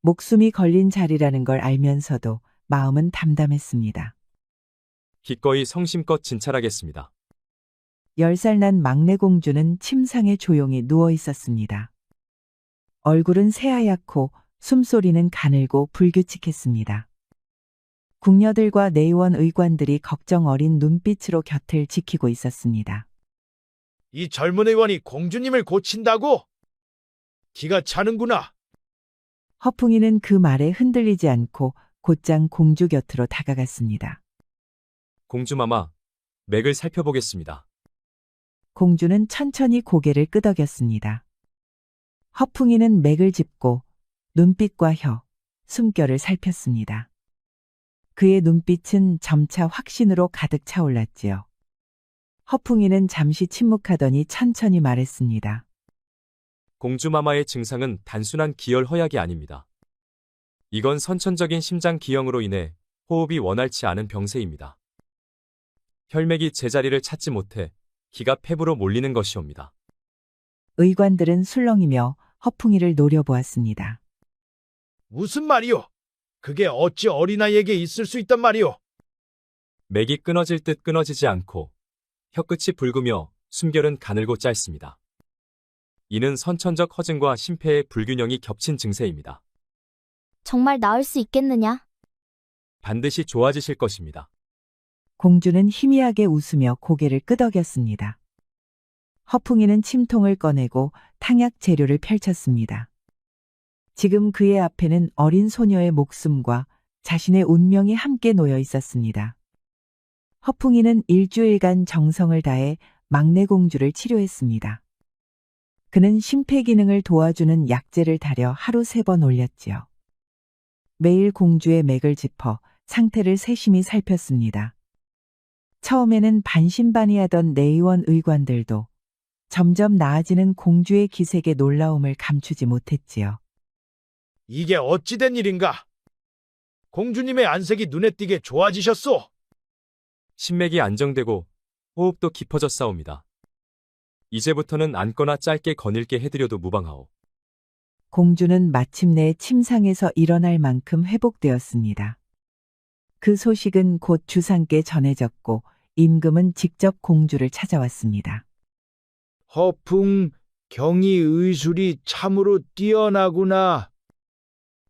목숨이 걸린 자리라는 걸 알면서도 마음은 담담했습니다. 기꺼이 성심껏 진찰하겠습니다. 10살 난 막내 공주는 침상에 조용히 누워 있었습니다. 얼굴은 새하얗고 숨소리는 가늘고 불규칙했습니다. 궁녀들과 내의원 의관들이 걱정 어린 눈빛으로 곁을 지키고 있었습니다. 이 젊은 의원이 공주님을 고친다고? 기가 차는구나. 허풍이는 그 말에 흔들리지 않고 곧장 공주 곁으로 다가갔습니다. 공주마마, 맥을 살펴보겠습니다. 공주는 천천히 고개를 끄덕였습니다. 허풍이는 맥을 짚고 눈빛과 혀, 숨결을 살폈습니다. 그의 눈빛은 점차 확신으로 가득 차올랐지요. 허풍이는 잠시 침묵하더니 천천히 말했습니다. 공주마마의 증상은 단순한 기혈 허약이 아닙니다. 이건 선천적인 심장 기형으로 인해 호흡이 원활치 않은 병세입니다. 혈맥이 제자리를 찾지 못해 기가 폐부로 몰리는 것이옵니다. 의관들은 술렁이며 허풍이를 노려보았습니다. 무슨 말이오? 그게 어찌 어린아이에게 있을 수 있단 말이오? 맥이 끊어질 듯 끊어지지 않고 혀끝이 붉으며 숨결은 가늘고 짧습니다. 이는 선천적 허증과 심폐의 불균형이 겹친 증세입니다. 정말 나을 수 있겠느냐? 반드시 좋아지실 것입니다. 공주는 희미하게 웃으며 고개를 끄덕였습니다. 허풍이는 침통을 꺼내고 탕약 재료를 펼쳤습니다. 지금 그의 앞에는 어린 소녀의 목숨과 자신의 운명이 함께 놓여 있었습니다. 허풍이는 일주일간 정성을 다해 막내 공주를 치료했습니다. 그는 심폐기능을 도와주는 약재를 달여 하루 3번 올렸지요. 매일 공주의 맥을 짚어 상태를 세심히 살폈습니다. 처음에는 반신반의하던 내의원 의관들도 점점 나아지는 공주의 기색에 놀라움을 감추지 못했지요. 이게 어찌된 일인가? 공주님의 안색이 눈에 띄게 좋아지셨소. 심맥이 안정되고 호흡도 깊어졌사옵니다. 이제부터는 앉거나 짧게 거닐게 해드려도 무방하오. 공주는 마침내 침상에서 일어날 만큼 회복되었습니다. 그 소식은 곧 주상께 전해졌고 임금은 직접 공주를 찾아왔습니다. 허풍, 경이 의술이 참으로 뛰어나구나.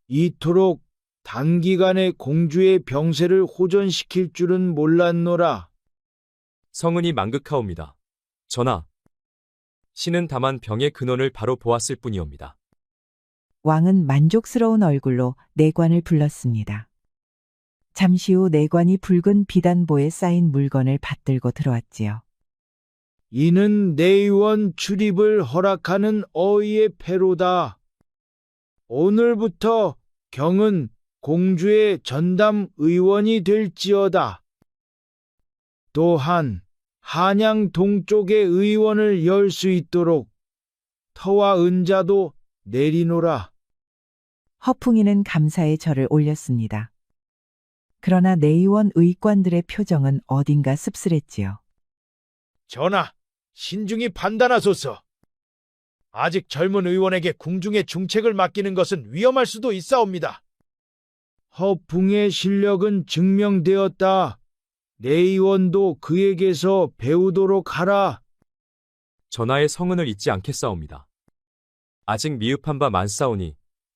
이토록 단기간에 공주의 병세를 호전시킬 줄은 몰랐노라. 성은이 망극하옵니다. 전하, 신은 다만 병의 근원을 바로 보았을 뿐이옵니다. 왕은 만족스러운 얼굴로 내관을 불렀습니다. 잠시 후 내관이 붉은 비단보에 쌓인 물건을 받들고 들어왔지요. 이는 내의원 출입을 허락하는 어이의 패로다. 오늘부터 경은 공주의 전담 의원이 될지어다. 또한 한양 동쪽의 의원을 열 수 있도록 터와 은자도 내리노라. 허풍이는 감사의 절을 올렸습니다. 그러나 내의원 의관들의 표정은 어딘가 씁쓸했지요. 전하, 신중히 판단하소서. 아직 젊은 의원에게 궁중의 중책을 맡기는 것은 위험할 수도 있사옵니다. 허풍의 실력은 증명되었다. 내의원도 그에게서 배우도록 하라. 전하의 성은을 잊지 않겠사옵니다. 아직 미흡한 바 많사오니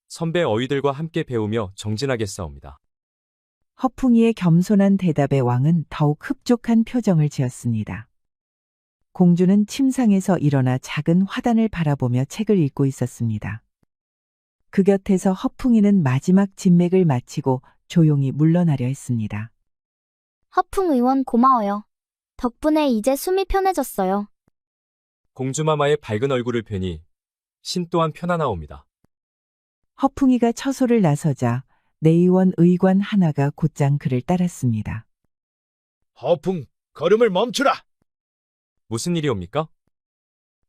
선배 어휘들과 함께 배우며 정진하겠사옵니다. 허풍이의 겸손한 대답에 왕은 더욱 흡족한 표정을 지었습니다. 공주는 침상에서 일어나 작은 화단을 바라보며 책을 읽고 있었습니다. 그 곁에서 허풍이는 마지막 진맥을 마치고 조용히 물러나려 했습니다. 허풍 의원 고마워요. 덕분에 이제 숨이 편해졌어요. 공주마마의 밝은 얼굴을 뵈니 신 또한 편안하옵니다. 허풍이가 처소를 나서자 내의원 의관 하나가 곧장 그를 따랐습니다. 허풍, 걸음을 멈추라. 무슨 일이옵니까?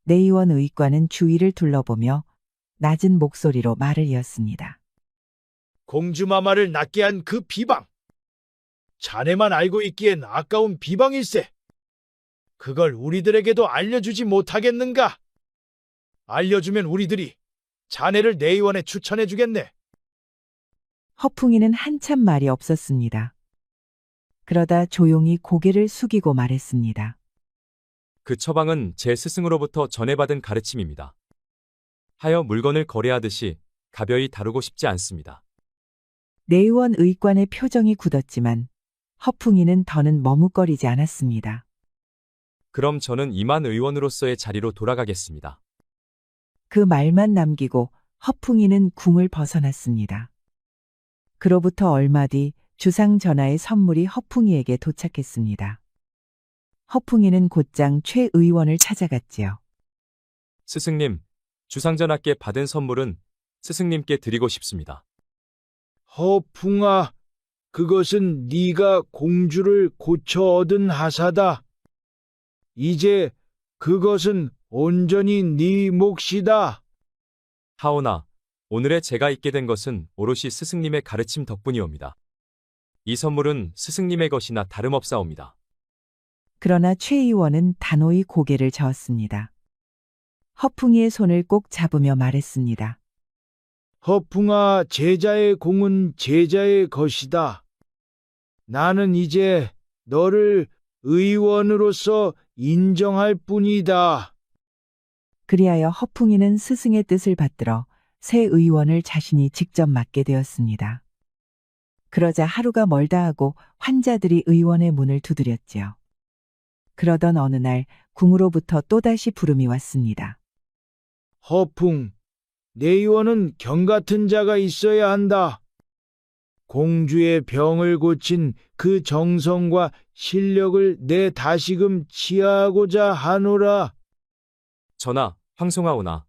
내의원 의관은 주위를 둘러보며 낮은 목소리로 말을 이었습니다. 공주마마를 낫게 한 그 비방. 자네만 알고 있기엔 아까운 비방일세. 그걸 우리들에게도 알려주지 못하겠는가? 알려주면 우리들이 자네를 내의원에 추천해주겠네. 허풍이는 한참 말이 없었습니다. 그러다 조용히 고개를 숙이고 말했습니다. 그 처방은 제 스승으로부터 전해받은 가르침입니다. 하여 물건을 거래하듯이 가벼이 다루고 싶지 않습니다. 내의원 의관의 표정이 굳었지만 허풍이는 더는 머뭇거리지 않았습니다. 그럼 저는 이만 의원으로서의 자리로 돌아가겠습니다. 그 말만 남기고 허풍이는 궁을 벗어났습니다. 그로부터 얼마 뒤 주상 전하의 선물이 허풍이에게 도착했습니다. 허풍이는 곧장 최 의원을 찾아갔지요. 스승님, 주상전하께 받은 선물은 스승님께 드리고 싶습니다. 허풍아, 그것은 네가 공주를 고쳐 얻은 하사다. 이제 그것은 온전히 네 몫이다. 하오나, 오늘의 제가 있게 된 것은 오롯이 스승님의 가르침 덕분이옵니다. 이 선물은 스승님의 것이나 다름없사옵니다. 그러나 최 의원은 단호히 고개를 저었습니다. 허풍이의 손을 꼭 잡으며 말했습니다. 허풍아, 제자의 공은 제자의 것이다. 나는 이제 너를 의원으로서 인정할 뿐이다. 그리하여 허풍이는 스승의 뜻을 받들어 새 의원을 자신이 직접 맡게 되었습니다. 그러자 하루가 멀다 하고 환자들이 의원의 문을 두드렸지요. 그러던 어느 날 궁으로부터 또다시 부름이 왔습니다. 허풍, 내의원은 경 같은 자가 있어야 한다. 공주의 병을 고친 그 정성과 실력을 내 다시금 치하하고자 하노라. 전하, 황송하오나,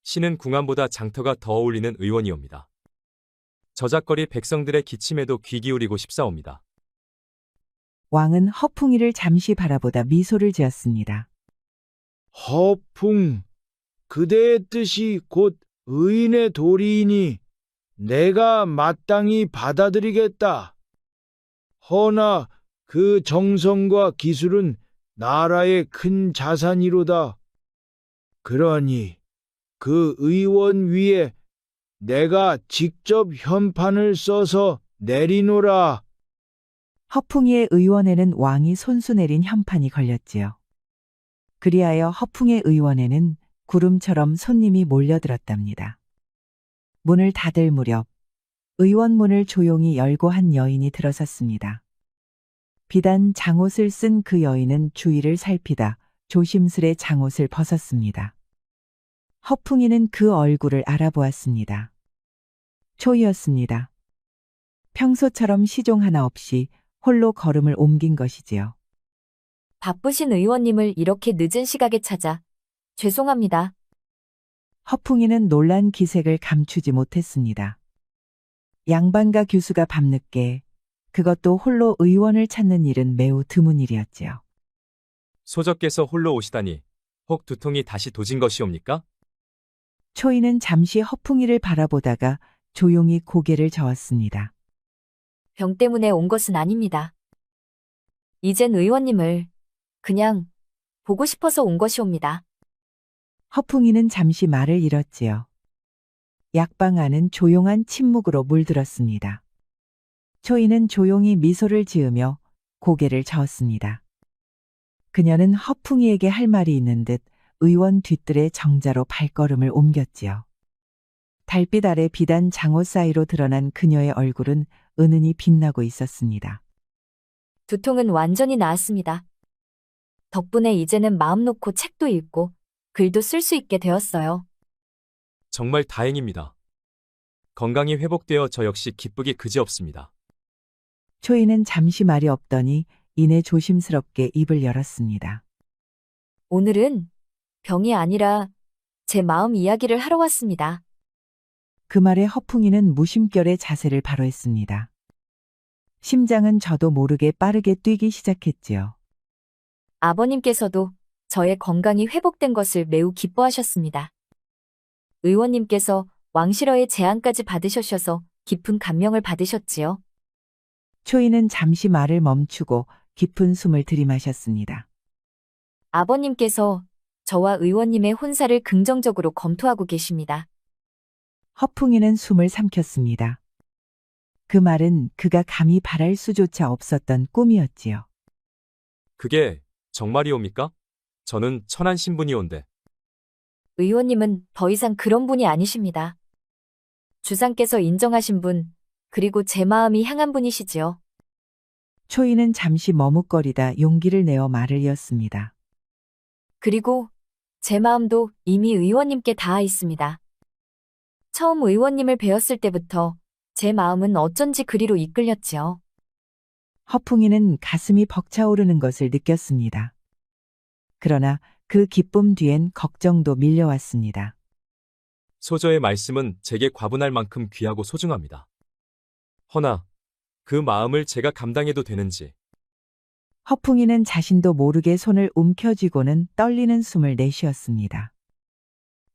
신은 궁안보다 장터가 더 어울리는 의원이옵니다. 저작거리 백성들의 기침에도 귀 기울이고 싶사옵니다. 왕은 허풍이를 잠시 바라보다 미소를 지었습니다. 허풍, 그대의 뜻이 곧 의인의 도리이니 내가 마땅히 받아들이겠다. 허나 그 정성과 기술은 나라의 큰 자산이로다. 그러니 그 의원 위에 내가 직접 현판을 써서 내리노라. 허풍이의 의원에는 왕이 손수 내린 현판이 걸렸지요. 그리하여 허풍의 의원에는 구름처럼 손님이 몰려들었답니다. 문을 닫을 무렵 의원 문을 조용히 열고 한 여인이 들어섰습니다. 비단 장옷을 쓴 그 여인은 주위를 살피다 조심스레 장옷을 벗었습니다. 허풍이는 그 얼굴을 알아보았습니다. 초이였습니다. 평소처럼 시종 하나 없이 홀로 걸음을 옮긴 것이지요. 바쁘신 의원님을 이렇게 늦은 시각에 찾아 죄송합니다. 허풍이는 놀란 기색을 감추지 못했습니다. 양반가 교수가 밤늦게 그것도 홀로 의원을 찾는 일은 매우 드문 일이었지요. 소적께서 홀로 오시다니 혹 두통이 다시 도진 것이옵니까? 초이는 잠시 허풍이를 바라보다가 조용히 고개를 저었습니다. 병 때문에 온 것은 아닙니다. 이젠 의원님을 그냥 보고 싶어서 온 것이옵니다. 허풍이는 잠시 말을 잃었지요. 약방 안은 조용한 침묵으로 물들었습니다. 초이는 조용히 미소를 지으며 고개를 저었습니다. 그녀는 허풍이에게 할 말이 있는 듯 의원 뒤뜰의 정자로 발걸음을 옮겼지요. 달빛 아래 비단 장옷 사이로 드러난 그녀의 얼굴은 은은히 빛나고 있었습니다. 두통은 완전히 나았습니다. 덕분에 이제는 마음 놓고 책도 읽고 글도 쓸 수 있게 되었어요. 정말 다행입니다. 건강이 회복되어 저 역시 기쁘기 그지없습니다. 초이는 잠시 말이 없더니 이내 조심스럽게 입을 열었습니다. 오늘은 병이 아니라 제 마음 이야기를 하러 왔습니다. 그 말에 허풍이는 무심결에 자세를 바로 했습니다. 심장은 저도 모르게 빠르게 뛰기 시작했지요. 아버님께서도 저의 건강이 회복된 것을 매우 기뻐하셨습니다. 의원님께서 왕실어의 제안까지 받으셔서 깊은 감명을 받으셨지요. 초이는 잠시 말을 멈추고 깊은 숨을 들이마셨습니다. 아버님께서 저와 의원님의 혼사를 긍정적으로 검토하고 계십니다. 허풍이는 숨을 삼켰습니다. 그 말은 그가 감히 바랄 수조차 없었던 꿈이었지요. 그게 정말이옵니까? 저는 천한 신분이온데. 의원님은 더 이상 그런 분이 아니십니다. 주상께서 인정하신 분, 그리고 제 마음이 향한 분이시지요. 초이는 잠시 머뭇거리다 용기를 내어 말을 이었습니다. 그리고 제 마음도 이미 의원님께 닿아 있습니다. 처음 의원님을 뵈었을 때부터 제 마음은 어쩐지 그리로 이끌렸지요. 허풍이는 가슴이 벅차오르는 것을 느꼈습니다. 그러나 그 기쁨 뒤엔 걱정도 밀려왔습니다. 소저의 말씀은 제게 과분할 만큼 귀하고 소중합니다. 허나 그 마음을 제가 감당해도 되는지. 허풍이는 자신도 모르게 손을 움켜쥐고는 떨리는 숨을 내쉬었습니다.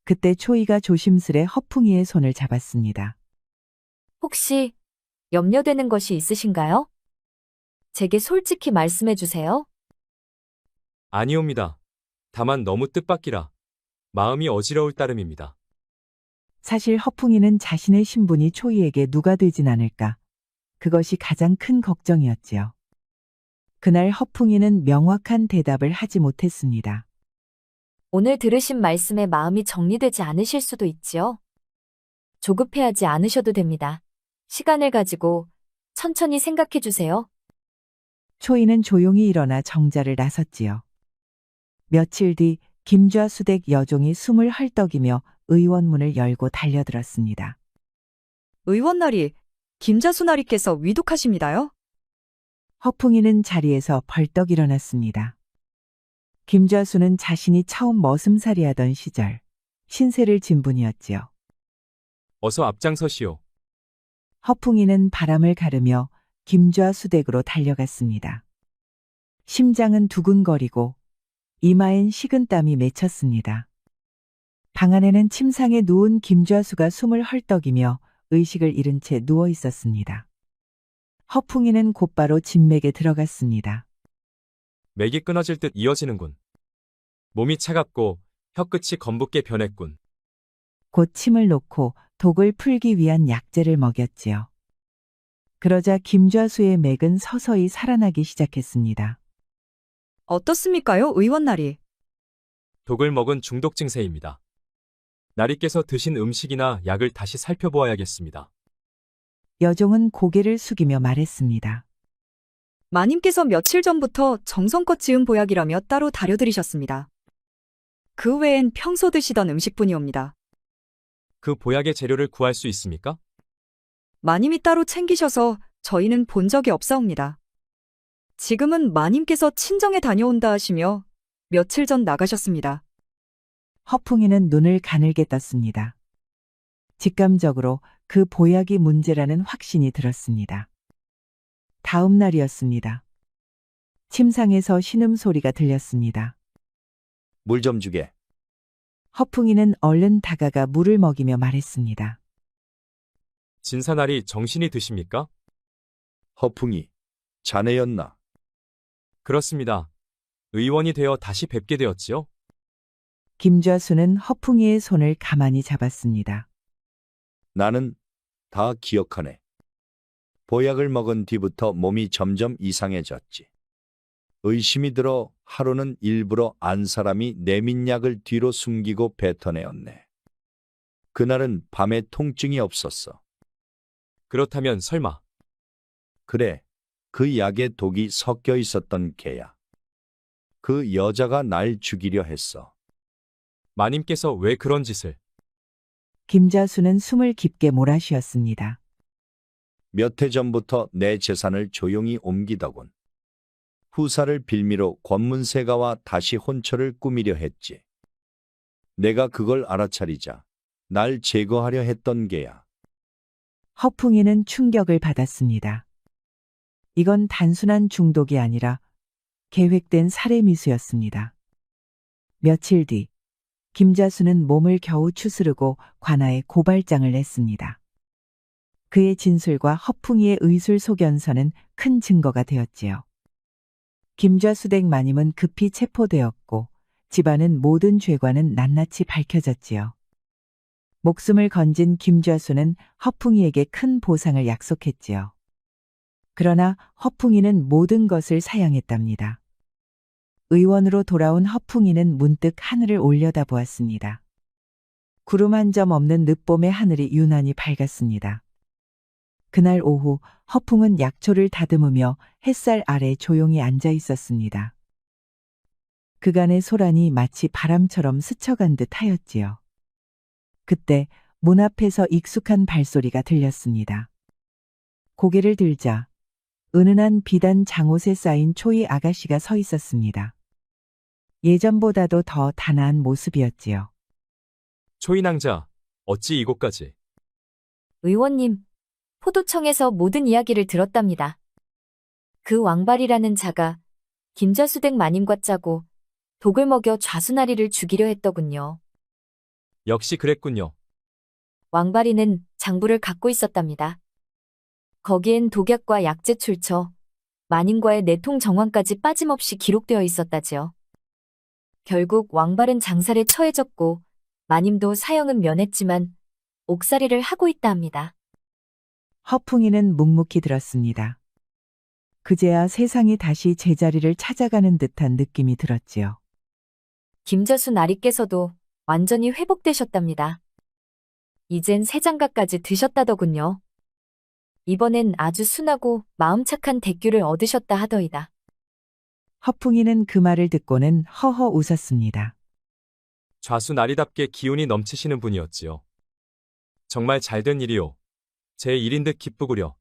그때 초이가 조심스레 허풍이의 손을 잡았습니다. 혹시 염려되는 것이 있으신가요? 제게 솔직히 말씀해 주세요. 아니옵니다. 다만 너무 뜻밖이라 마음이 어지러울 따름입니다. 사실 허풍이는 자신의 신분이 초이에게 누가 되진 않을까. 그것이 가장 큰 걱정이었지요. 그날 허풍이는 명확한 대답을 하지 못했습니다. 오늘 들으신 말씀에 마음이 정리되지 않으실 수도 있지요. 조급해하지 않으셔도 됩니다. 시간을 가지고 천천히 생각해 주세요. 초이는 조용히 일어나 정자를 나섰지요. 며칠 뒤 김좌 수댁 여종이 숨을 헐떡이며 의원문을 열고 달려들었습니다. 의원나리, 김자수나리께서 위독하십니다요? 허풍이는 자리에서 벌떡 일어났습니다. 김좌수는 자신이 처음 머슴살이 하던 시절 신세를 진 분이었지요. 어서 앞장서시오. 허풍이는 바람을 가르며 김좌수 댁으로 달려갔습니다. 심장은 두근거리고 이마엔 식은땀이 맺혔습니다. 방 안에는 침상에 누운 김좌수가 숨을 헐떡이며 의식을 잃은 채 누워 있었습니다. 허풍이는 곧바로 진맥에 들어갔습니다. 맥이 끊어질 듯 이어지는군. 몸이 차갑고 혀끝이 검붓게 변했군. 곧 침을 놓고 독을 풀기 위한 약재를 먹였지요. 그러자 김좌수의 맥은 서서히 살아나기 시작했습니다. 어떻습니까요, 의원나리? 독을 먹은 중독 증세입니다. 나리께서 드신 음식이나 약을 다시 살펴보아야겠습니다. 여종은 고개를 숙이며 말했습니다. 마님께서 며칠 전부터 정성껏 지은 보약이라며 따로 다려드리셨습니다. 그 외엔 평소 드시던 음식뿐이옵니다. 그 보약의 재료를 구할 수 있습니까? 마님이 따로 챙기셔서 저희는 본 적이 없사옵니다. 지금은 마님께서 친정에 다녀온다 하시며 며칠 전 나가셨습니다. 허풍이는 눈을 가늘게 떴습니다. 직감적으로 그 보약이 문제라는 확신이 들었습니다. 다음 날이었습니다. 침상에서 신음소리가 들렸습니다. 물 좀 주게. 허풍이는 얼른 다가가 물을 먹이며 말했습니다. 진사나리 정신이 드십니까? 허풍이 자네였나? 그렇습니다. 의원이 되어 다시 뵙게 되었지요? 김좌수는 허풍이의 손을 가만히 잡았습니다. 나는 다 기억하네. 보약을 먹은 뒤부터 몸이 점점 이상해졌지. 의심이 들어 하루는 일부러 안 사람이 내민약을 뒤로 숨기고 뱉어내었네. 그날은 밤에 통증이 없었어. 그렇다면 설마. 그래, 그 약에 독이 섞여 있었던 게야. 그 여자가 날 죽이려 했어. 마님께서 왜 그런 짓을? 김좌수는 숨을 깊게 몰아쉬었습니다. 몇 해 전부터 내 재산을 조용히 옮기더군. 후사를 빌미로 권문세가와 다시 혼처를 꾸미려 했지. 내가 그걸 알아차리자 날 제거하려 했던 게야. 허풍이는 충격을 받았습니다. 이건 단순한 중독이 아니라 계획된 살해미수였습니다. 며칠 뒤, 김자수는 몸을 겨우 추스르고 관아에 고발장을 냈습니다. 그의 진술과 허풍이의 의술 소견서는 큰 증거가 되었지요. 김좌수댁 마님은 급히 체포되었고 집안은 모든 죄과는 낱낱이 밝혀졌지요. 목숨을 건진 김좌수는 허풍이에게 큰 보상을 약속했지요. 그러나 허풍이는 모든 것을 사양했답니다. 의원으로 돌아온 허풍이는 문득 하늘을 올려다보았습니다. 구름 한 점 없는 늦봄의 하늘이 유난히 밝았습니다. 그날 오후 허풍은 약초를 다듬으며 햇살 아래 조용히 앉아 있었습니다. 그간의 소란이 마치 바람처럼 스쳐간 듯 하였지요. 그때 문 앞에서 익숙한 발소리가 들렸습니다. 고개를 들자 은은한 비단 장옷에 쌓인 초이 아가씨가 서 있었습니다. 예전보다도 더 단아한 모습이었지요. 초인왕자, 어찌 이곳까지? 의원님, 포도청에서 모든 이야기를 들었답니다. 그 왕발이라는 자가 김좌수댁 마님과 짜고 독을 먹여 좌수나리를 죽이려 했더군요. 역시 그랬군요. 왕발이는 장부를 갖고 있었답니다. 거기엔 독약과 약재 출처, 마님과의 내통 정황까지 빠짐없이 기록되어 있었다지요. 결국 왕발은 장살에 처해졌고 마님도 사형은 면했지만 옥살이를 하고 있다 합니다. 허풍이는 묵묵히 들었습니다. 그제야 세상이 다시 제자리를 찾아가는 듯한 느낌이 들었지요. 김자수 나리께서도 완전히 회복되셨답니다. 이젠 새 장가까지 드셨다더군요. 이번엔 아주 순하고 마음 착한 대규를 얻으셨다 하더이다. 허풍이는 그 말을 듣고는 허허 웃었습니다. 좌수 나리답게 기운이 넘치시는 분이었지요. 정말 잘된 일이요. 제 일인 듯 기쁘구려.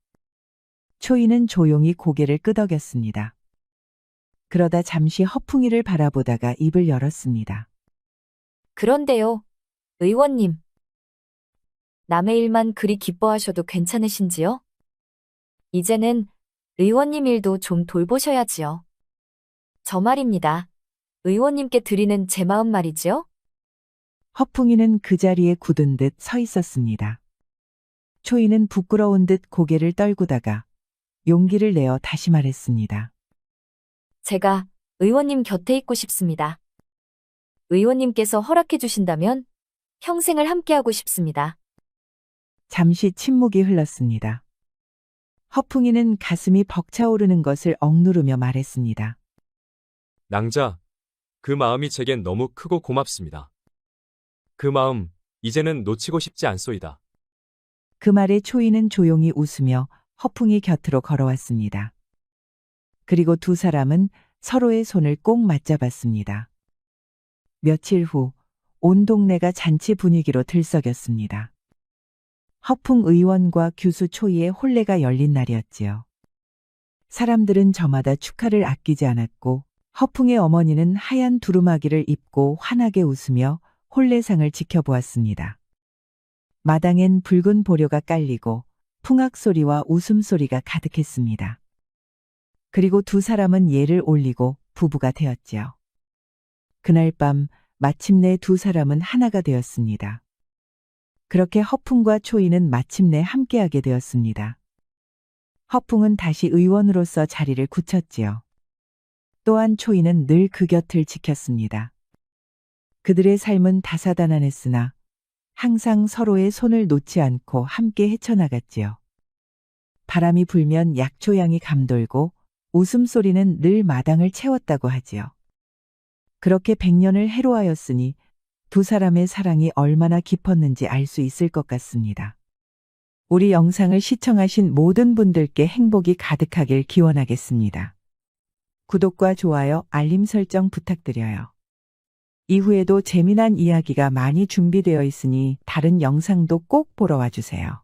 초이는 조용히 고개를 끄덕였습니다. 그러다 잠시 허풍이를 바라보다가 입을 열었습니다. 그런데요, 의원님. 남의 일만 그리 기뻐하셔도 괜찮으신지요? 이제는 의원님 일도 좀 돌보셔야지요. 저 말입니다. 의원님께 드리는 제 마음 말이지요? 허풍이는 그 자리에 굳은 듯 서 있었습니다. 초이는 부끄러운 듯 고개를 떨구다가 용기를 내어 다시 말했습니다. 제가 의원님 곁에 있고 싶습니다. 의원님께서 허락해 주신다면 평생을 함께하고 싶습니다. 잠시 침묵이 흘렀습니다. 허풍이는 가슴이 벅차오르는 것을 억누르며 말했습니다. 낭자, 그 마음이 제겐 너무 크고 고맙습니다. 그 마음, 이제는 놓치고 싶지 않소이다. 그 말에 초이는 조용히 웃으며 허풍이 곁으로 걸어왔습니다. 그리고 두 사람은 서로의 손을 꼭 맞잡았습니다. 며칠 후, 온 동네가 잔치 분위기로 들썩였습니다. 허풍 의원과 규수 초이의 혼례가 열린 날이었지요. 사람들은 저마다 축하를 아끼지 않았고 허풍의 어머니는 하얀 두루마기를 입고 환하게 웃으며 혼례상을 지켜보았습니다. 마당엔 붉은 보료가 깔리고 풍악소리와 웃음소리가 가득했습니다. 그리고 두 사람은 예를 올리고 부부가 되었지요. 그날 밤 마침내 두 사람은 하나가 되었습니다. 그렇게 허풍과 초이는 마침내 함께하게 되었습니다. 허풍은 다시 의원으로서 자리를 굳혔지요. 또한 초이는 늘 그 곁을 지켰습니다. 그들의 삶은 다사다난했으나 항상 서로의 손을 놓지 않고 함께 헤쳐나갔지요. 바람이 불면 약초향이 감돌고 웃음소리는 늘 마당을 채웠다고 하지요. 그렇게 100년을 해로하였으니 두 사람의 사랑이 얼마나 깊었는지 알 수 있을 것 같습니다. 우리 영상을 시청하신 모든 분들께 행복이 가득하길 기원하겠습니다. 구독과 좋아요, 알림 설정 부탁드려요. 이후에도 재미난 이야기가 많이 준비되어 있으니 다른 영상도 꼭 보러 와주세요.